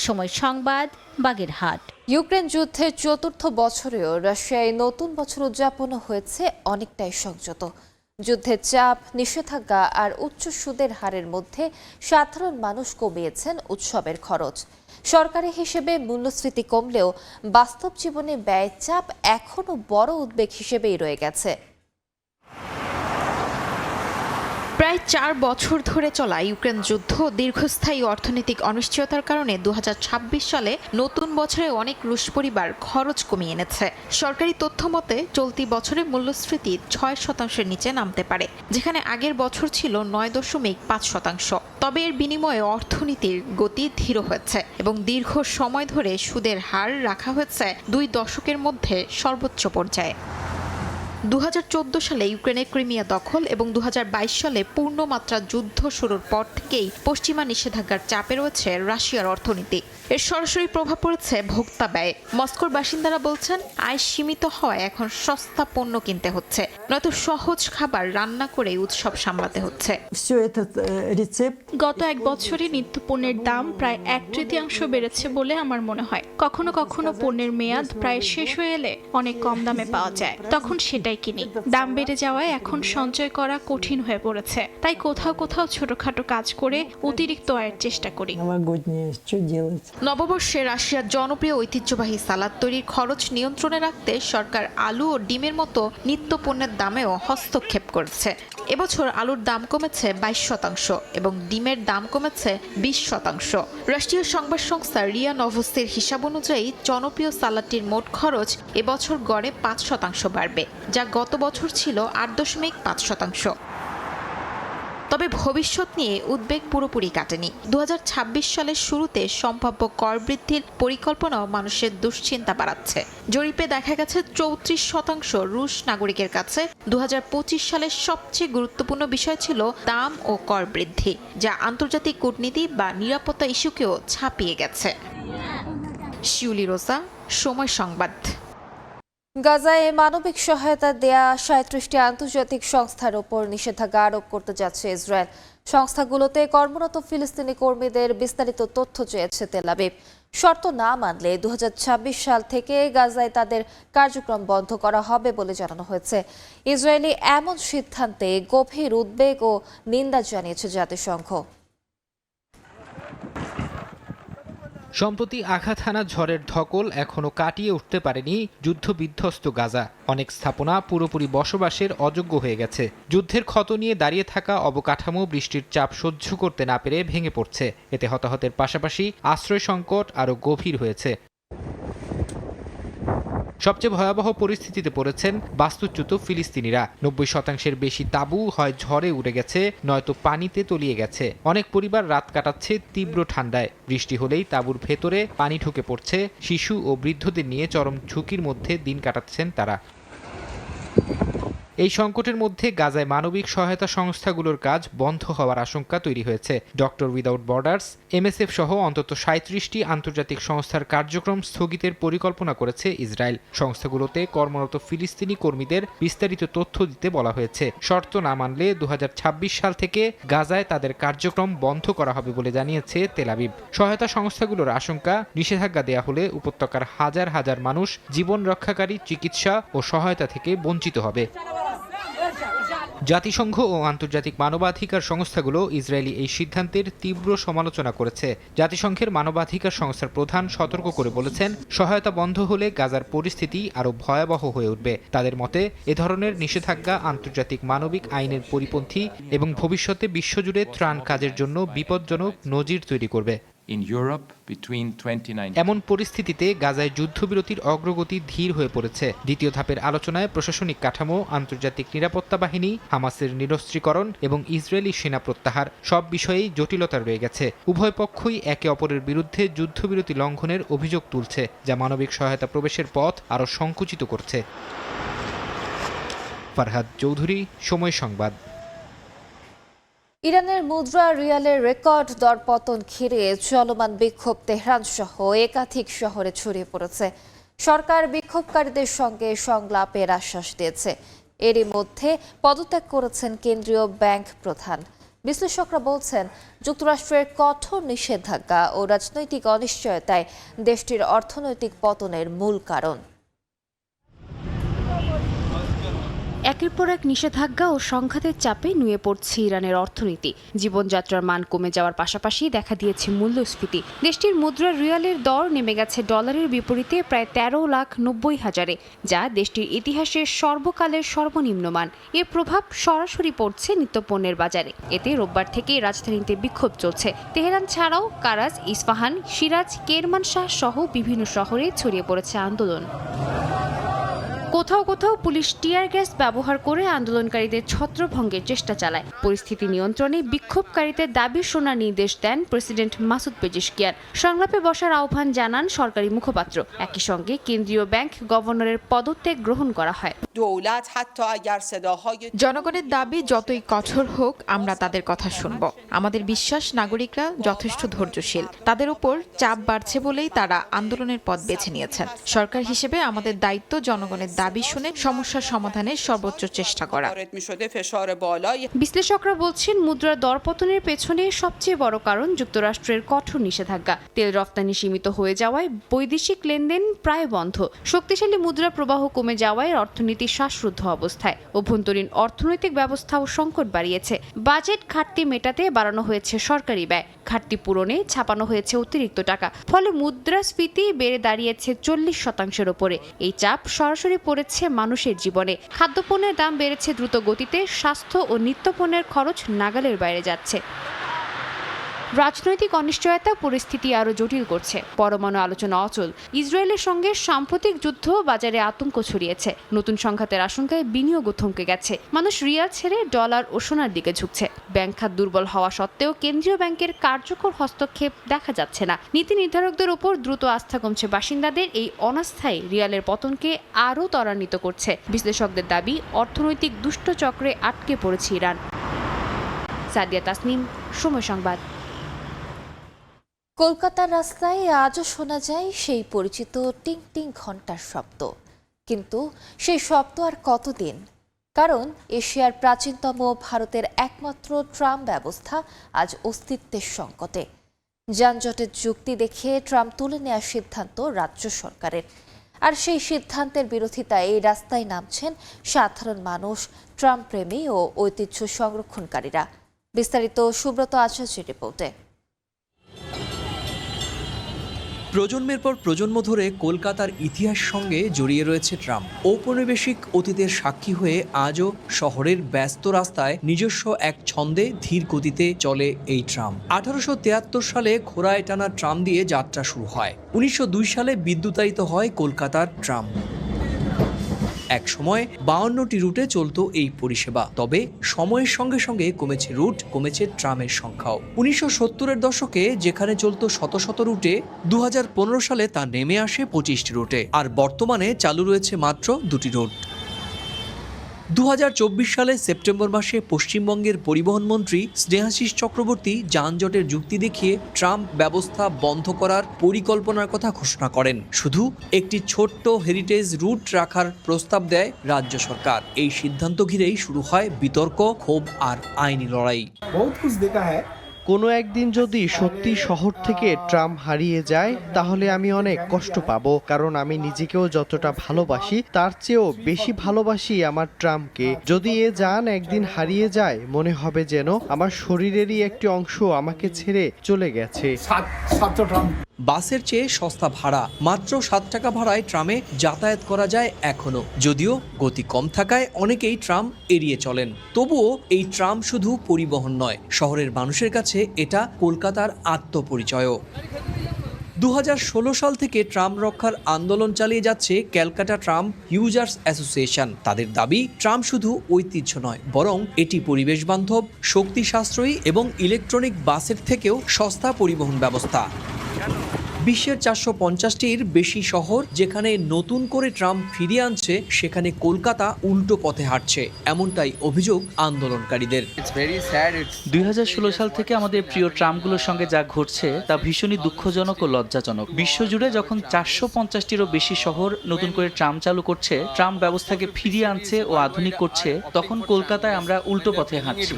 S27: সময় সংবাদ, বাগেরহাট।
S11: ইউক্রেন যুদ্ধের 4র্থ বছরেও রাশিয়ায় নতুন বছর উদযাপন হয়েছে অনেকটাই সংযত। যুদ্ধের চাপ, নিষেধাজ্ঞা আর উচ্চ সুদের হারের মধ্যে সাধারণ মানুষ কমিয়েছেন উৎসবের খরচ। সরকারি হিসেবে মূল্যস্ফীতি কমলেও বাস্তব জীবনে ব্যয় চাপ এখনও বড় উদ্বেগ হিসেবেই রয়ে গেছে।
S1: প্রায় 4 বছর ধরে চলা ইউক্রেন যুদ্ধ দীর্ঘস্থায়ী অর্থনৈতিক অনিশ্চয়তার কারণে 2026 সালে নতুন বছরে অনেক রুশ পরিবার খরচ কমিয়ে এনেছে। সরকারি তথ্য মতে চলতি বছরে মূল্যস্ফীতি 6% নিচে নামতে পারে, যেখানে আগের বছর ছিল 9.5%। তবে এর বিনিময়ে অর্থনীতির গতি ধীর হয়েছে এবং দীর্ঘ সময় ধরে সুদের হার রাখা হয়েছে 2 দশকের মধ্যে সর্বোচ্চ পর্যায়ে। 2014 সালে ইউক্রেনের ক্রিমিয়া দখল এবং 2022 সালে পূর্ণমাত্রা যুদ্ধ শুরুর পর থেকেই পশ্চিমা নিষেধাজ্ঞার চাপে রয়েছে রাশিয়ার অর্থনীতি। এর সরাসরি প্রভাব পড়েছে ভোক্তা ব্যয়ে। মস্কোর বাসিন্দারা বলছেন, আয় সীমিত হওয়ায় এখন সস্তা পণ্য কিনতে হচ্ছে, নয়তো সহজ খাবার রান্না করে উৎসব সামলাতে হচ্ছে।
S2: গত 1 বছরে নিত্যপণ্যের দাম প্রায় 1/3 বেড়েছে বলে আমার মনে হয়। কখনো কখনো পণ্যের মেয়াদ প্রায় শেষ হয়ে এলে অনেক কম দামে পাওয়া যায়, তখন সেটাই কিনি। দাম বেড়ে যাওয়ায় এখন সঞ্চয় করা কঠিন হয়ে পড়েছে, তাই কোথাও কোথাও ছোটখাটো কাজ করে অতিরিক্ত আয়ের চেষ্টা করি।
S1: নববর্ষে রাশিয়ার জনপ্রিয় ঐতিহ্যবাহী সালাদ তৈরির খরচ নিয়ন্ত্রণে রাখতে সরকার আলু ও ডিমের মতো নিত্য পণ্যের দামেও হস্তক্ষেপ করেছে। এবছর আলুর দাম কমেছে 22% এবং ডিমের দাম কমেছে 20%। রাষ্ট্রীয় সংবাদ সংস্থা রিয়া নভোস্তির হিসাব অনুযায়ী জনপ্রিয় সালাদটির মোট খরচ এবছর গড়ে 5% বাড়বে, যা গত বছর ছিল 8.5%। তবে ভবিষ্যৎ নিয়ে উদ্বেগ পুরোপুরি কাটেনি। 2026 সালের শুরুতে সম্ভাব্য কর বৃদ্ধির পরিকল্পনাও মানুষের দুশ্চিন্তা বাড়াচ্ছে। জরিপে দেখা গেছে 34% রুশ নাগরিকের কাছে 2025 সালের সবচেয়ে গুরুত্বপূর্ণ বিষয় ছিল দাম ও কর বৃদ্ধি, যা আন্তর্জাতিক কূটনীতি বা নিরাপত্তা ইস্যুকেও ছাপিয়ে গেছে। শিউলি রোজা, সময় সংবাদ।
S11: গাজায় মানবিক সহায়তা দেয়া 37টি আন্তর্জাতিক সংস্থার ওপর নিষেধাজ্ঞা আরোপ করতে যাচ্ছে ইসরায়েল। সংস্থাগুলোতে কর্মরত ফিলিস্তিনি কর্মীদের বিস্তারিত তথ্য চেয়েছে তেল আবিব। শর্ত না মানলে 2026 সাল থেকে গাজায় তাদের কার্যক্রম বন্ধ করা হবে বলে জানানো হয়েছে। ইসরায়েলি এমন সিদ্ধান্তে গভীর উদ্বেগ ও নিন্দা জানিয়েছে জাতিসংঘ।
S18: সম্প্রতি আঘাত হানা ঝড়ের ধকল এখনো কাটিয়ে উঠতে পারেনি যুদ্ধবিধ্বস্ত গাজা। অনেক স্থাপনা পুরোপুরি বসবাসের অযোগ্য হয়ে গেছে। যুদ্ধের ক্ষত নিয়ে দাঁড়িয়ে থাকা অবকাঠামো বৃষ্টির চাপ সহ্য করতে না পেরে ভেঙে পড়ছে। এতে হতাহতের পাশাপাশি আশ্রয় সংকট আরও গভীর হয়েছে। সবচেয়ে ভয়াবহ পরিস্থিতিতে পড়েছেন বাস্তুচ্যুত ফিলিস্তিনিরা। 90% বেশি তাঁবু হয় ঝড়ে উড়ে গেছে, নয়তো পানিতে তলিয়ে গেছে। অনেক পরিবার রাত কাটাচ্ছে তীব্র ঠান্ডায়। বৃষ্টি হলেই তাঁবুর ভেতরে পানি ঢুকে পড়ছে। শিশু ও বৃদ্ধদের নিয়ে চরম ঝুঁকির মধ্যে দিন কাটাচ্ছেন তারা। এই সংকটের মধ্যে গাজায় মানবিক সহায়তা সংস্থাগুলোর কাজ বন্ধ হওয়ার আশঙ্কা তৈরি হয়েছে। ডক্টর উইদাউট বর্ডার্স, MSF সহ অন্তত 37টি আন্তর্জাতিক সংস্থার কার্যক্রম স্থগিতের পরিকল্পনা করেছে ইসরায়েল। সংস্থাগুলোতে কর্মরত ফিলিস্তিনি কর্মীদের বিস্তারিত তথ্য দিতে বলা হয়েছে। শর্ত না মানলে 2026 সাল থেকে গাজায় তাদের কার্যক্রম বন্ধ করা হবে বলে জানিয়েছে তেল আবিব। সহায়তা সংস্থাগুলোর আশঙ্কা, নিষেধাজ্ঞা দেয়া হলে উপত্যকার হাজার হাজার মানুষ জীবন রক্ষাকারী চিকিৎসা ও সহায়তা থেকে বঞ্চিত হবে। জাতিসংঘ ও আন্তর্জাতিক মানবাধিকার সংস্থাগুলো ইসরায়েলি এই সিদ্ধান্তের তীব্র সমালোচনা করেছে। জাতিসংঘের মানবাধিকার সংস্থার প্রধান সতর্ক করে বলেছেন, সহায়তা বন্ধ হলে গাজার পরিস্থিতি আরও ভয়াবহ হয়ে উঠবে। তাদের মতে এ ধরনের নিষেধাজ্ঞা আন্তর্জাতিক মানবিক আইনের পরিপন্থী এবং ভবিষ্যতে বিশ্বজুড়ে ত্রাণ কাজের জন্য বিপজ্জনক নজির তৈরি করবে। এমন পরিস্থিতিতে গাজায় যুদ্ধবিরতির অগ্রগতি ধীর হয়ে পড়েছে। দ্বিতীয় ধাপের আলোচনায় প্রশাসনিক কাঠামো, আন্তর্জাতিক নিরাপত্তা বাহিনী, হামাসের নিরস্ত্রীকরণ এবং ইসরায়েলি সেনা প্রত্যাহার সব বিষয়েই জটিলতা রয়ে গেছে। উভয় পক্ষই একে অপরের বিরুদ্ধে যুদ্ধবিরতি লঙ্ঘনের অভিযোগ তুলছে, যা মানবিক সহায়তা প্রবেশের পথ আরও সংকুচিত করছে। ফারহাদ চৌধুরী, সময় সংবাদ।
S11: ইরানের মুদ্রা রিয়ালের রেকর্ড দরপতন ঘিরে চলমান বিক্ষোভ তেহরান সহ একাধিক শহরে ছড়িয়ে পড়েছে। সরকার বিক্ষোভকারীদের সঙ্গে সংলাপের আশ্বাস দিয়েছে। এরই মধ্যে পদত্যাগ করেছেন কেন্দ্রীয় ব্যাংক প্রধান। বিশ্লেষকরা বলছেন, যুক্তরাষ্ট্রের কঠোর নিষেধাজ্ঞা ও রাজনৈতিক অনিশ্চয়তায় দেশটির অর্থনৈতিক পতনের মূল কারণ।
S3: একের পর এক নিষেধাজ্ঞা ও সংঘাতের চাপে নুয়ে পড়ছে ইরানের অর্থনীতি। জীবনযাত্রার মান কমে যাওয়ার পাশাপাশি দেখা দিয়েছে মূল্যস্ফীতি। দেশটির মুদ্রা রিয়ালের দর নেমে গেছে ডলারের বিপরীতে প্রায় 13,90,000-এ, যা দেশটির ইতিহাসের সর্বকালের সর্বনিম্ন মান। এর প্রভাব সরাসরি পড়ছে নিত্যপণ্যের বাজারে। এতে রোববার থেকে রাজধানীতে বিক্ষোভ চলছে। তেহরান ছাড়াও কারাজ, ইস্পাহান, সিরাজ, কেরমানশাহ সহ বিভিন্ন শহরে ছড়িয়ে পড়েছে আন্দোলন। কোথাও কোথাও পুলিশ টিয়ার গ্যাস ব্যবহার করে আন্দোলনকারীদের ছত্রভঙ্গের চেষ্টা চালায়। পরিস্থিতি নিয়ন্ত্রণে বিক্ষোভকারীদের দাবি শোনার নির্দেশ দেন প্রেসিডেন্ট মাসুদ পেজিশকিয়ান। সংলাপে বসার আহ্বান জানান সরকারি মুখপাত্র। একই সঙ্গে কেন্দ্রীয় ব্যাংক গভর্নরের পদত্যাগ গ্রহণ করা হয়।
S1: জনগণের দাবি যতই কঠোর হোক, আমরা তাদের কথা শুনব। আমাদের বিশ্বাস নাগরিকরা যথেষ্ট ধৈর্যশীল। তাদের উপর চাপ বাড়ছে বলেই তারা আন্দোলনের পথ বেছে নিয়েছেন। সরকার হিসেবে আমাদের দায়িত্ব জনগণের দাবি শুনে সমস্যার সমাধানের সর্বোচ্চ চেষ্টা করা।
S3: বিশ্লেষকরা বলছেন, মুদ্রার দরপতনের পেছনে সবচেয়ে বড় কারণ যুক্তরাষ্ট্রের কঠোর নিষেধাজ্ঞা। তেল রপ্তানি সীমিত হয়ে যাওয়ায় বৈদেশিক লেনদেন প্রায় বন্ধ। শক্তিশালী মুদ্রা প্রবাহ কমে যাওয়ায় অর্থনীতি শ্বাসরুদ্ধ অবস্থায়। অভ্যন্তরীণ অর্থনৈতিক ব্যবস্থাও সংকট বাড়িয়েছে। বাজেট ঘাটতি মেটাতে বাড়ানো হয়েছে সরকারি ব্যয়। ঘাটতি পূরণে ছাপানো হয়েছে অতিরিক্ত টাকা। ফলে মুদ্রাস্ফীতি বেড়ে দাঁড়িয়েছে 40% ওপরে। এই চাপ সরাসরি পড়েছে মানুষের জীবনে। খাদ্যপণ্যের দাম বেড়েছে দ্রুত গতিতে। স্বাস্থ্য ও নিত্যপণ্যের খরচ নাগালের বাইরে যাচ্ছে। রাজনৈতিক অনিশ্চয়তা পরিস্থিতি আরও জটিল করছে। পরমাণু আলোচনা অচল। ইসরায়েলের সঙ্গে সাম্প্রতিক যুদ্ধ বাজারে আতঙ্ক ছড়িয়েছে। নতুন সংঘাতের আশঙ্কায় বিনিয়োগও থমকে গেছে। মানুষ রিয়াল ছেড়ে ডলার ও সোনার দিকে ঝুঁকছে। ব্যাংক খাত দুর্বল হওয়া সত্ত্বেও কেন্দ্রীয় ব্যাংকের কার্যকর হস্তক্ষেপ দেখা যাচ্ছে না। নীতি নির্ধারকদের উপর দ্রুত আস্থা কমছে বাসিন্দাদের। এই অনাস্থায় রিয়ালের পতনকে আরও ত্বরান্বিত করছে। বিশ্লেষকদের দাবি, অর্থনৈতিক দুষ্টচক্রে আটকে পড়েছে ইরান। সাদিয়া তাসনিম, সময় সংবাদ।
S11: কলকাতার রাস্তায় আজও শোনা যায় সেই পরিচিত টিং টিং ঘণ্টার শব্দ। কিন্তু সেই শব্দ আর কতদিন? কারণ এশিয়ার প্রাচীনতম ভারতের একমাত্র ট্রাম ব্যবস্থা আজ অস্তিত্বের সংকটে। যানজটের যুক্তি দেখে ট্রাম তুলে নেওয়ার সিদ্ধান্ত রাজ্য সরকারের। আর সেই সিদ্ধান্তের বিরোধিতায় এই রাস্তায় নামছেন সাধারণ মানুষ, ট্রাম প্রেমী ও ঐতিহ্য সংরক্ষণকারীরা। বিস্তারিত সুব্রত আচার্যের রিপোর্টে।
S4: প্রজন্মের পর প্রজন্ম ধরে কলকাতার ইতিহাস সঙ্গে জড়িয়ে রয়েছে ট্রাম। ঔপনিবেশিক অতীতের সাক্ষী হয়ে আজও শহরের ব্যস্ত রাস্তায় নিজস্ব এক ছন্দে ধীর গতিতে চলে এই ট্রাম। 1873 সালে ঘোড়ায় টানা ট্রাম দিয়ে যাত্রা শুরু হয়। 1902 সালে বিদ্যুতায়িত হয় কলকাতার ট্রাম। এক সময় 52টি রুটে চলতো এই পরিষেবা। তবে সময়ের সঙ্গে সঙ্গে কমেছে রুট, কমেছে ট্রামের সংখ্যাও। 1970-এর দশকে যেখানে চলতো শত শত রুটে, 2015 সালে তা নেমে আসে 25টি রুটে। আর বর্তমানে চালু রয়েছে মাত্র 2টি রুট। 2024 সালে সেপ্টেম্বর মাসে পশ্চিমবঙ্গের পরিবহন মন্ত্রী স্নেহাশিস চক্রবর্তী যানজটের যুক্তি দেখিয়ে ট্রাম ব্যবস্থা বন্ধ করার পরিকল্পনার কথা ঘোষণা করেন। শুধু একটি ছোট্ট হেরিটেজ রুট রাখার প্রস্তাব দেয় রাজ্য সরকার। এই সিদ্ধান্ত ঘিরেই শুরু হয় বিতর্ক, ক্ষোভ আর আইনি লড়াই।
S6: কোনো একদিন যদি সত্যি শহর থেকে ট্রাম হারিয়ে যায় তাহলে আমি অনেক কষ্ট পাবো, কারণ আমি নিজেকেও যতটা ভালোবাসি তার চেয়েও বেশি ভালোবাসি আমার ট্রামকে। যদি এ যান একদিন হারিয়ে যায়, মনে হবে যেন আমার শরীরেরই একটি অংশ আমাকে ছেড়ে চলে গেছে।
S4: বাসের চেয়ে সস্তা ভাড়া, মাত্র 7 টাকা ভাড়ায় ট্রামে যাতায়াত করা যায় এখনো। যদিও গতি কম থাকায় অনেকেই ট্রাম এড়িয়ে চলেন। তবুও এই ট্রাম শুধু পরিবহন নয়, শহরের মানুষের কাছে এটা কলকাতার আত্মপরিচয়ও। 2016 সাল থেকে ট্রাম রক্ষার আন্দোলন চালিয়ে যাচ্ছে ক্যালকাটা ট্রাম ইউজার্স অ্যাসোসিয়েশন। তাদের দাবি, ট্রাম শুধু ঐতিহ্য নয়, বরং এটি পরিবেশ বান্ধব, শক্তি সাশ্রয়ী এবং ইলেকট্রনিক বাসের থেকেও সস্তা পরিবহন ব্যবস্থা। বিশ্বের 450টির বেশি শহর যেখানে নতুন করে ট্রাম ফিরিয়ে আনছে, সেখানে কলকাতা উল্টো পথে হাঁটছে, এমনটাই অভিযোগ আন্দোলনকারীদের।
S7: 2016 সাল থেকে আমাদের প্রিয় ট্রামগুলোর সঙ্গে যা ঘটছে তা ভীষণই দুঃখজনক ও লজ্জাজনক। বিশ্বজুড়ে যখন 450টিরও বেশি শহর নতুন করে ট্রাম চালু করছে, ট্রাম ব্যবস্থাকে ফিরিয়ে আনছে ও আধুনিক করছে, তখন কলকাতায় আমরা উল্টো পথে হাঁটছি।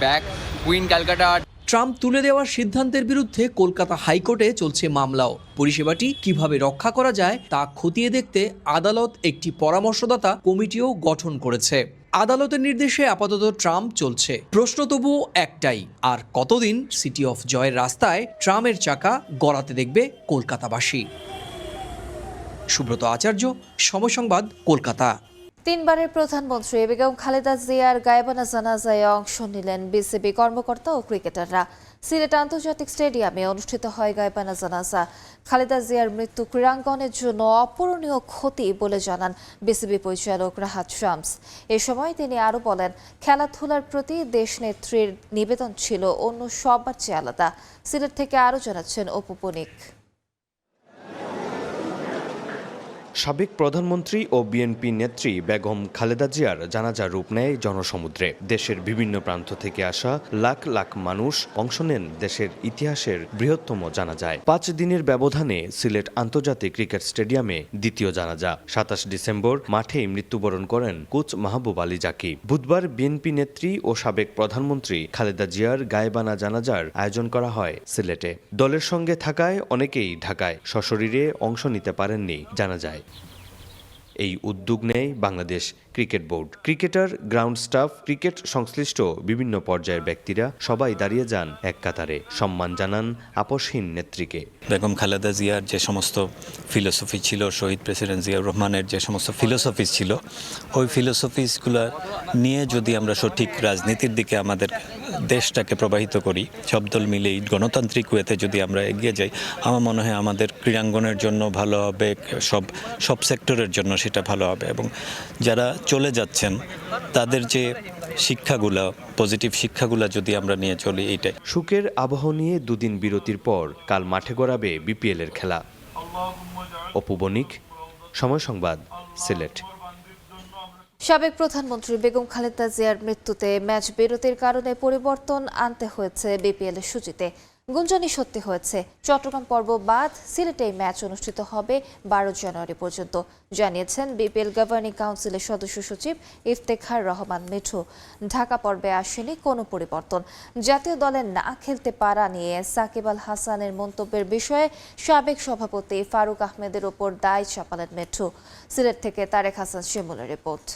S4: ট্রাম তুলে দেওয়ার সিদ্ধান্তের বিরুদ্ধে কলকাতা হাইকোর্টে চলছে মামলাও। পরিষেবাটি কিভাবে রক্ষা করা যায় তা খতিয়ে দেখতে আদালত একটি পরামর্শদাতা কমিটিও গঠন করেছে। আদালতের নির্দেশে আপাতত ট্রাম চলছে। প্রশ্ন তবু একটাই, আর কতদিন সিটি অফ জয়ের রাস্তায় ট্রামের চাকা গড়াতে দেখবে কলকাতাবাসী? সুব্রত আচার্য, সময় সংবাদ, কলকাতা।
S11: তিনবারের প্রধানমন্ত্রী বেগম খালেদা জিয়ার গায়েবানা জানাজায় অংশ নিলেন বিসিবি কর্মকর্তা ও ক্রিকেটাররা। সিলেট আন্তর্জাতিক স্টেডিয়ামে অনুষ্ঠিত হয় গায়েবানা জানাজা। খালেদা জিয়ার মৃত্যু ক্রীড়াঙ্গনের জন্য অপূরণীয় ক্ষতি বলে জানান বিসিবি পরিচালক রাহাত শামস। এ সময় তিনি আরও বলেন, খেলাধুলার প্রতি দেশনেত্রীর নিবেদন ছিল অন্য সবার চেয়ে আলাদা। সিলেট থেকে আরও জানাচ্ছেন অপু বণিক।
S9: সাবেক প্রধানমন্ত্রী ও বিএনপি নেত্রী বেগম খালেদা জিয়ার জানাজা রূপ নেয় জনসমুদ্রে। দেশের বিভিন্ন প্রান্ত থেকে আসা লাখ লাখ মানুষ অংশ নেন দেশের ইতিহাসের বৃহত্তম জানাজায়। 5 দিনের ব্যবধানে সিলেট আন্তর্জাতিক ক্রিকেট স্টেডিয়ামে দ্বিতীয় জানাজা। 27 ডিসেম্বর মাঠেই মৃত্যুবরণ করেন কোচ মাহবুব আলী জাকি। বুধবার বিএনপি নেত্রী ও সাবেক প্রধানমন্ত্রী খালেদা জিয়ার গায়েবানা জানাজার আয়োজন করা হয় সিলেটে। দলের সঙ্গে থাকায় অনেকেই ঢাকায় সশরীরে অংশ নিতে পারেননি জানাজায়। এই উদ্যোগ নেয় Bangladesh cricket board. Cricketer, ground staff, cricket সংশ্লিষ্ট বিভিন্ন পর্যায়ের ব্যক্তিরা সবাই দাঁড়িয়ে যান এক কাতারে, সম্মান জানান আপসহীন নেত্রীকে।
S10: বেগম খালেদা জিয়ার যে সমস্ত ফিলোসফি ছিল, শহীদ প্রেসিডেন্ট জিয়াউর রহমানের যে সমস্ত ফিলোসফিস ছিল, ওই ফিলোসফিসগুলো নিয়ে যদি আমরা সঠিক রাজনীতির দিকে আমাদের দেশটাকে প্রবাহিত করি, সব দল মিলে এই গণতান্ত্রিক ওয়েতে যদি আমরা এগিয়ে যাই, আমার মনে হয় আমাদের ক্রীড়াঙ্গনের জন্য ভালো হবে, সব সেক্টরের জন্য সেটা ভালো হবে। এবং যারা চলে যাচ্ছেন তাদের যে শিক্ষাগুলো, পজিটিভ শিক্ষাগুলো যদি আমরা নিয়ে চলি, এইটাই।
S9: শোকের আবহ নিয়ে দুদিন বিরতির পর কাল মাঠে গড়াবে বিপিএল এর খেলা। অপু বণিক, সময় সংবাদ, সিলেট।
S11: সাবেক প্রধানমন্ত্রী বেগম খালেদা জিয়ার মৃত্যুতে ম্যাচ বিরতির কারণে পরিবর্তন আনতে হয়েছে বিপিএল এর সূচিতে। গুঞ্জনই সত্যি হয়েছে। চট্টগ্রাম পর্ব বাদ সিলেটে ম্যাচ অনুষ্ঠিত হবে 12 জানুয়ারি পর্যন্ত, জানিয়েছেন বিপিএল গভর্নিং কাউন্সিলের সদস্য সচিব ইফতেখার রহমান মিঠু। ঢাকা পর্বে আসেনি কোনো পরিবর্তন। জাতীয় দলে না খেলতে পারা নিয়ে সাকিব আল হাসানের মন্তব্যের বিষয়ে সাবেক সভাপতি ফারুক আহমেদের ওপর দায় চাপালেন মিঠু। সিলেট থেকে তারেক হাসান শিমুলের রিপোর্ট।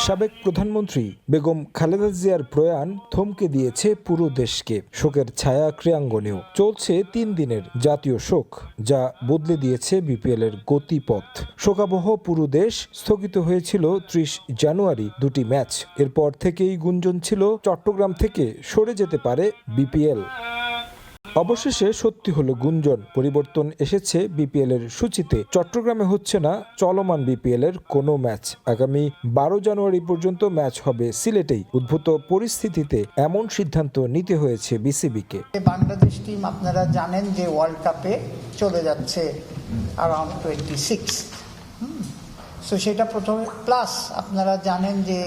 S14: সাবেক প্রধানমন্ত্রী বেগম খালেদা জিয়ার প্রয়াণ থমকে দিয়েছে পুরো দেশকে। শোকের ছায়া ক্রীড়াঙ্গনেও চলছে 3 দিনের জাতীয় শোক, যা বদলে দিয়েছে বিপিএল এর গতিপথ। শোকাবহ পুরো দেশ। স্থগিত হয়েছিল 30 জানুয়ারি 2টি ম্যাচ। এরপর থেকেই গুঞ্জন ছিল চট্টগ্রাম থেকে সরে যেতে পারে বিপিএল। অবশেষে সত্যি হলো গুঞ্জন। পরিবর্তন এসেছে বিপিএল এর সূচিতে। চট্টগ্রামে হচ্ছে না চলমান বিপিএল এর কোনো ম্যাচ। আগামী 12 জানুয়ারি পর্যন্ত ম্যাচ হবে সিলেটেই। উদ্ভূত পরিস্থিতিতে এমন সিদ্ধান্ত নিতে হয়েছে বিসিবিকে।
S15: বাংলাদেশ টিম আপনারা জানেন যে ওয়ার্ল্ড কাপে চলে যাচ্ছে অ্যারাউন্ড 26। সো সেটা প্রথমে, প্লাস আপনারা জানেন যে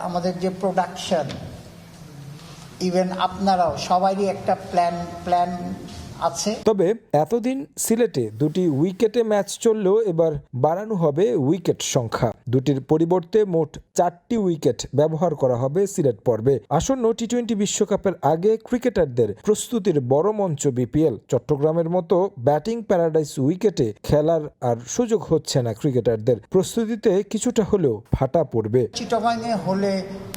S15: আমাদের যে প্রোডাকশন, ইভেন আপনারাও সবারই একটা প্ল্যান আছে।
S14: তবে এতদিন সিলেটে 2টি উইকেটে ম্যাচ চললেও এবার বাড়ানো হবে উইকেট সংখ্যা। 2টির পরিবর্তে মোট 4টি উইকেট ব্যবহার করা হবে সিলেট পর্বে। আসন্ন টি-20 বিশ্বকাপের আগে ক্রিকেটারদের প্রস্তুতির বড় মঞ্চ বিপিএল। চট্টগ্রামের মতো ব্যাটিং প্যারাডাইস উইকেটে খেলার আর সুযোগ হচ্ছে না ক্রিকেটারদের। প্রস্তুতিতে কিছুটা হলেও ফাটা পড়বে।
S15: চিটাগাংয়ে হলে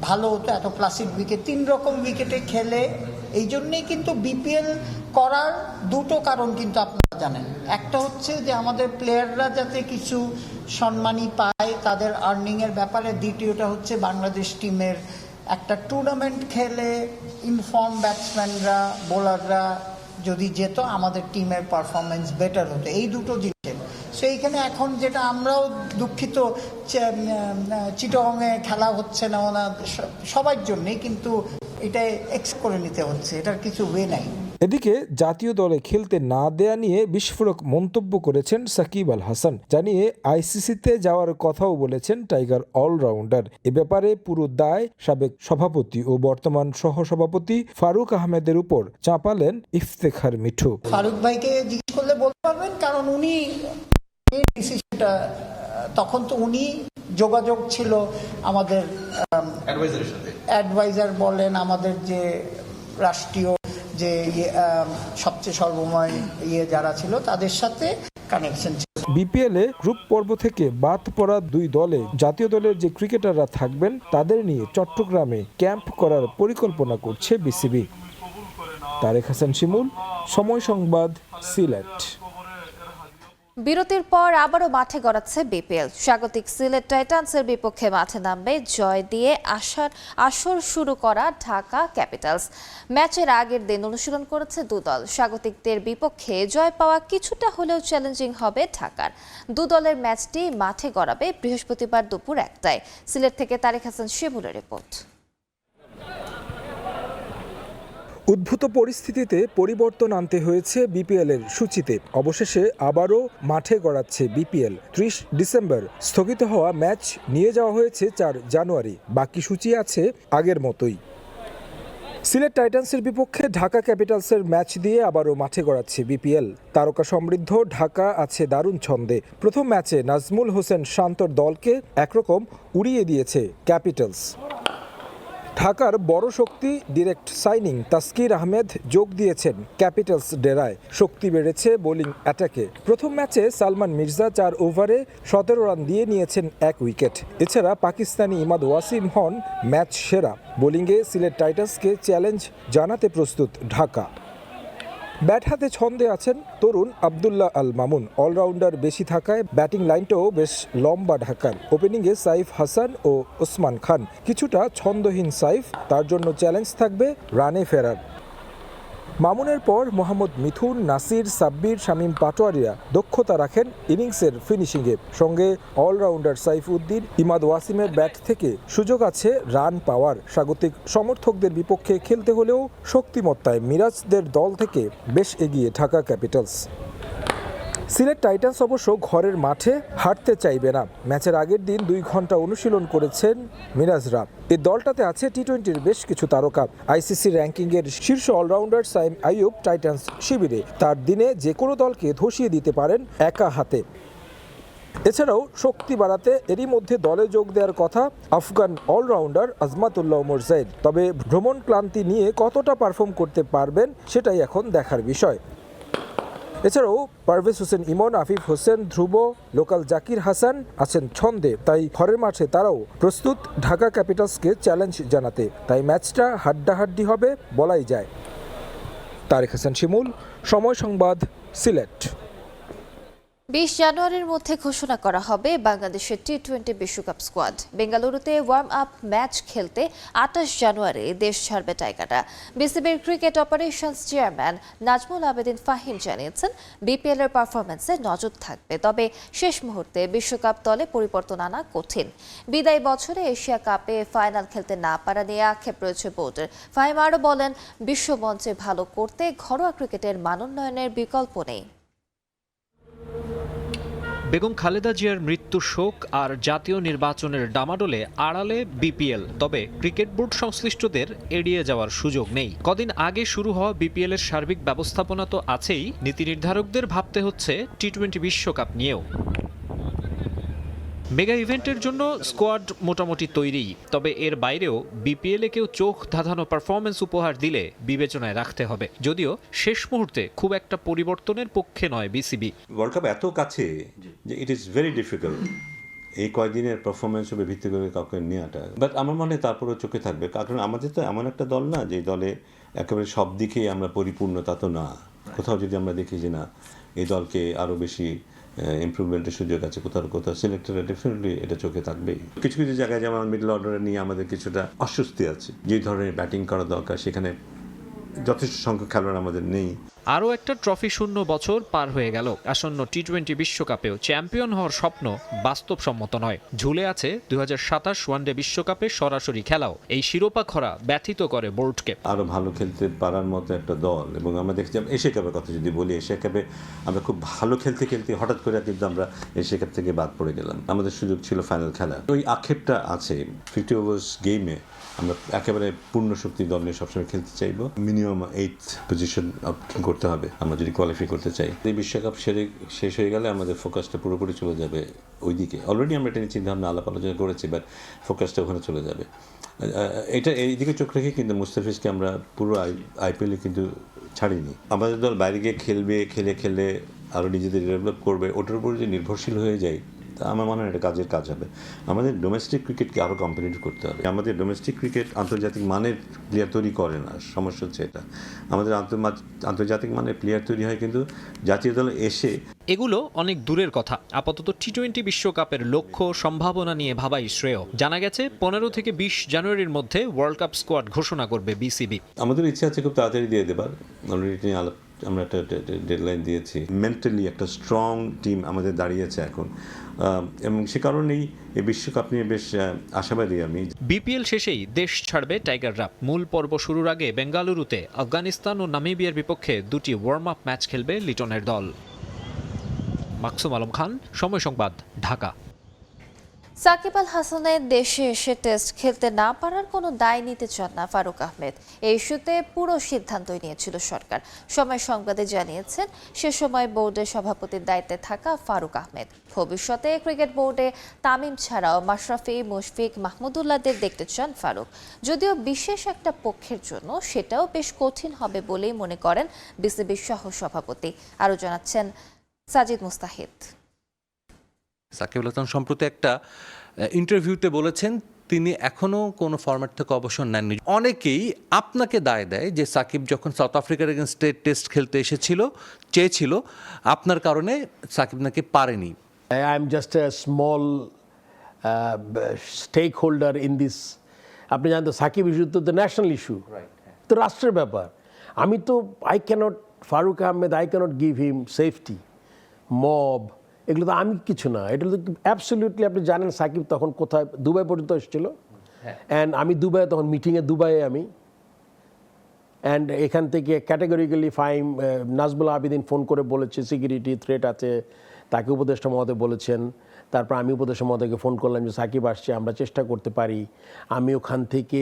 S15: ভালো হতো, এত ক্লাসিক উইকেট, 3 রকম উইকেটে খেলে। এই জন্যই কিন্তু বিপিএল করার 2টো কারণ কিন্তু আপনারা জানেন। একটা হচ্ছে যে আমাদের প্লেয়াররা যাতে কিছু সম্মানী পায় তাদের আর্নিংয়ের ব্যাপারে। দ্বিতীয়টা হচ্ছে বাংলাদেশ টিমের একটা টুর্নামেন্ট খেলে ইনফর্ম ব্যাটসম্যানরা, বোলাররা যদি যেত, আমাদের টিমের পারফরমেন্স বেটার হতো। এই 2টো জিনিসের। সো এইখানে এখন যেটা আমরাও দুঃখিত, চিটাগাংয়ে খেলা হচ্ছে না সবার জন্যই, কিন্তু এটা এক্স করে নিতে হচ্ছে, এটার কিছু ওয়ে নাই।
S14: এদিকে জাতীয় দলে খেলতে না দেয়া নিয়ে বিস্ফোরক মন্তব্য করেছেন সাকিব আল হাসান। জানিয়ে আইসিসিতে যাওয়ার কথাও বলেছেন টাইগার অলরাউন্ডার। এ ব্যাপারে পুরো দায় সাবেক সভাপতি ও বর্তমান সহসভাপতি ফারুক আহমেদের উপর চাপালেন ইফতেখার মিঠু।
S15: ফারুক ভাইকে জিজ্ঞেস করলে বলতে পারবেন, কারণ উনি এই ডিসিশনটা, তখন তো উনি যোগাযোগ ছিল আমাদের অ্যাডভাইজার বলেন, আমাদের যে রাষ্ট্রীয় যে সবচেয়ে সর্বময় যারা ছিল তাদের সাথে কানেকশন ছিল।
S14: বিপিএলে গ্রুপ পর্ব থেকে বাদ পড়া দুই দলে জাতীয় দলের যে ক্রিকেটাররা থাকবেন তাদের নিয়ে চট্টগ্রামে ক্যাম্প করার পরিকল্পনা করছে বিসিবি। তারেক হাসান শিমুল, সময় সংবাদ, সিলেট।
S11: বিরতির পর আবারও মাঠে গড়াচ্ছে বিপিএল। স্বাগতিক সিলেট টাইটান্সের বিপক্ষে মাঠে নামবে জয় দিয়ে আসর শুরু করা ঢাকা ক্যাপিটালস। ম্যাচের আগের দিন অনুশীলন করেছে দুদল। স্বাগতিকদের বিপক্ষে জয় পাওয়া কিছুটা হলেও চ্যালেঞ্জিং হবে ঢাকার। দুদলের ম্যাচটি মাঠে গড়াবে বৃহস্পতিবার দুপুর 1টায়। সিলেট থেকে তারেক হাসান শিমুলের রিপোর্ট।
S14: উদ্ভূত পরিস্থিতিতে পরিবর্তন আনতে হয়েছে বিপিএলের সূচিতে। অবশেষে আবারও মাঠে গড়াচ্ছে বিপিএল। 30 ডিসেম্বর স্থগিত হওয়া ম্যাচ নিয়ে যাওয়া হয়েছে 4 জানুয়ারি। বাকি সূচি আছে আগের মতোই। সিলেট টাইটান্সের বিপক্ষে ঢাকা ক্যাপিটালসের ম্যাচ দিয়ে আবারও মাঠে গড়াচ্ছে বিপিএল। তারকা সমৃদ্ধ ঢাকা আছে দারুণ ছন্দে। প্রথম ম্যাচে নাজমুল হোসেন শান্তর দলকে একরকম উড়িয়ে দিয়েছে ক্যাপিটালস। ঢাকার বড় শক্তি ডিরেক্ট সাইনিং তাসকির আহমেদ যোগ দিয়েছেন ক্যাপিটালস ডেরায়। শক্তি বেড়েছে বোলিং অ্যাটাকে। প্রথম ম্যাচে সালমান মির্জা 4 ওভারে 17 রান দিয়ে নিয়েছেন 1 উইকেট। এছাড়া পাকিস্তানি ইমাদ ওয়াসিম হন ম্যাচ সেরা। বোলিংয়ে সিলেট টাইটান্সকে চ্যালেঞ্জ জানাতে প্রস্তুত ঢাকা। ব্যাট হাতে ছন্দে আছেন তরুণ আব্দুল্লাহ আল মামুন। অলরাউন্ডার বেশি থাকায় ব্যাটিং লাইনটাও বেশ লম্বা ঢাকার। ওপেনিংয়ে সাইফ হাসান ও ওসমান খান। কিছুটা ছন্দহীন সাইফ, তার জন্য চ্যালেঞ্জ থাকবে রানে ফেরার। মামুনের পর মোহাম্মদ মিথুন, নাসির, সাব্বির, শামীম পাটোয়ারিরা দক্ষতা রাখেন ইনিংসের ফিনিশিংয়ে। সঙ্গে অলরাউন্ডার সাইফউদ্দিন, ইমাদ ওয়াসিমের ব্যাট থেকে সুযোগ আছে রান পাওয়ার। স্বাগতিক সমর্থকদের বিপক্ষে খেলতে হলেও শক্তিমত্তায় মিরাজদের দল থেকে বেশ এগিয়ে ঢাকা ক্যাপিটালস। সিলেট টাইটান্স অবশ্য ঘরের মাঠে হারতে চাইবে না। ম্যাচের আগের দিন 2 ঘন্টা অনুশীলন করেছেন মিরাজরা। এই দলটাতে আছে টি-20-র বেশ কিছু তারকা। আইসিসি র্যাঙ্কিংয়ের শীর্ষ অলরাউন্ডার সাইম আইয়ুব টাইটান্স শিবিরে। তার দিনে যে কোনো দলকে ধসিয়ে দিতে পারেন একা হাতে। এছাড়াও শক্তি বাড়াতে এরই মধ্যে দলে যোগ দেওয়ার কথা আফগান অলরাউন্ডার আজমাতুল্লাহ ওমর জাইদ। তবে ভ্রমণ ক্লান্তি নিয়ে কতটা পারফর্ম করতে পারবেন সেটাই এখন দেখার বিষয়। এছাড়াও পারভেজ হোসেন ইমন, আফিফ হোসেন, ধ্রুব, লোকাল জাকির হাসান আছেন ছন্দে। তাই ঘরের মাঠে তারাও প্রস্তুত ঢাকা ক্যাপিটালসকে চ্যালেঞ্জ জানাতে। তাই ম্যাচটা হাড্ডাহাড্ডি হবে বলাই যায়। তারেক হাসান শিমুল, সময় সংবাদ, সিলেট।
S11: 20 জানুয়ারির মধ্যে ঘোষণা করা হবে বাংলাদেশের টি-20 বিশ্বকাপ স্কোয়াড। বেঙ্গালুরুতে ওয়ার্ম আপ ম্যাচ খেলতে 28 জানুয়ারি দেশ ছাড়বে টাইগাররা। বিসিবির cricket operations chairman Nazmul Abedin Fahim জানিয়েছেন, বিপিএল এর পারফরম্যান্সে নজর থাকবে। তবে শেষ মুহূর্তে বিশ্বকাপ দলে পরিবর্তন আনা কঠিন। বিদায়ী বছরে এশিয়া কাপে ফাইনাল খেলতে না পারা নিয়ে আক্ষেপ রয়েছে বোর্ডের। ফাহিম আরও বলেন, বিশ্বমঞ্চে ভালো করতে ঘরোয়া ক্রিকেটের মানোন্নয়নের বিকল্প নেই।
S12: বেগম খালেদা জিয়ার মৃত্যুর শোক আর জাতীয় নির্বাচনের ডামাডোলে আড়ালে বিপিএল। তবে ক্রিকেট বোর্ড সংশ্লিষ্টদের এড়িয়ে যাওয়ার সুযোগ নেই। কদিন আগে শুরু হওয়া বিপিএল এর সার্বিক ব্যবস্থাপনা তো আছেই, নীতি নির্ধারকদের ভাবতে হচ্ছে টি-20 বিশ্বকাপ নিয়েও। মেগা ইভেন্টের জন্য স্কোয়াড মোটামুটি তৈরি। তবে এর বাইরেও বিপিএল এ কেউ চোখ ধাঁধানো পারফরমেন্স উপহার দিলে বিবেচনায় রাখতে হবে। যদিও শেষ মুহূর্তে খুব একটা পরিবর্তনের পক্ষে নয় বিসিবি।
S13: ওয়ার্ল্ড কাপ এত কাছে যে ইট ইজ ভেরি ডিফিকাল্ট এই কয়েকদিনের পারফরমেন্স হবে ভিত্তি করে কাউকে নেওয়াটা। বাট আমার মনে হয় তারপরেও চোখে থাকবে, কারণ আমাদের তো এমন একটা দল না যে দলে একেবারে সব দিকেই আমরা পরিপূর্ণ, তা তো না। কোথাও যদি আমরা দেখি যে না এই দলকে আরও বেশি ইমপ্রুভমেন্টের সুযোগ আছে, কোথাও সিলেক্টরে ডেফিনেটলি এটা চোখে থাকবেই। কিছু কিছু জায়গায় যেমন মিডল অর্ডারে নিয়ে আমাদের কিছুটা অস্বস্তি আছে। যে ধরনের ব্যাটিং করা দরকার সেখানে যথেষ্ট সংখ্যক খেলোয়াড় আমাদের নেই।
S12: আরও একটা ট্রফি শূন্য বছর পার হয়ে গেল। আসন্ন টি-20 বিশ্বকাপেও চ্যাম্পিয়ন হওয়ার স্বপ্ন বাস্তবসম্মত নয়। ঝুলে আছে 2027 ওয়ানডে বিশ্বকাপে সরাসরি খেলাও। এই শিরোপা খরা ব্যথিত করে বোর্ডকে।
S13: আরও ভালো খেলতে পারার মতো একটা দল, এবং আমরা দেখছি এশিয়া কাপের কথা যদি বলি, এশিয়া কাপে আমরা খুব ভালো খেলতে খেলতে হঠাৎ করে কিন্তু আমরা এশিয়া কাপ থেকে বাদ পড়ে গেলাম। আমাদের সুযোগ ছিল ফাইনাল খেলা। ওই আক্ষেপটা আছে। 50 ওভার্স গেমে আমরা একেবারে পূর্ণ শক্তি দল নিয়ে সবসময় খেলতে চাইবো। মিনিমাম 8th পজিশন করতে হবে আমরা যদি কোয়ালিফাই করতে চাই। এই বিশ্বকাপ শেষ হয়ে গেলে আমাদের ফোকাসটা পুরোপুরি চলে যাবে ওইদিকে। অলরেডি আমরা এটা নিয়ে চিন্তাভাবনা আলাপ আলোচনা করেছি, বাট ফোকাসটা ওখানে চলে যাবে। এটা এইদিকে চোখ রেখে কিন্তু মুস্তাফিজকে আমরা পুরো আইপিএলে কিন্তু ছাড়িনি। আমাদের দল বাইরে গিয়ে খেলবে, খেলে আরও নিজেদের ডেভেলপ করবে, ওটার উপর যে নির্ভরশীল হয়ে যায়, তা আমার মনে হয় এটা কাজের কাজ হবে। আমাদের ডোমেস্টিক ক্রিকেটকে আরও কম্পিটিটিভ করতে হবে। আমাদের ডোমেস্টিক ক্রিকেট আন্তর্জাতিক মানের প্লেয়ার তৈরি করে না, সমস্যা হচ্ছে এটা। আমাদের আন্তর্জাতিক মানের প্লেয়ার তৈরি হয় কিন্তু জাতীয় দলে এসে।
S12: এগুলো অনেক দূরের কথা। আপাতত টি-20 বিশ্বকাপের লক্ষ্য সম্ভাবনা নিয়ে ভাবাই শ্রেয়। জানা গেছে 15 থেকে 20 জানুয়ারির মধ্যে ওয়ার্ল্ড কাপ স্কোয়াড ঘোষণা করবে বিসিবি।
S13: আমাদের ইচ্ছা আছে খুব তাড়াতাড়ি দিয়ে দেবার, অলরেডি আমরা একটা ডেডলাইন দিয়েছি। মেন্টালি একটা স্ট্রং টিম আমাদের দাঁড়িয়েছে এখন, এবং সে কারণেই এই বিশ্বকাপ নিয়ে বেশ আশাবাদী আমি।
S12: বিপিএল শেষেই দেশ ছাড়বে টাইগাররা। মূল পর্ব শুরুর আগে বেঙ্গালুরুতে আফগানিস্তান ও নামিবিয়ার বিপক্ষে 2টি ওয়ার্ম আপ ম্যাচ খেলবে লিটনের দল। মাকসুম আলম খান, সময় সংবাদ, ঢাকা।
S11: সাকিব আল হাসানের দেশে এসে টেস্ট খেলতে না পারার কোনো দায় নিতে চান না ফারুক আহমেদ। এই ইস্যুতে পুরো সিদ্ধান্তই নিয়েছিল সরকার। সময় সংবাদে জানিয়েছেন সে সময় বোর্ডের সভাপতির দায়িত্বে থাকা ফারুক আহমেদ ভবিষ্যতে ক্রিকেট বোর্ডে তামিম ছাড়াও মাশরাফি, মুশফিক, মাহমুদুল্লাহদের দেখতে চান ফারুক। যদিও বিশেষ একটা পক্ষের জন্য সেটাও বেশ কঠিন হবে বলেই মনে করেন বিসিবির সহ সভাপতি। আরও জানাচ্ছেন সাজিদ মুস্তাহিদ।
S5: সাকিব আল হাসান সম্প্রতি একটা ইন্টারভিউতে বলেছেন তিনি এখনও কোনো ফরম্যাট থেকে অবসর নেননি। অনেকেই আপনাকে দায় দেয় যে সাকিব যখন সাউথ আফ্রিকার এগেনস্টে টেস্ট খেলতে চেয়েছিল আপনার কারণে সাকিব নাকি পারেনি।
S8: I am just a small stakeholder in this. আপনি জানেন তো সাকিব ইস্যু তো ন্যাশনাল ইস্যু, তো রাষ্ট্রের ব্যাপার। আমি তো Faruque Ahmed I can't give him safety, mob, এগুলো তো আমি কিছু না। এটা তো অ্যাবসলিউটলি আপনি জানেন সাকিব তখন কোথায়, দুবাই পর্যন্ত এসেছিল, অ্যান্ড আমি দুবাই তখন মিটিংয়ে দুবাইয়ে আমি, অ্যান্ড এখান থেকে ক্যাটেগরিক্যালি নাজবুল আবিদিন ফোন করে বলেছে সিকিউরিটি থ্রেট আছে, তাকে উপদেষ্টা মহোদয় বলেছেন। তারপর আমি উপদেষ্টা মহোদয়কে ফোন করলাম যে সাকিব আসছে, আমরা চেষ্টা করতে পারি। আমি ওখান থেকে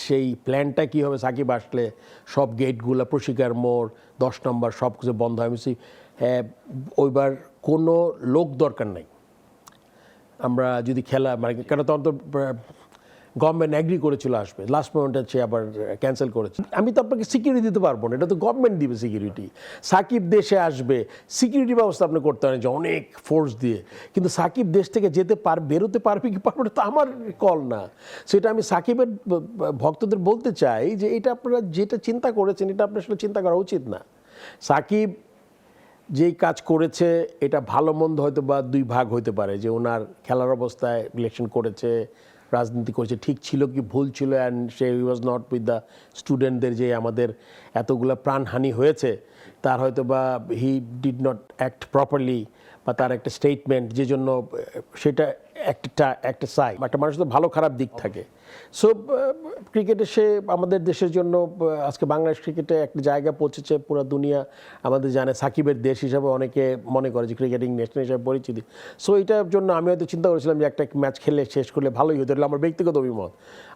S8: সেই প্ল্যানটা কী হবে সাকিব আসলে, সব গেটগুলো, প্রশিকার মোড়, 10 নম্বর সব কিছু বন্ধ হয়। আমি হ্যাঁ, ওইবার কোনো লোক দরকার নাই, আমরা যদি খেলা কেন তখন তো গভর্নমেন্ট অ্যাগ্রি করেছিল আসবে, লাস্ট মোমেন্টে সে আবার ক্যান্সেল করেছে। আমি তো আপনাকে সিকিউরিটি দিতে পারবো না, এটা তো গভর্নমেন্ট দিবে সিকিউরিটি। সাকিব দেশে আসবে, সিকিউরিটি ব্যবস্থা আপনি করতে পারেন যে অনেক ফোর্স দিয়ে, কিন্তু সাকিব দেশ থেকে বেরোতে পারবে কি পারবে না তো আমার কল না। সেটা আমি সাকিবের ভক্তদের বলতে চাই যে এটা আপনারা যেটা চিন্তা করেছেন এটা আপনার আসলে চিন্তা করা উচিত না। সাকিব যেই কাজ করেছে এটা ভালো মন্দ হয়তো বা দুই ভাগ হইতে পারে, যে ওনার খেলার অবস্থায় ইলেকশন করেছে, রাজনীতি করেছে, ঠিক ছিল কি ভুল ছিল, and say was not with the স্টুডেন্টদের যে আমাদের এতগুলো প্রাণহানি হয়েছে, তার হয়তো বা he did not act properly, বা তার একটা স্টেটমেন্ট যে জন্য সেটা একটা সাই, একটা মানুষের তো ভালো খারাপ দিক থাকে। সো ক্রিকেটে সে আমাদের দেশের জন্য আজকে বাংলাদেশ ক্রিকেটে একটা জায়গা পৌঁছেছে, পুরো দুনিয়া আমাদের জানে, সাকিবের দেশ হিসাবে অনেকে মনে করে যে ক্রিকেটিং নেশন হিসাবে পরিচিতি। সো এটার জন্য আমি হয়তো চিন্তা করেছিলাম যে একটা ম্যাচ খেলে শেষ করলে ভালোই হতো। এটা আমার ব্যক্তিগত অভিমত।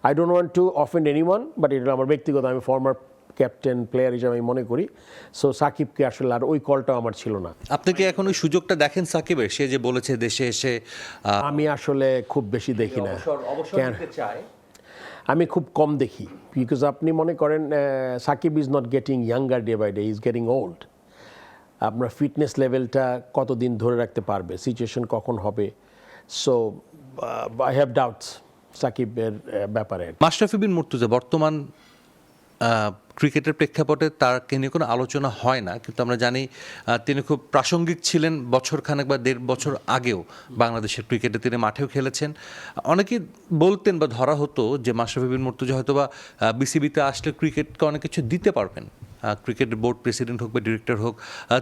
S8: I don't want to offend anyone, but এটা আমার ব্যক্তিগত, আমি ফর্মার ক্যাপ্টেন প্লেয়ার হিসেবে আমি মনে করি। সো সাকিবকে আসলে আর ওই কলটাও আমার ছিল না।
S5: আপনি কি এখন ওই সুযোগটা দেখেন সাকিবের, সে যে বলেছে দেশে এসে?
S8: আমি আসলে খুব বেশি দেখি না, আমি খুব কম দেখি, বিকজ আপনি মনে করেন Shakib is not getting younger day by day, is getting old. আপনার ফিটনেস লেভেলটা কতদিন ধরে রাখতে পারবে, সিচুয়েশন কখন হবে। সো আই হ্যাভ ডাউটস সাকিবের ব্যাপারে।
S5: মাশরাফি বিন মুর্তজা বর্তমান ক্রিকেটের প্রেক্ষাপটে তাকে নিয়ে কোনো আলোচনা হয় না, কিন্তু আমরা জানি তিনি খুব প্রাসঙ্গিক ছিলেন বছরখানেক বা 1.5 বছর আগেও বাংলাদেশের ক্রিকেটে তিনি মাঠেও খেলেছেন। অনেকেই বলতেন বা ধরা হতো যে মাশরাফি বিন মুর্তজা হয়তো বা বিসিবিতে আসলে ক্রিকেটকে অনেক কিছু দিতে পারবেন, ক্রিকেট বোর্ড প্রেসিডেন্ট হোক বা ডিরেক্টর হোক,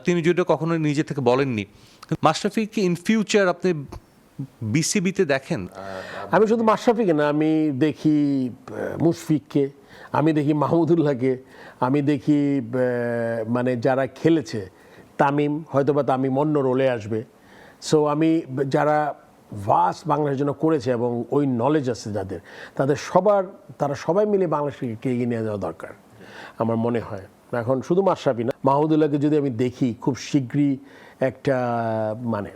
S5: তিনি যেটা কখনো নিজে থেকে বলেননি। মাশরাফি কি ইন ফিউচার আপনি বিসিবিতে দেখেন?
S8: আমি শুধু মাশরাফিকে না, আমি দেখি মুশফিককে, আমি দেখি মাহমুদুল্লাহকে, আমি দেখি মানে যারা খেলেছে, তামিম, হয়তো বা তামিম অন্য রোলে আসবে। সো আমি যারা ভাস্ট বাংলাদেশের জন্য করেছে এবং ওই নলেজ আছে যাদের, তারা সবাই মিলে বাংলাদেশকে এগিয়ে নিয়ে যাওয়া দরকার আমার মনে হয়। এখন শুধু মাশরাফি না, মাহমুদুল্লাহকে যদি আমি দেখি খুব শীঘ্রই একটা মানে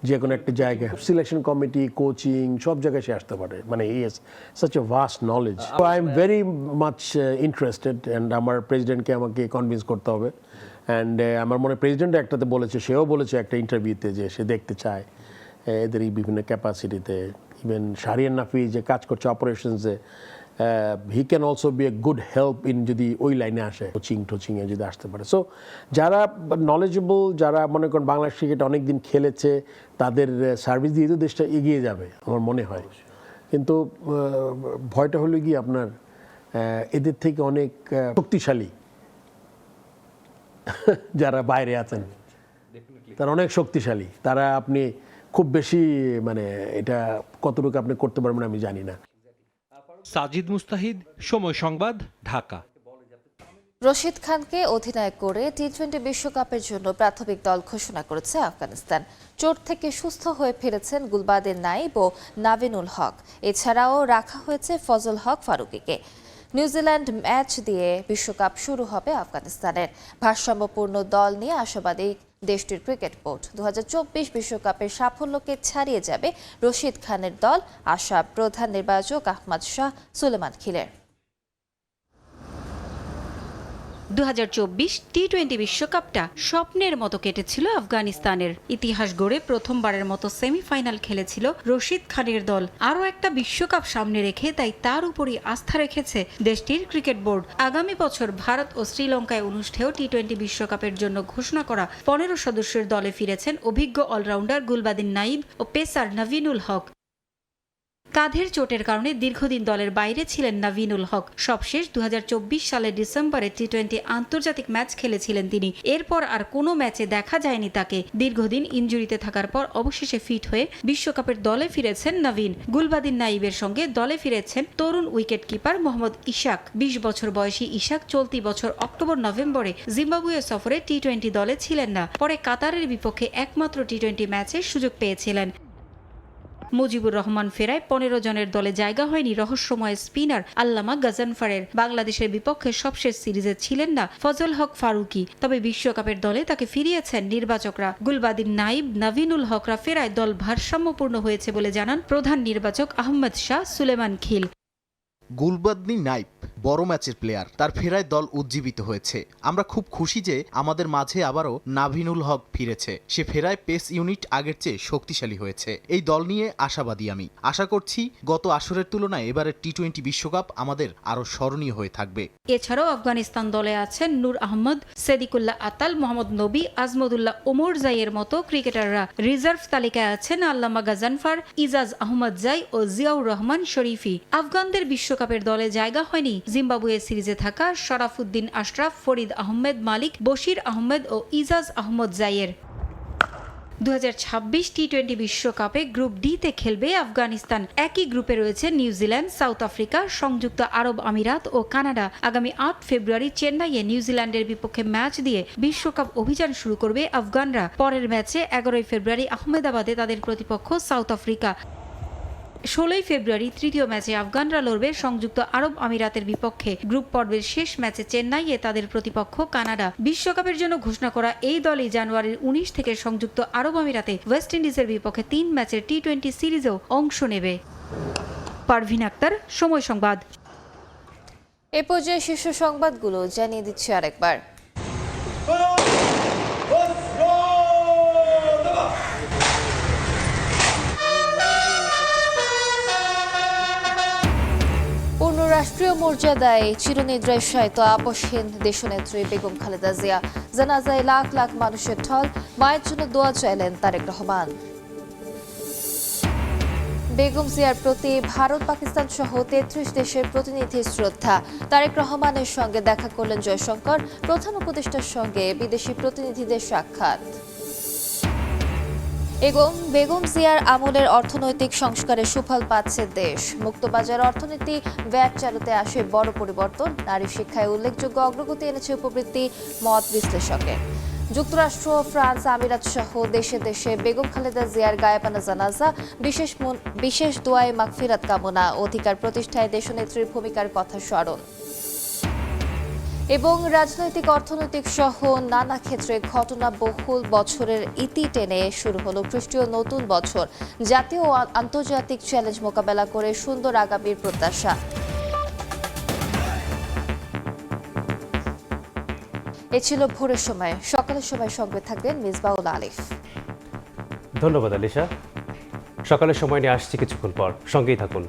S8: যে কোনো একটা জায়গায় সিলেকশন কমিটি, কোচিং, সব জায়গায় সে আসতে পারে। মানে yes such a vast knowledge. I am very much interested and আমার প্রেসিডেন্টকে আমাকে কনভিন্স করতে হবে। অ্যান্ড আমার মনে প্রেসিডেন্ট একটাতে বলেছে, সেও বলেছে একটা ইন্টারভিউতে যে সে দেখতে চায় এদের এই বিভিন্ন ক্যাপাসিটিতে। ইভেন শাহরিয়ার নাফি যে কাজ করছে অপারেশনসে, he can also be a good help in যদি ওই লাইনে আসে, কোচিংয়ে যদি আসতে পারে। সো যারা নলেজেবল, যারা মনে করেন বাংলাদেশ ক্রিকেট অনেকদিন খেলেছে, তাদের সার্ভিস দিয়ে তো দেশটা এগিয়ে যাবে আমার মনে হয়। কিন্তু ভয়টা হলো কি আপনার এদের থেকে অনেক শক্তিশালী যারা বাইরে আছেন, তারা অনেক শক্তিশালী। তারা আপনি খুব বেশি মানে এটা কতটুকু আপনি করতে পারবেন আমি জানি না।
S12: সাজিদ মুস্তাহিদ, সময় সংবাদ, ঢাকা।
S11: রশিদ খানকে অধিনায়ক করে টি-20 বিশ্বকাপের জন্য প্রাথমিক দল ঘোষণা করেছে আফগানিস্তান। চোট থেকে সুস্থ হয়ে ফিরেছেন গুলবাদিন নাইব ও নাভিনুল হক। এছাড়াও রাখা হয়েছে ফজল হক ফারুকীকে। নিউজিল্যান্ড ম্যাচ দিয়ে বিশ্বকাপ শুরু হবে আফগানিস্তানের। ভারসাম্যপূর্ণ দল নিয়ে আশাবাদী দেশটির ক্রিকেট বোর্ড। 2024 বিশ্বকাপের সাফল্যকে ছাড়িয়ে যাবে রশিদ খানের দল, আশা প্রধান নির্বাচক আহমদ শাহ সুলেমান খিলের।
S16: 2024 টি-20 বিশ্বকাপটা স্বপ্নের মতো কেটেছিল আফগানিস্তানের। ইতিহাস গড়ে প্রথমবারের মতো সেমিফাইনাল খেলেছিল রশিদ খানের দল। আরও একটা বিশ্বকাপ সামনে রেখে তাই তার উপরই আস্থা রেখেছে দেশটির ক্রিকেট বোর্ড। আগামী বছর ভারত ও শ্রীলঙ্কায় অনুষ্ঠেয় টি-20 বিশ্বকাপের জন্য ঘোষণা করা 15 সদস্যের দলে ফিরেছেন অভিজ্ঞ অলরাউন্ডার গুলবাদিন নাইব ও পেসার নাভিনুল হক। কাঁধের চোটের কারণে দীর্ঘদিন দলের বাইরে ছিলেন নাভিনুল হক। সবশেষ 2024 সালের ডিসেম্বরে টি-20 আন্তর্জাতিক ম্যাচ খেলেছিলেন তিনি। এরপর আর কোনো ম্যাচে দেখা যায়নি তাকে। দীর্ঘদিন ইনজুরিতে থাকার পর অবশেষে ফিট হয়ে বিশ্বকাপের দলে ফিরেছেন নবীন। গুলবাদিন নাইবের সঙ্গে দলে ফিরেছেন তরুণ উইকেট কিপার মোহাম্মদ ইশাক। 20 বছর বয়সী ইশাক চলতি বছর অক্টোবর-নভেম্বরে জিম্বাবুয়ে সফরে টি-20 দলে ছিলেন না। পরে কাতারের বিপক্ষে একমাত্র টি-20 ম্যাচের সুযোগ পেয়েছিলেন। মুজিবুর রহমান ফেরায় 15 জনের দলে জায়গা হয়নি রহস্যময় স্পিনার আল্লামা গাজানফারের। বাংলাদেশের বিপক্ষে সবশেষ সিরিজে ছিলেন না ফজল হক ফারুকী, তবে বিশ্বকাপের দলে তাকে ফিরিয়েছেন নির্বাচকরা। গুলবাদিন নাইব, নাভিনুল হকরা ফেরায় দল ভারসাম্যপূর্ণ হয়েছে বলে জানান প্রধান নির্বাচক আহমদ শাহ সুলেমান খিল।
S17: গুলবাদিন নাইব বড় ম্যাচের প্লেয়ার, তার ফেরায় দল উজ্জীবিত হয়েছে। আমরা খুব খুশি যে আমাদের মাঝে আবারও নাভিনুল হক ফিরেছে। সে ফেরায় পেস ইউনিট আগের চেয়ে শক্তিশালী হয়েছে। এই দল নিয়ে আশাবাদী আমি। আশা করছি গত আসরের তুলনায় এবারের টি-20 বিশ্বকাপ আমাদের আরও স্মরণীয় হয়ে থাকবে।
S16: এছাড়াও আফগানিস্তান দলে আছেন নূর আহমদ, সেদিকুল্লাহ আতাল, মোহাম্মদ নবী, আজমদুল্লাহ ওমর জাইয়ের মতো ক্রিকেটাররা। রিজার্ভ তালিকায় আছেন আল্লামা গাজানফার, ইজাজ আহমদ জাই ও জিয়াউর রহমান শরীফি। আফগানদের বিশ্বকাপের দলে জায়গা হয়নি জিম্বাবুয়ে সিরিজে থাকা শরাফুদ্দিন আশরাফ, ফরিদ আহমেদ মালিক, বশির আহমেদ ও ইজাজ আহমদ জাইয়ের। 2026 টি-20 বিশ্বকাপে গ্রুপ ডি-তে খেলবে আফগানিস্তান। একই গ্রুপে রয়েছে নিউজিল্যান্ড, সাউথ আফ্রিকা, সংযুক্ত আরব আমিরাত ও কানাডা। আগামী 8 ফেব্রুয়ারি চেন্নাইয়ে নিউজিল্যান্ডের বিপক্ষে ম্যাচ দিয়ে বিশ্বকাপ অভিযান শুরু করবে আফগানরা। পরের ম্যাচে 11 ফেব্রুয়ারি আহমেদাবাদে তাদের প্রতিপক্ষ সাউথ আফ্রিকা। 16 ফেব্রুয়ারি তৃতীয় ম্যাচে আফগানরা লড়বে সংযুক্ত আরব আমিরাতের বিপক্ষে। গ্রুপ পর্বের শেষ ম্যাচে চেন্নাইয়ে তাদের প্রতিপক্ষ কানাডা। বিশ্বকাপের জন্য ঘোষণা করা এই দলই জানুয়ারির 19 থেকে সংযুক্ত আরব আমিরাতে ওয়েস্ট ইন্ডিজের বিপক্ষে 3 ম্যাচের টি-20 সিরিজেও অংশ নেবে। পারভিন আক্তার, সময় সংবাদ।
S11: এ পর্যায়ে শীর্ষ সংবাদগুলো জানিয়ে দিচ্ছি আরেকবার। রাষ্ট্রীয় মর্যাদায় চিরনিদ্রায় শায়িত আপসহীন দেশনেত্রী বেগম খালেদা জিয়া। জানাজায় লাখ লাখ মানুষের ঢল, মায়ের জন্য দোয়া চাইলেন তারেক রহমান। বেগম জিয়ার প্রতি ভারত, পাকিস্তান সহ 33 দেশের প্রতিনিধি শ্রদ্ধা। তারেক রহমানের সঙ্গে দেখা করলেন জয়শঙ্কর। প্রধান উপদেষ্টার সঙ্গে বিদেশি প্রতিনিধিদের সাক্ষাৎ। এবং বেগম জিয়ার আমলের অর্থনৈতিক সংস্কারের সুফল পাচ্ছে দেশ। মুক্তবাজার অর্থনীতি, ভ্যাট চালুতে আসে বড় পরিবর্তন। নারী শিক্ষায় উল্লেখযোগ্য অগ্রগতি এনেছে উপবৃত্তি, মত বিশ্লেষকের। যুক্তরাষ্ট্র, ফ্রান্স, আমিরাত সহ দেশে দেশে বেগম খালেদা জিয়ার গায়েবানা জানাজা, বিশেষ দোয়ায় মাগফিরাত কামনা, অধিকার প্রতিষ্ঠায় দেশনেত্রীর ভূমিকার কথা স্মরণ। এবং রাজনৈতিক অর্থনৈতিক সহ নানা ক্ষেত্রে ঘটনাবহুল বছরের ইতি টেনে শুরু হলো খ্রিস্টীয় নতুন বছর। জাতীয় ও আন্তর্জাতিক চ্যালেঞ্জ মোকাবেলা করে সুন্দর আগামীর প্রত্যাশা। এ ছিল ভোরের সময়। সকালের সময় সঙ্গে থাকবেন মিসবাউল আলিফ।
S19: ধন্যবাদ আলিশা। সকালের সময় নিয়ে আসছি কিছুক্ষণ পর, সঙ্গেই থাকুন।